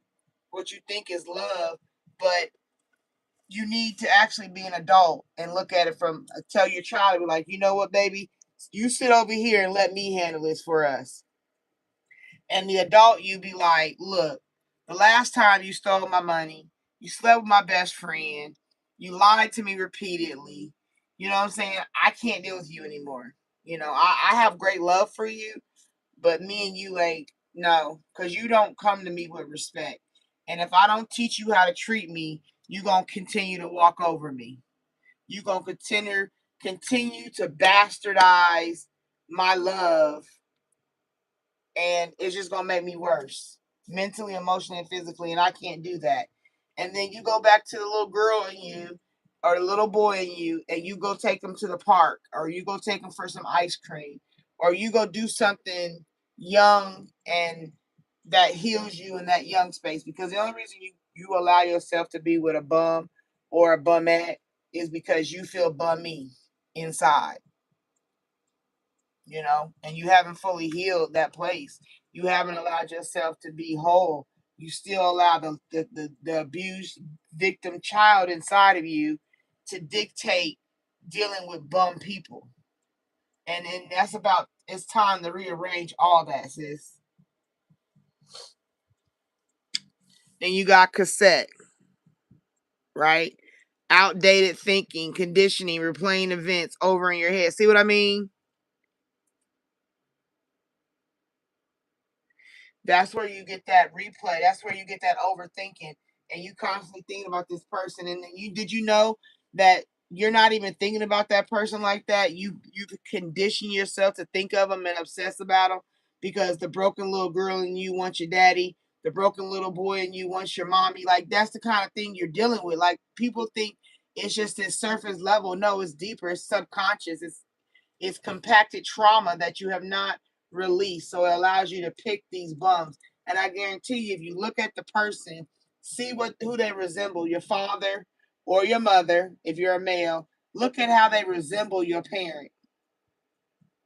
what you think is love, but you need to actually be an adult and look at it from, tell your child to be like, you know what, baby, you sit over here and let me handle this for us. And the adult you be like, look, the last time you stole my money, you slept with my best friend, you lied to me repeatedly. You know what I'm saying? I can't deal with you anymore. You know, I have great love for you, but me and you ain't, no, because you don't come to me with respect. And if I don't teach you how to treat me, you gonna continue to walk over me. You gonna continue to bastardize my love, and it's just gonna make me worse, mentally, emotionally, and physically, and I can't do that. And then you go back to the little girl in you or the little boy in you, and you go take them to the park, or you go take them for some ice cream, or you go do something young and that heals you in that young space. Because the only reason you allow yourself to be with a bum or a bumette is because you feel bummy inside, you know, and you haven't fully healed that place. You haven't allowed yourself to be whole. You still allow the abused victim child inside of you to dictate dealing with bum people. And that's about, it's time to rearrange all that, sis. Then you got cassette, right? Outdated thinking, conditioning, replaying events over in your head. See what I mean? That's where you get that replay. That's where you get that overthinking, and you constantly thinking about this person. And then did you know that you're not even thinking about that person like that? You condition yourself to think of them and obsess about them, because the broken little girl in you wants your daddy. The broken little boy in you wants your mommy. Like, that's the kind of thing you're dealing with. Like, people think it's just this surface level. No, it's deeper. It's subconscious. It's compacted trauma that you have not released. So it allows you to pick these bums. And I guarantee you, if you look at the person, see who they resemble, your father or your mother, if you're a male, look at how they resemble your parent.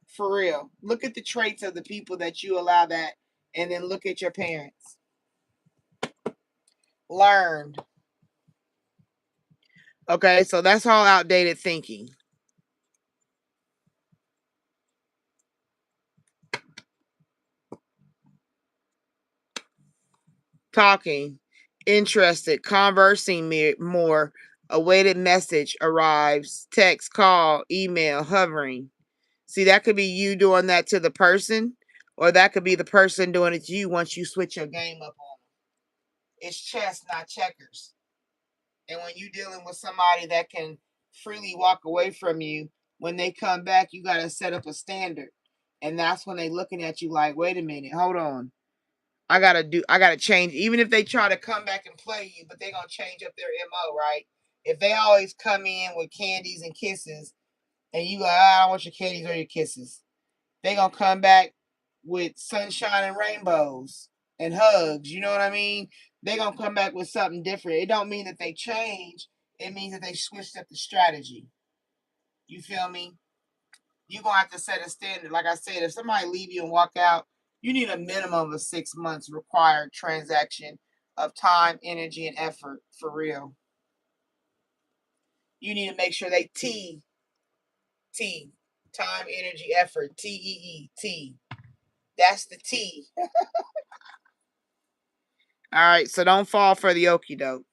For real. Look at the traits of the people that you allow that, and then look at your parents. Learned. Okay, so that's all outdated thinking. Talking, interested, conversing more, awaited message arrives, text, call, email, hovering. See, that could be you doing that to the person, or that could be the person doing it to you once you switch your game up on them. It's chess, not checkers. And when you're dealing with somebody that can freely walk away from you, when they come back, you got to set up a standard. And that's when they looking at you like, wait a minute, hold on. I gotta change. Even if they try to come back and play you, but they're gonna change up their MO, right? If they always come in with candies and kisses, and you like, I don't want your candies or your kisses, they gonna come back with sunshine and rainbows and hugs. You know what I mean? They gonna come back with something different. It don't mean that they change. It means that they switched up the strategy. You feel me? You're gonna have to set a standard. Like I said, if somebody leave you and walk out, you need a minimum of 6 months required transaction of time, energy, and effort, for real. You need to make sure they time, energy, effort, T. That's the T. All right, so don't fall for the okie doke.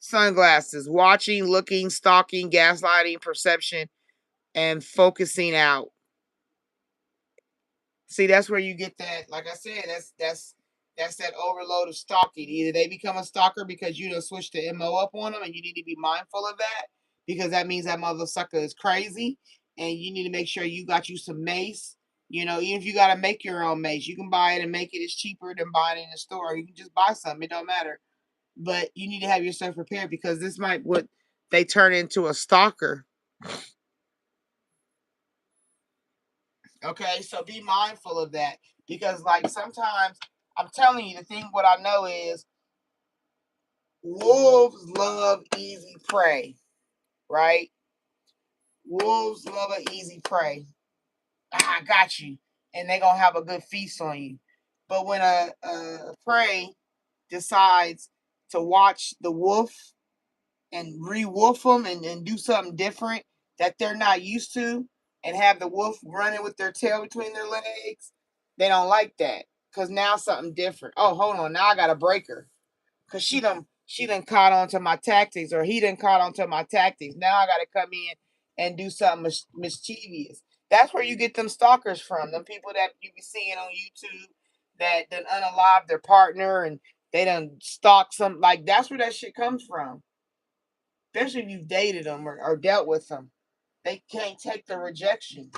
Sunglasses. Watching, looking, stalking, gaslighting, perception, and focusing out. See, that's where you get that. Like I said, that's that overload of stalking. Either they become a stalker because you done switched the MO up on them, and you need to be mindful of that because that means that mother sucker is crazy, and you need to make sure you got you some mace. You know, even if you got to make your own mace, you can buy it and make it. It's cheaper than buying it in the store. You can just buy something; it don't matter. But you need to have yourself prepared because this might what they turn into a stalker. Okay, so be mindful of that because, like, sometimes I'm telling you, the thing what I know is wolves love easy prey, right? Wolves love an easy prey. I got you, and they're gonna have a good feast on you. But when a prey decides to watch the wolf and re-wolf them and do something different that they're not used to and have the wolf running with their tail between their legs, they don't like that because now something different. Oh, hold on, now I got to break her because she done caught on to my tactics or he done caught on to my tactics. Now I got to come in and do something mischievous. That's where you get them stalkers from, them people that you be seeing on YouTube that done unalive their partner and they done stalk some, like that's where that shit comes from, especially if you've dated them or dealt with them. They can't take the rejection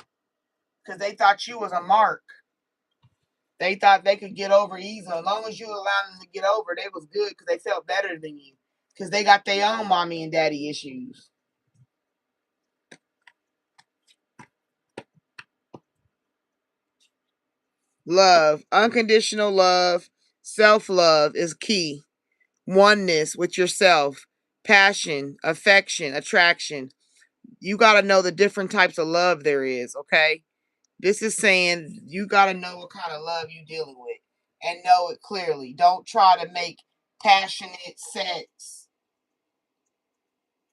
because they thought you was a mark. They thought they could get over easy. As long as you allowed them to get over, they was good because they felt better than you because they got their own mommy and daddy issues. Love, unconditional love, self-love is key. Oneness with yourself, passion, affection, attraction. You got to know the different types of love there is, okay? This is saying you got to know what kind of love you're dealing with and know it clearly. Don't try to make passionate sex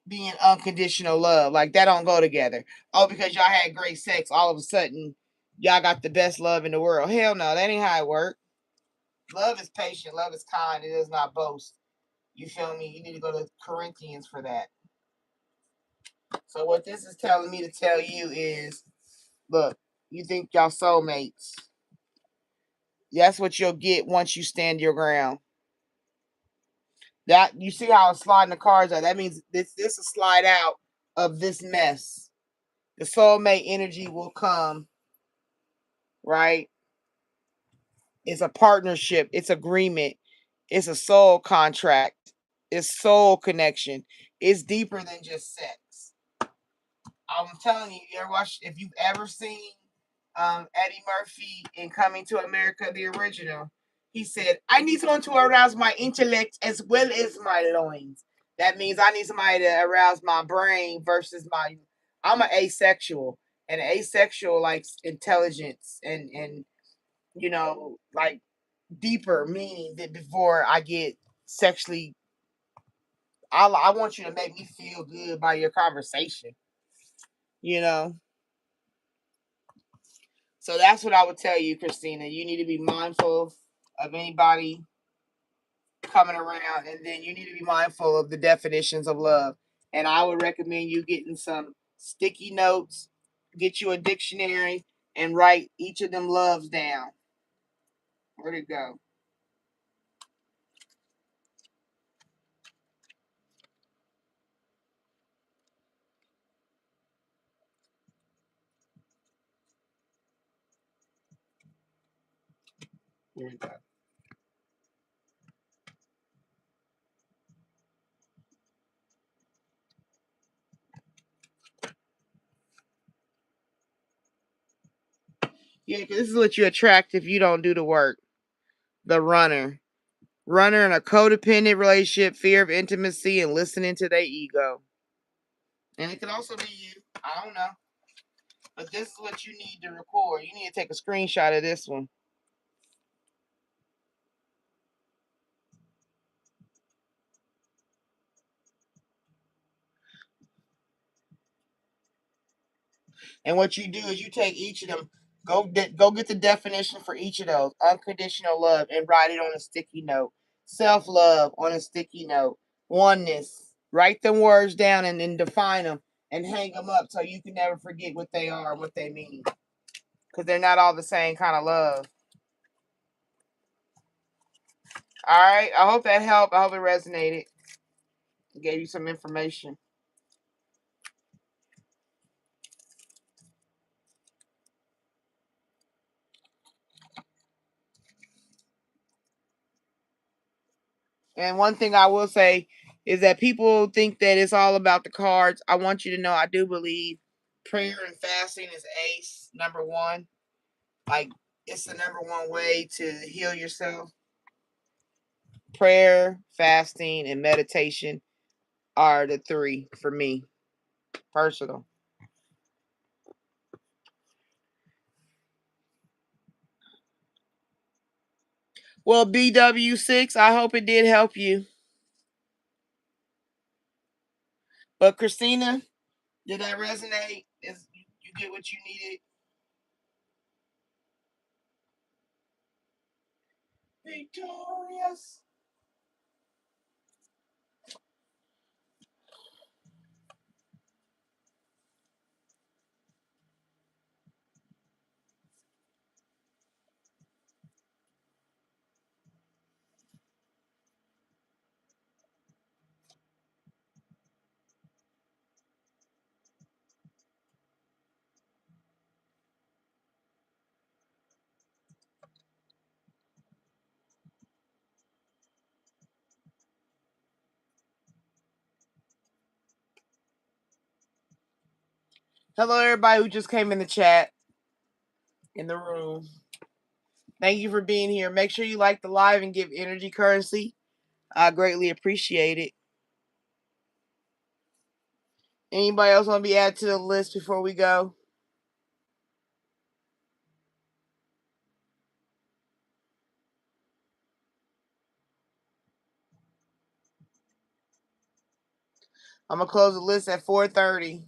being unconditional love. Like that don't go together. Oh, because y'all had great sex, all of a sudden y'all got the best love in the world. Hell no, that ain't how it works. Love is patient, love is kind, it does not boast. You feel me? You need to go to Corinthians for that. So what this is telling me to tell you is, look, you think y'all soulmates. That's what you'll get once you stand your ground. That you see how it's sliding the cards out. That means this will slide out of this mess. The soulmate energy will come, right? It's a partnership, it's agreement, it's a soul contract, it's soul connection. It's deeper than just sex. I'm telling you, you ever watch if you've ever seen Eddie Murphy in Coming to America, the original, he said, I need someone to arouse my intellect as well as my loins. That means I need somebody to arouse my brain versus my. I'm an asexual, and asexual likes intelligence and like deeper meaning that before I get sexually. I want you to make me feel good by your conversation. You know. So that's what I would tell you, Christina. You need to be mindful of anybody coming around, and then you need to be mindful of the definitions of love. And I would recommend you getting some sticky notes, get you a dictionary, and write each of them loves down. Where'd it go? Here we go. Yeah, because this is what you attract if you don't do the work. The runner. Runner in a codependent relationship, fear of intimacy, and listening to their ego. And it could also be you. I don't know. But this is what you need to record. You need to take a screenshot of this one. And what you do is you take each of them, go get the definition for each of those. Unconditional love and write it on a sticky note. Self love on a sticky note. Oneness Write them words down and then define them and hang them up so you can never forget what they are and what they mean. Because they're not all the same kind of love. All right. I hope that helped. I hope it resonated. Gave you some information. And one thing I will say is that people think that it's all about the cards. I want you to know I do believe prayer and fasting is ace, number one. Like, it's the number one way to heal yourself. Prayer, fasting, and meditation are the three for me, personal. Well, BW6, I hope it did help you. But Christina, did that resonate? Is you get what you needed? Victorious. Hello, everybody who just came in the chat, in the room. Thank you for being here. Make sure you like the live and give energy currency. I greatly appreciate it. Anybody else want to be added to the list before we go? I'm going to close the list at 4:30.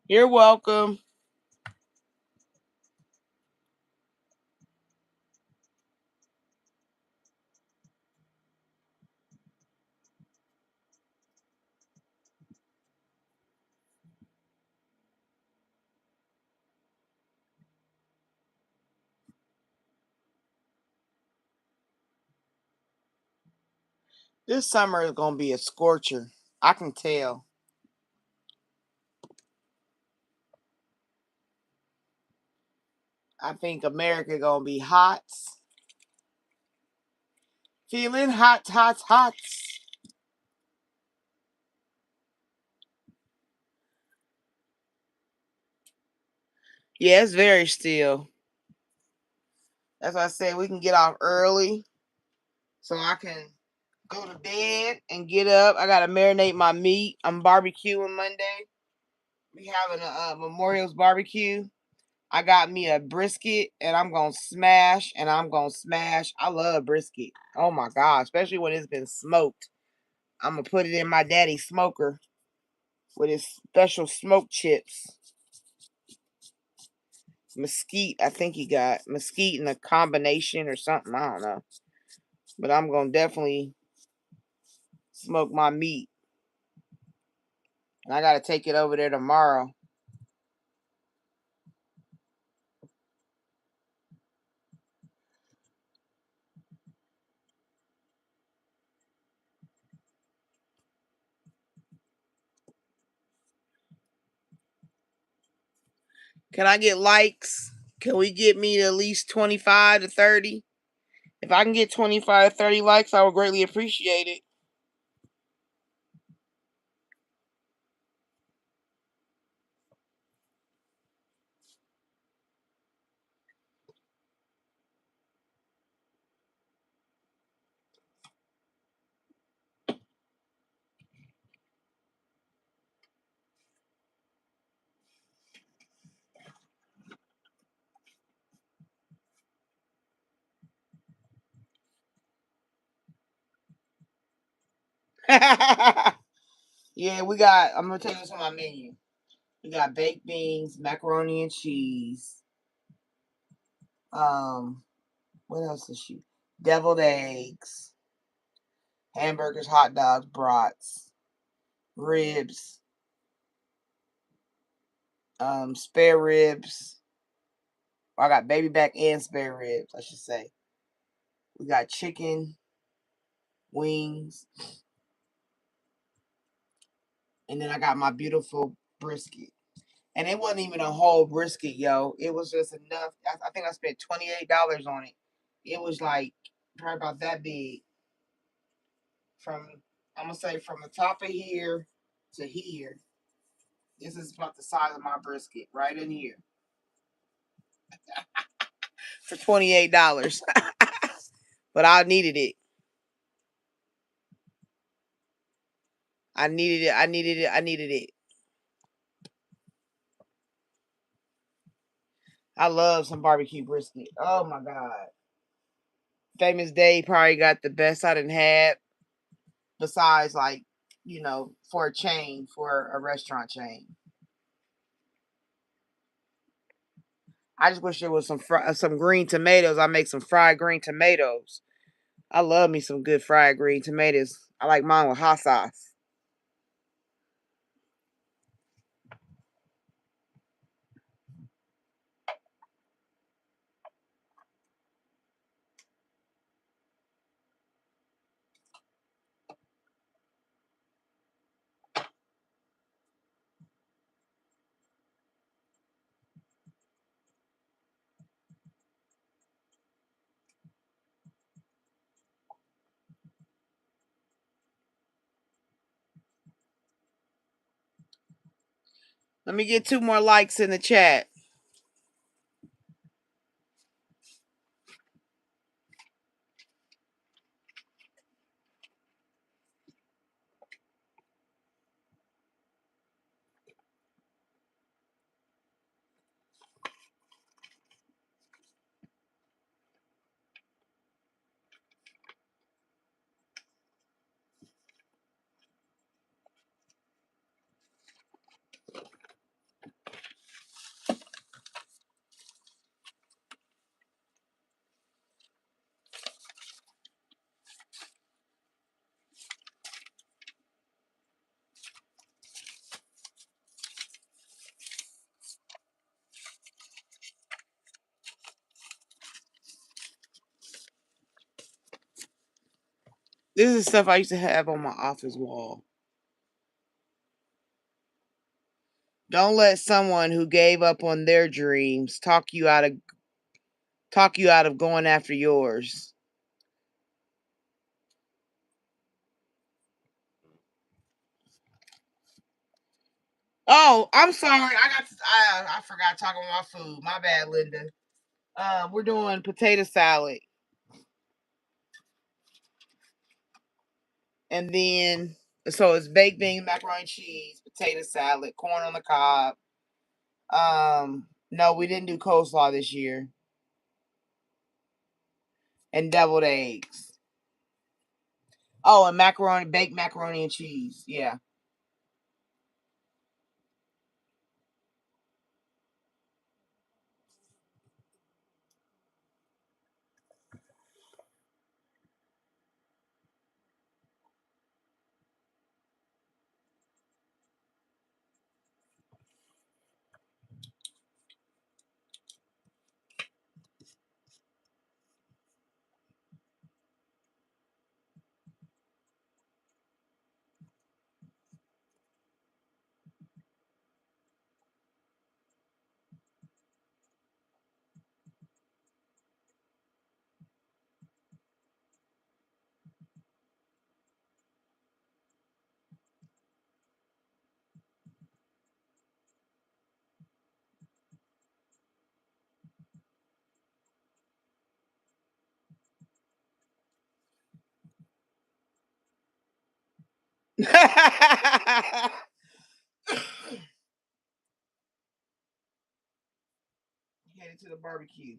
You're welcome. This summer is going to be a scorcher. I can tell. I think America going to be hot. Feeling hot, hot, hot. Yeah, it's very still. That's why I said we can get off early so I can go to bed and get up. I got to marinate my meat. I'm barbecuing Monday. We having a Memorial's barbecue. I got me a brisket and I'm going to smash and I'm going to smash. I love brisket. Oh my God, especially when it's been smoked. I'm going to put it in my daddy's smoker with his special smoke chips. Mesquite, I think he got mesquite in a combination or something. I don't know. But I'm going to definitely smoke my meat. And I got to take it over there tomorrow. Can I get likes? Can we get me at least 25 to 30? If I can get 25 to 30 likes, I would greatly appreciate it. Yeah, I'm going to tell you what's on my menu. We got baked beans, macaroni and cheese. What else is she? Deviled eggs, hamburgers, hot dogs, brats, ribs, spare ribs. I got baby back and spare ribs, I should say. We got chicken, wings, and then I got my beautiful brisket. And it wasn't even a whole brisket, yo. It was just enough. I think I spent $28 on it. It was like probably about that big. From I'm gonna say from the top of here to here. This is about the size of my brisket right in here for $28. But I needed it. I needed it. I needed it. I needed it. I love some barbecue brisket. Oh my God. Famous Day probably got the best I done had. Besides, like, for a chain, for a restaurant chain. I just wish there was some green tomatoes. I make some fried green tomatoes. I love me some good fried green tomatoes. I like mine with hot sauce. Let me get 2 more likes in the chat. This is stuff I used to have on my office wall. Don't let someone who gave up on their dreams talk you out of going after yours. Oh, I'm sorry. I forgot talking about my food. My bad, Linda. We're doing potato salad. And then so it's baked beans, macaroni and cheese, potato salad, corn on the cob. No, we didn't do coleslaw this year. And deviled eggs. Oh, and baked macaroni and cheese. Yeah. Headed to the barbecue.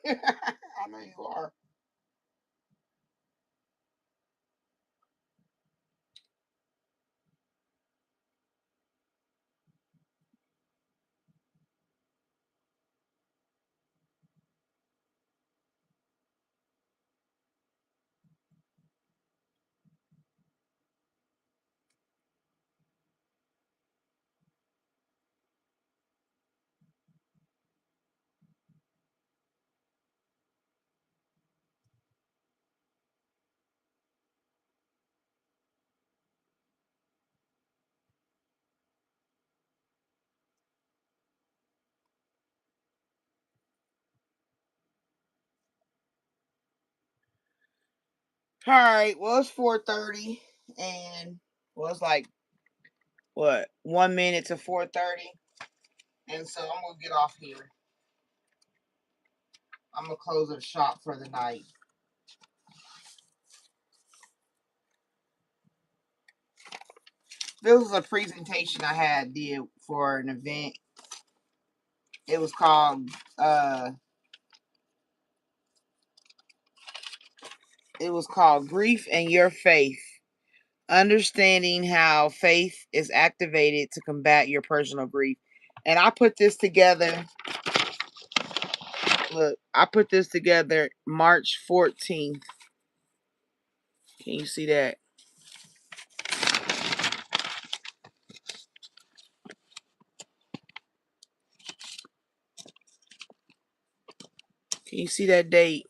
I know you are. All right. Well, it's 4:30, and well, it's like what 1 minute to 4:30, and so I'm gonna get off here. I'm gonna close up shop for the night. This was a presentation I did for an event. It was called Grief and Your Faith. Understanding how faith is activated to combat your personal grief. And I put this together. Look, I put this together March 14th. Can you see that? Can you see that date?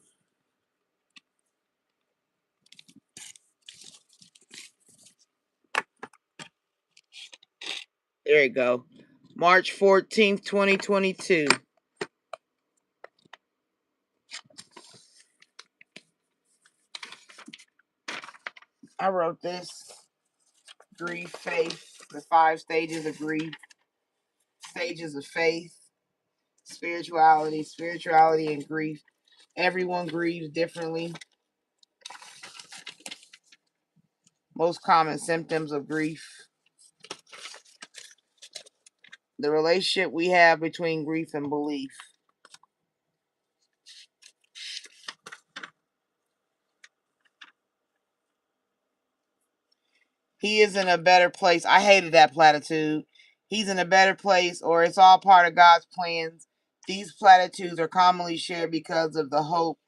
There you go. March 14th, 2022. I wrote this. Grief, faith, the 5 stages of grief, stages of faith, spirituality and grief. Everyone grieves differently. Most common symptoms of grief. The relationship we have between grief and belief. He is in a better place. I hated that platitude. He's in a better place, or it's all part of God's plans. These platitudes are commonly shared because of the hope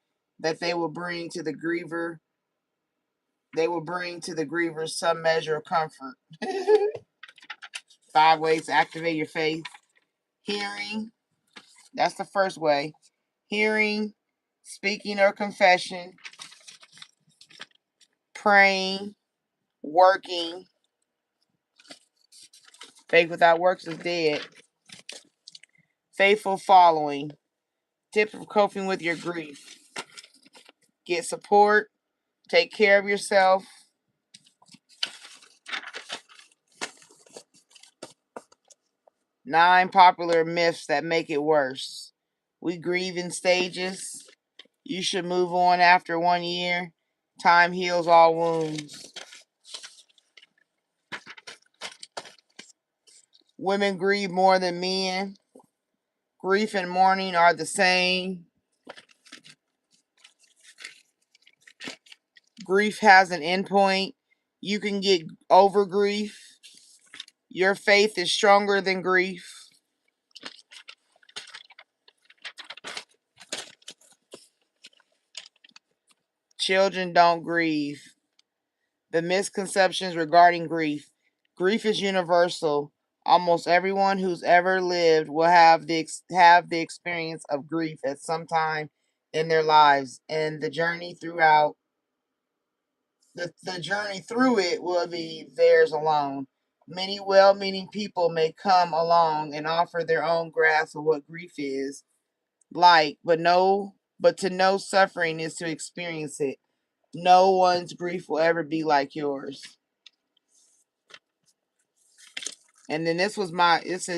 that they will bring to the griever. They will bring to the griever some measure of comfort. 5 ways to activate your faith. Hearing. That's the first way. Hearing, speaking or confession, praying, working. Faith without works is dead. Faithful following. Tips for coping with your grief. Get support. Take care of yourself. 9 popular myths that make it worse. We grieve in stages. You should move on after 1 year. Time heals all wounds. Women grieve more than men. Grief and mourning are the same. Grief has an endpoint. You can get over grief. Your faith is stronger than grief. children don't grieve. The misconceptions regarding grief. Grief is universal. Almost everyone who's ever lived will have the experience of grief at some time in their lives, and the journey through it will be theirs alone. Many well-meaning people may come along and offer their own grasp of what grief is like, but to know suffering is to experience it. No one's grief will ever be like yours. And then it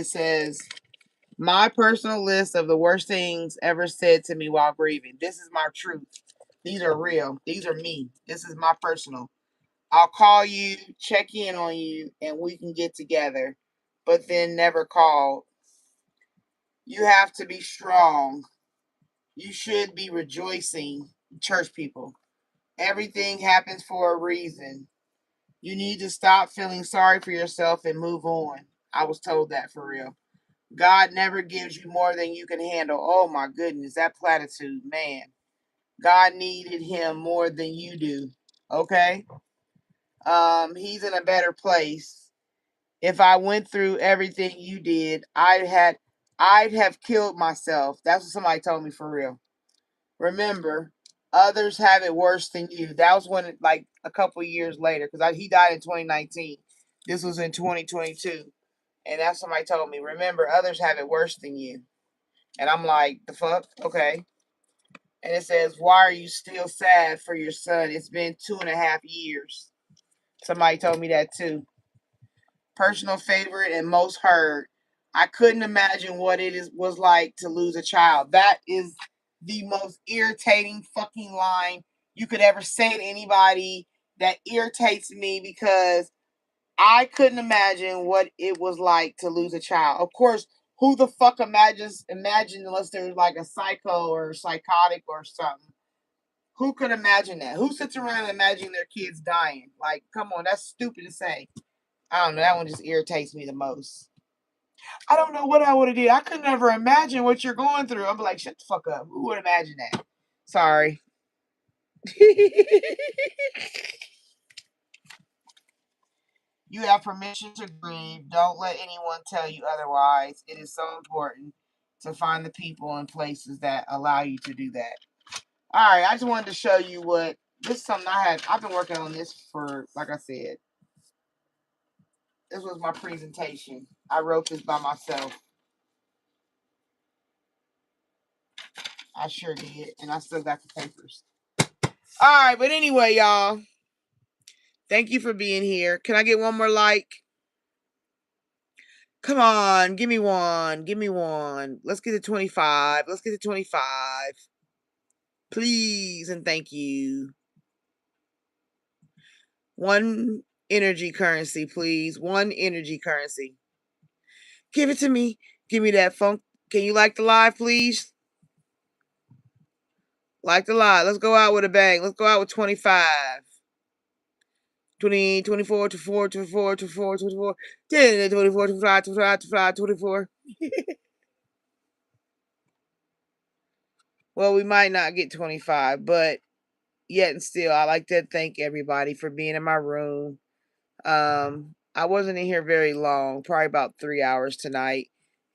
says, my personal list of the worst things ever said to me while grieving. This is my truth. These are real. These are me. This is my personal. I'll call you, check in on you, and we can get together. But then never call. You have to be strong. You should be rejoicing, church people. Everything happens for a reason. You need to stop feeling sorry for yourself and move on. I was told that for real. God never gives you more than you can handle. Oh my goodness, that platitude, man. God needed him more than you do. Okay? He's in a better place. If I went through everything you did, I'd have killed myself. That's what somebody told me for real. Remember, others have it worse than you. That was when, like, a couple years later, because he died in 2019. This was in 2022. And that's somebody told me. Remember, others have it worse than you. And I'm like, the fuck? Okay. And it says, why are you still sad for your son? It's been 2.5 years. Somebody told me that too. Personal favorite and most heard. I couldn't imagine what was like to lose a child. That is the most irritating fucking line you could ever say to anybody. That irritates me because I couldn't imagine what it was like to lose a child. Of course, who the fuck imagine unless there's like a psycho or psychotic or something? Who could imagine that? Who sits around and imagining their kids dying? Like, come on, that's stupid to say. I don't know. That one just irritates me the most. I don't know what I would have did. I could never imagine what you're going through. I'm like, shut the fuck up. Who would imagine that? Sorry. You have permission to grieve. Don't let anyone tell you otherwise. It is so important to find the people and places that allow you to do that. All right, I just wanted to show you what this is something I've been working on this for, like I said. This was my presentation. I wrote this by myself. I sure did, and I still got the papers. All right, but anyway, y'all. Thank you for being here. Can I get one more like? Come on, give me one. Give me one. Let's get to 25. Let's get to 25. Please and thank you. One energy currency, please. One energy currency. Give it to me. Give me that funk. Can you like the live, please? Like the live. Let's go out with a bang. Let's go out with 25. 20, 24, 24, 24, 24, 24, 10, 24, 25, 25, 25, 24. Well, we might not get 25, but yet and still, I like to thank everybody for being in my room. I wasn't in here very long, probably about 3 hours tonight.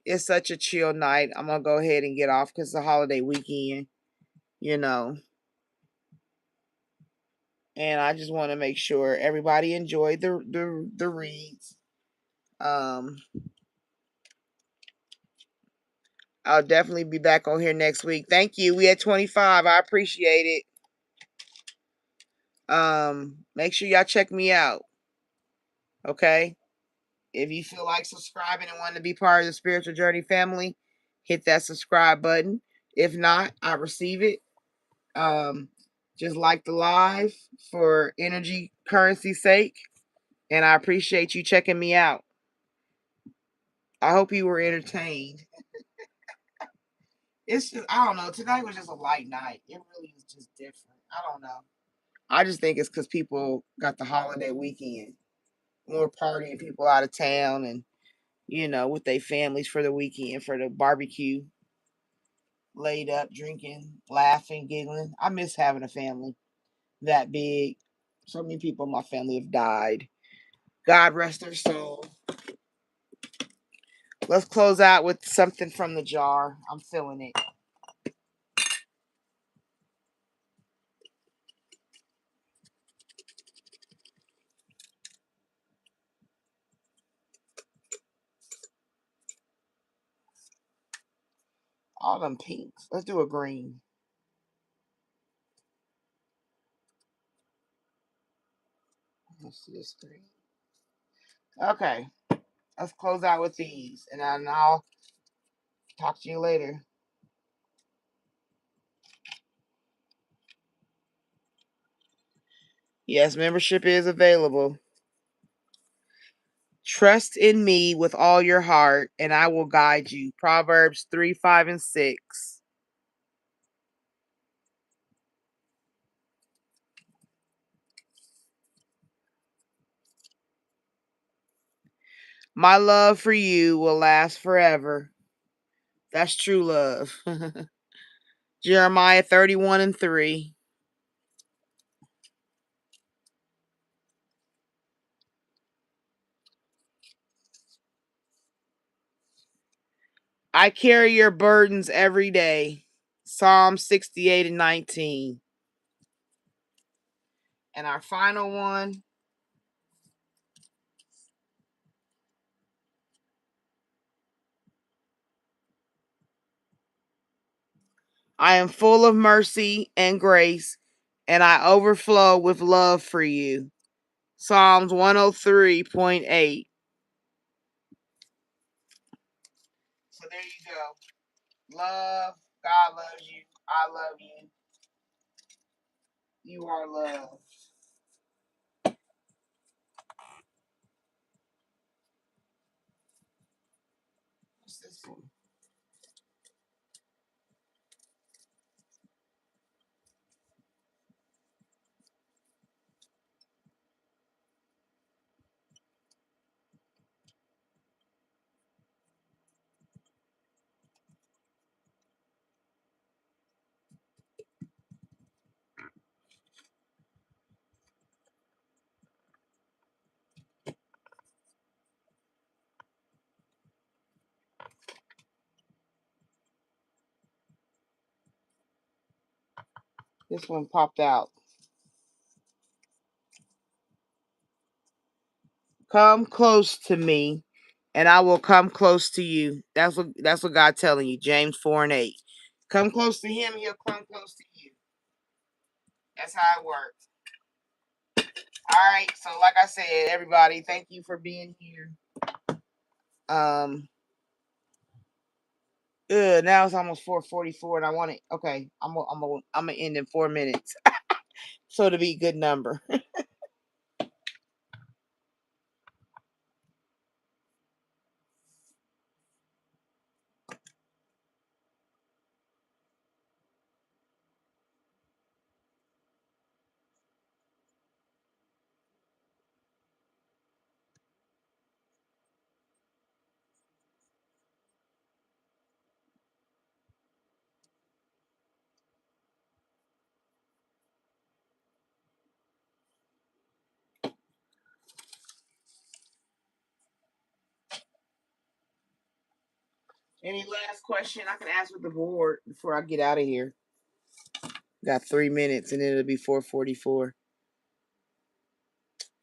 It's such a chill night. I'm gonna go ahead and get off because it's a holiday weekend, you know. And I just want to make sure everybody enjoyed the reads. I'll definitely be back on here next week. Thank you. We had 25. I appreciate it. Make sure y'all check me out. Okay? If you feel like subscribing and want to be part of the Spiritual Journey family, hit that subscribe button. If not, I receive it. Just like the live for energy currency's sake. And I appreciate you checking me out. I hope you were entertained. It's just, I don't know. Tonight was just a light night. It really is just different. I don't know. I just think it's because people got the holiday weekend. More partying, people out of town and, with their families for the weekend, for the barbecue. Laid up, drinking, laughing, giggling. I miss having a family. that big. So many people in my family have died. God rest their soul. Let's close out with something from the jar. I'm feeling it. All them pinks. Let's do a green. Let's do this green. Okay. Let's close out with these. And I'll talk to you later. Yes, membership is available. Trust in me with all your heart, and I will guide you. Proverbs 3, 5, and 6. My love for you will last forever. That's true love. Jeremiah 31 and 3. I carry your burdens every day. Psalm 68 and 19. And our final one. I am full of mercy and grace, and I overflow with love for you. Psalms 103.8. So there you go. Love. God loves you. I love you. You are loved. What's this one? This one popped out. Come close to me, and I will come close to you. That's what God's telling you. James 4 and 8. Come close to him, he'll come close to you. That's how it works. All right. So like I said, everybody, thank you for being here. Um now it's almost 4:44 and I want it. Okay, I'm gonna end in 4 minutes. So to be a good number. Any last question I can ask with the board before I get out of here? Got 3 minutes and it'll be 4:44.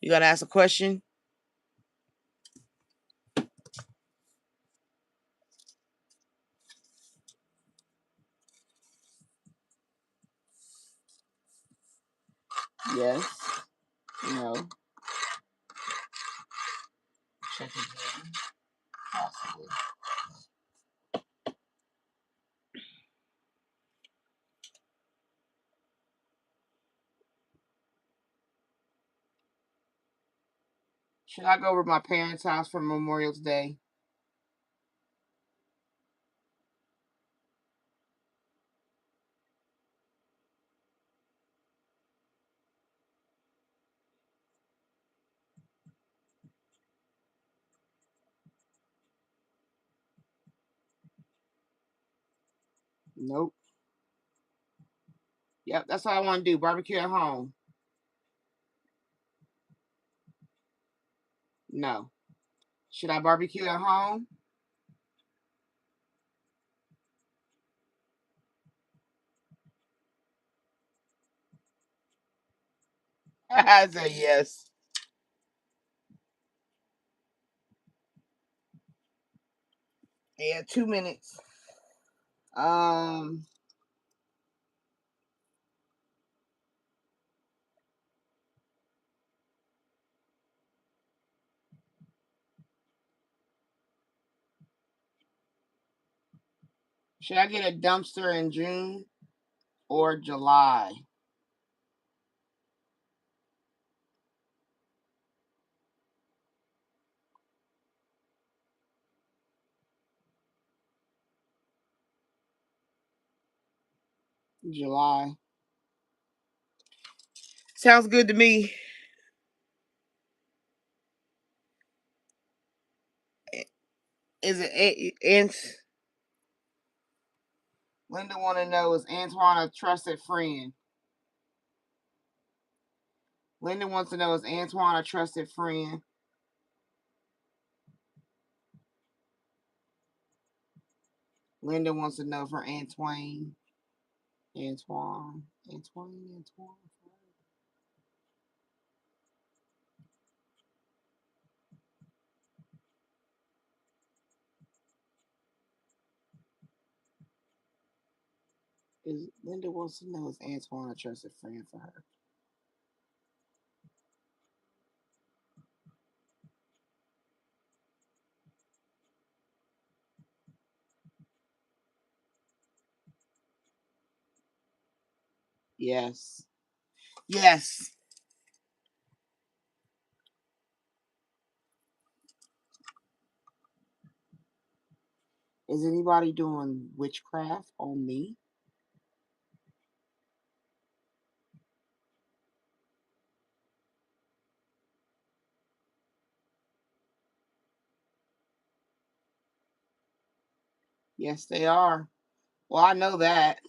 You gonna ask a question? Yes. No. Check again. Possibly. Should I go over to my parents' house for Memorial Day? Nope. Yep, that's all I want to do. Barbecue at home. No. Should I barbecue at home? I say yes. Yeah, 2 minutes. Um, should I get a dumpster in June or July? July. Sounds good to me. Is it Linda want to know, is Antoine a trusted friend? Linda wants to know, is Antoine a trusted friend? Linda wants to know for Antoine. Antoine. Linda wants to know, is Antoine a trusted friend for her? Yes. Yes. Is anybody doing witchcraft on me? Yes, they are. Well, I know that.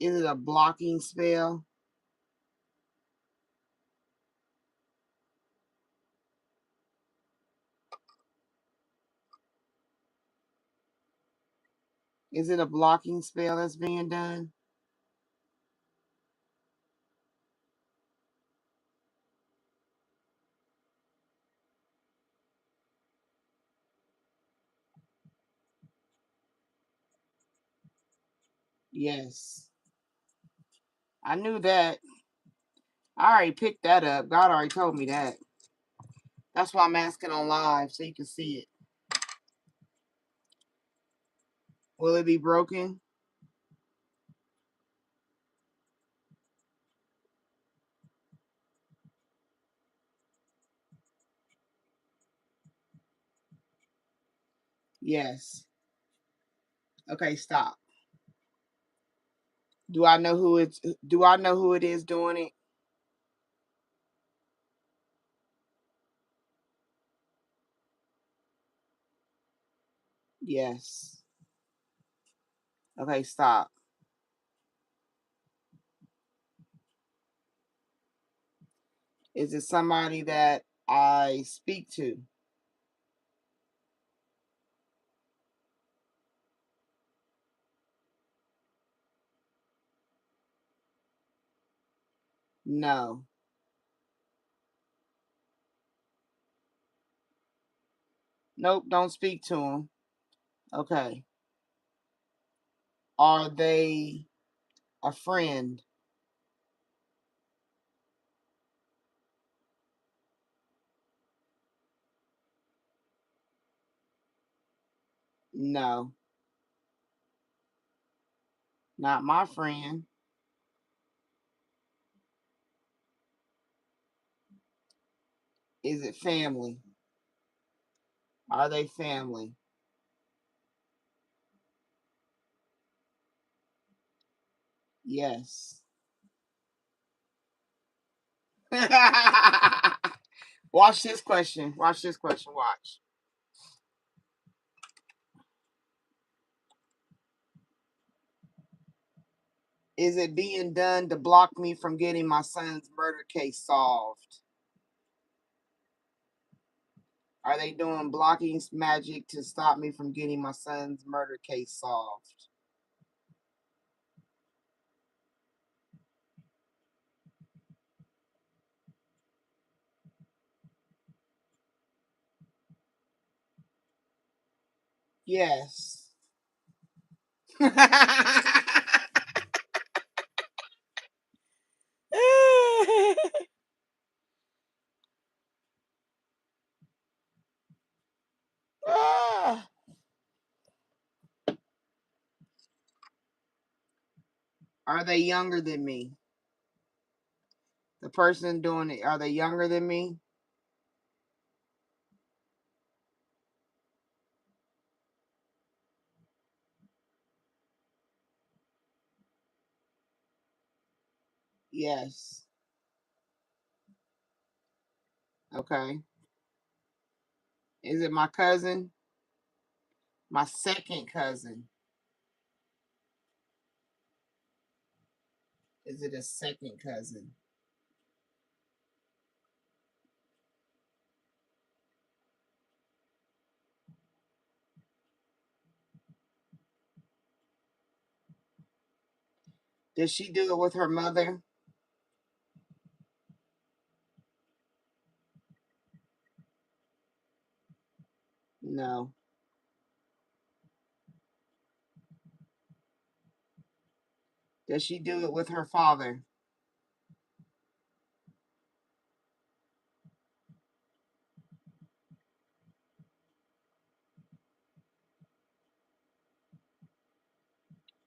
Is it a blocking spell? Is it a blocking spell that's being done? Yes. I knew that. I already picked that up. God already told me that. That's why I'm asking on live so you can see it. Will it be broken? Yes. Okay, stop. Do I know who it is doing it? Yes. Okay, stop. Is it somebody that I speak to? No. Nope, don't speak to them. Okay. Are they a friend? No. Not my friend. Is it family? Are they family? Yes. Watch this question. Watch this question. Watch. Is it being done to block me from getting my son's murder case solved? Are they doing blocking magic to stop me from getting my son's murder case solved? Yes. Are they younger than me? The person doing it, are they younger than me? Yes. Okay. Is it my cousin? My second cousin? Is it a second cousin? Does she do it with her mother? No. Does she do it with her father?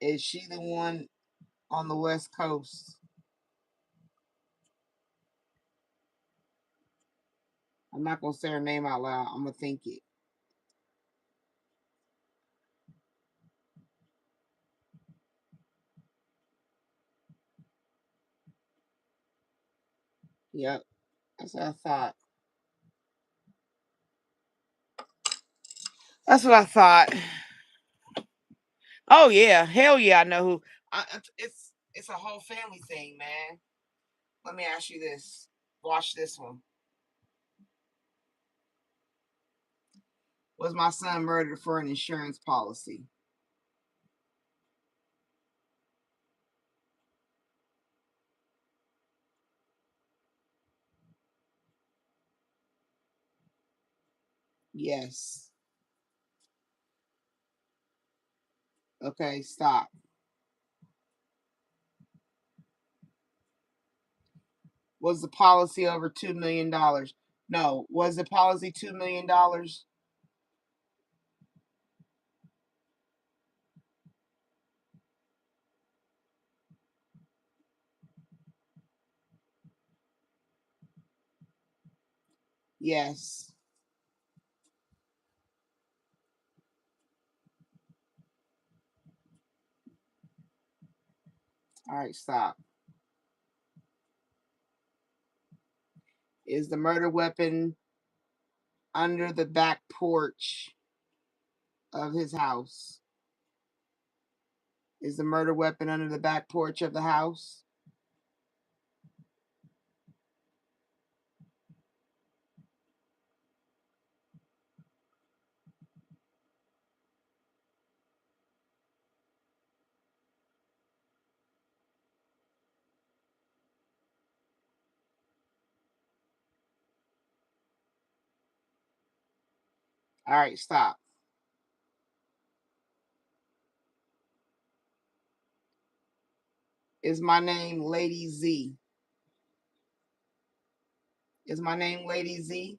Is she the one on the West Coast? I'm not going to say her name out loud. I'm going to think it. Yep. That's what I thought. That's what I thought. Oh yeah, hell yeah, I know who. It's a whole family thing, man. Let me ask you this. Watch this one. Was my son murdered for an insurance policy? Yes. Okay, stop. Was the policy over $2 million? No. Was the policy $2 million? Yes. All right, stop. Is the murder weapon under the back porch of his house? Is the murder weapon under the back porch of the house? All right, stop. Is my name Lady Z? Is my name Lady Z?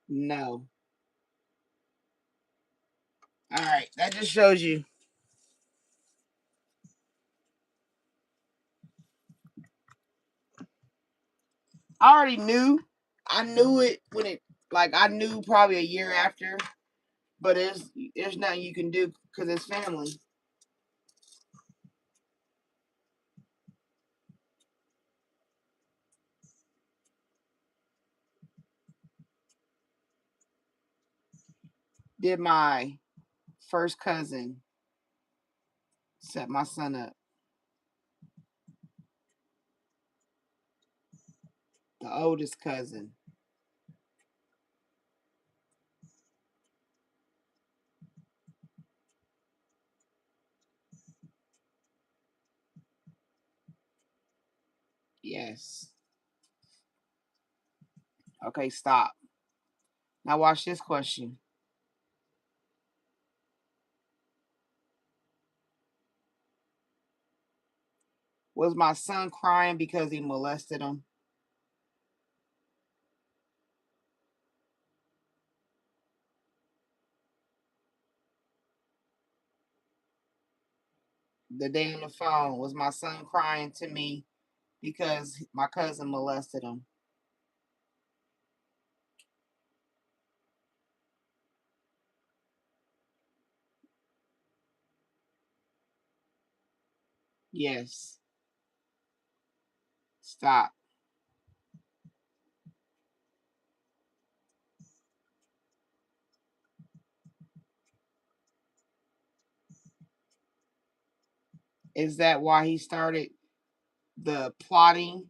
No. All right, that just shows you. I already knew. I knew it when it, like, I knew probably a year after, but there's nothing you can do because it's family. Did my first cousin set my son up? The oldest cousin. Yes. Okay, stop. Now watch this question. Was my son crying because he molested him? The day on the phone, was my son crying to me because my cousin molested him? Yes. Stop. Is that why he started the plotting?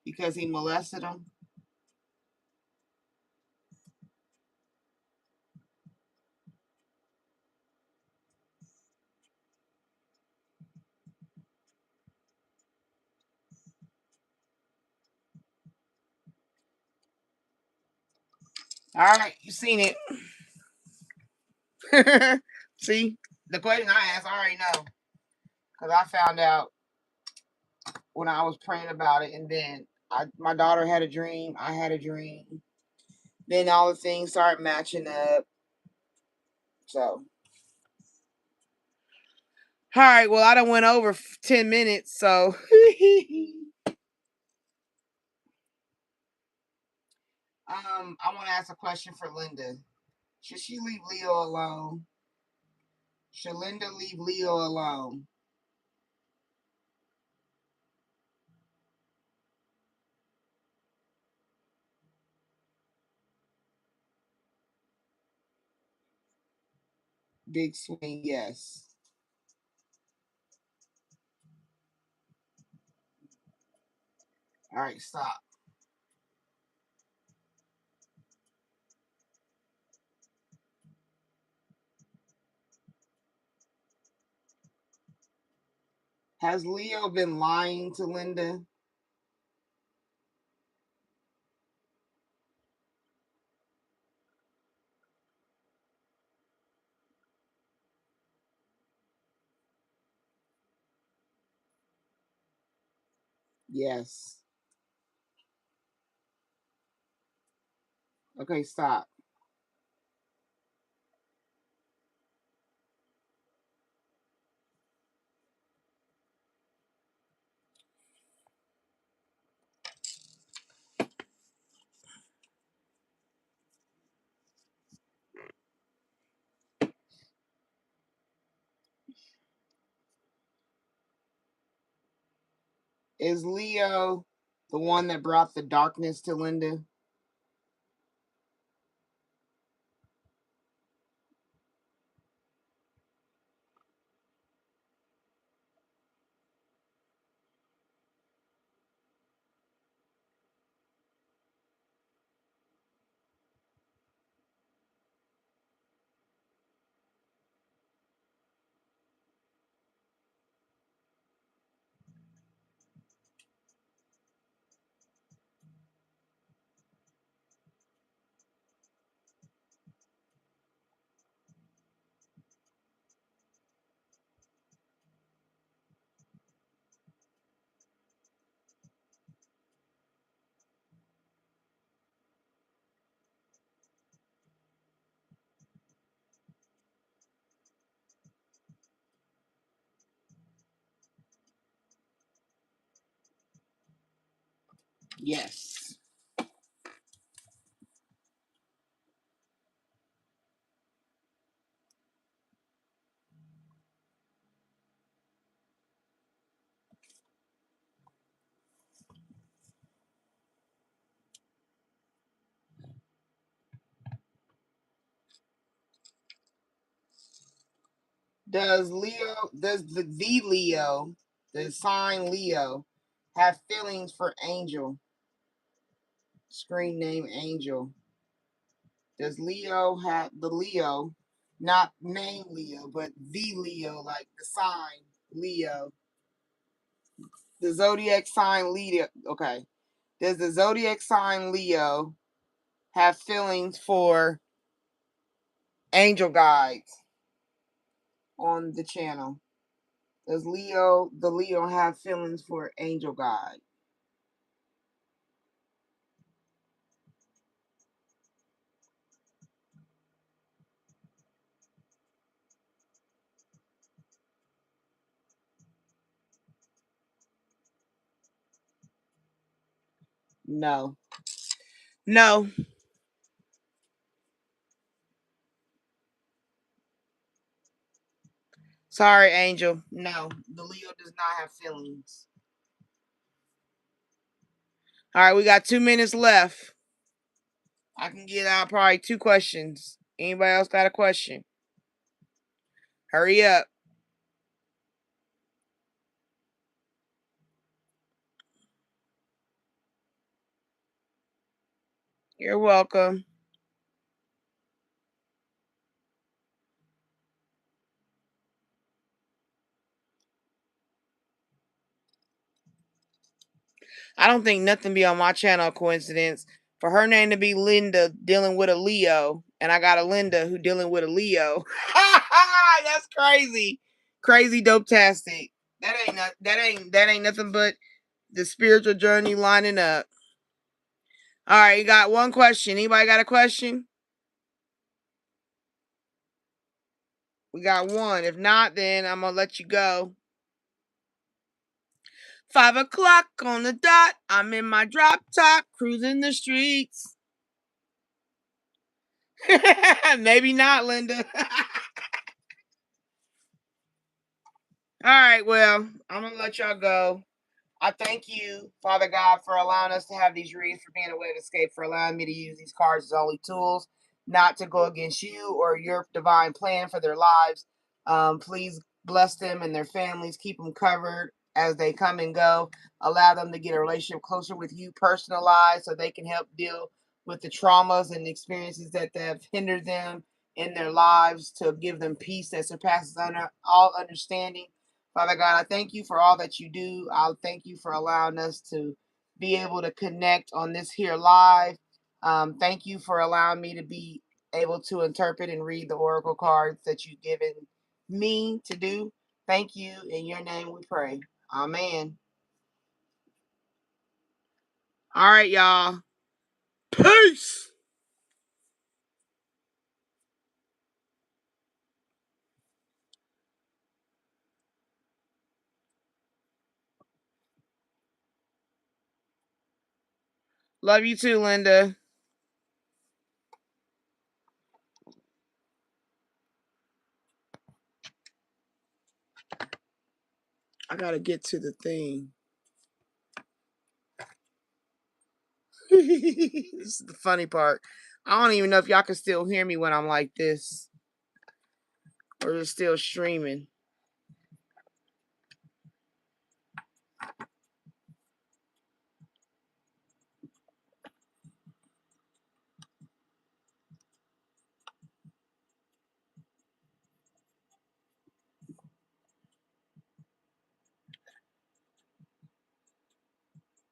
Because he molested him? All right, you seen it. See, the question I asked, I already know. Because I found out when I was praying about it, and then my daughter had a dream, I had a dream. Then all the things started matching up. So, all right, well, I done went over 10 minutes, so. I want to ask a question for Linda. Should she leave Leo alone? Should Linda leave Leo alone? Big swing, yes. All right, stop. Has Leo been lying to Linda? Yes. Okay, stop. Is Leo the one that brought the darkness to Linda? Yes. Does the Leo, the sign Leo, have feelings for Angel? Screen name Angel. Does Leo have the Leo, not name Leo, but the Leo, like the sign Leo? The zodiac sign Leo. Okay. Does the zodiac sign Leo have feelings for angel guides on the channel? Does the Leo have feelings for angel guide? No. No. Sorry, Angel. No. The Leo does not have feelings. All right, we got 2 minutes left. I can get out probably 2 questions. Anybody else got a question? Hurry up. You're welcome. I don't think nothing be on my channel a coincidence. For her name to be Linda dealing with a Leo, and I got a Linda who dealing with a Leo. That's crazy. Crazy dope tastic. That ain't nothing but the spiritual journey lining up. All right, you got one question. Anybody got a question? We got one. If not, then I'm gonna let you go. 5 o'clock on the dot. I'm in my drop top, cruising the streets. Maybe not, Linda. All right, well, I'm gonna let y'all go. I thank you, Father God, for allowing us to have these reads, for being a way to escape, for allowing me to use these cards as only tools, not to go against you or your divine plan for their lives. Please bless them and their families, keep them covered as they come and go. Allow them to get a relationship closer with you, personalized, so they can help deal with the traumas and experiences that have hindered them in their lives, to give them peace that surpasses all understanding. Father God, I thank you for all that you do. I'll thank you for allowing us to be able to connect on this here live. Thank you for allowing me to be able to interpret and read the oracle cards that you've given me to do. Thank you. In your name we pray. Amen. All right, y'all. Peace. Love you too, Linda. I gotta get to the thing. This is the funny part. I don't even know if y'all can still hear me when I'm like this, or it's still streaming.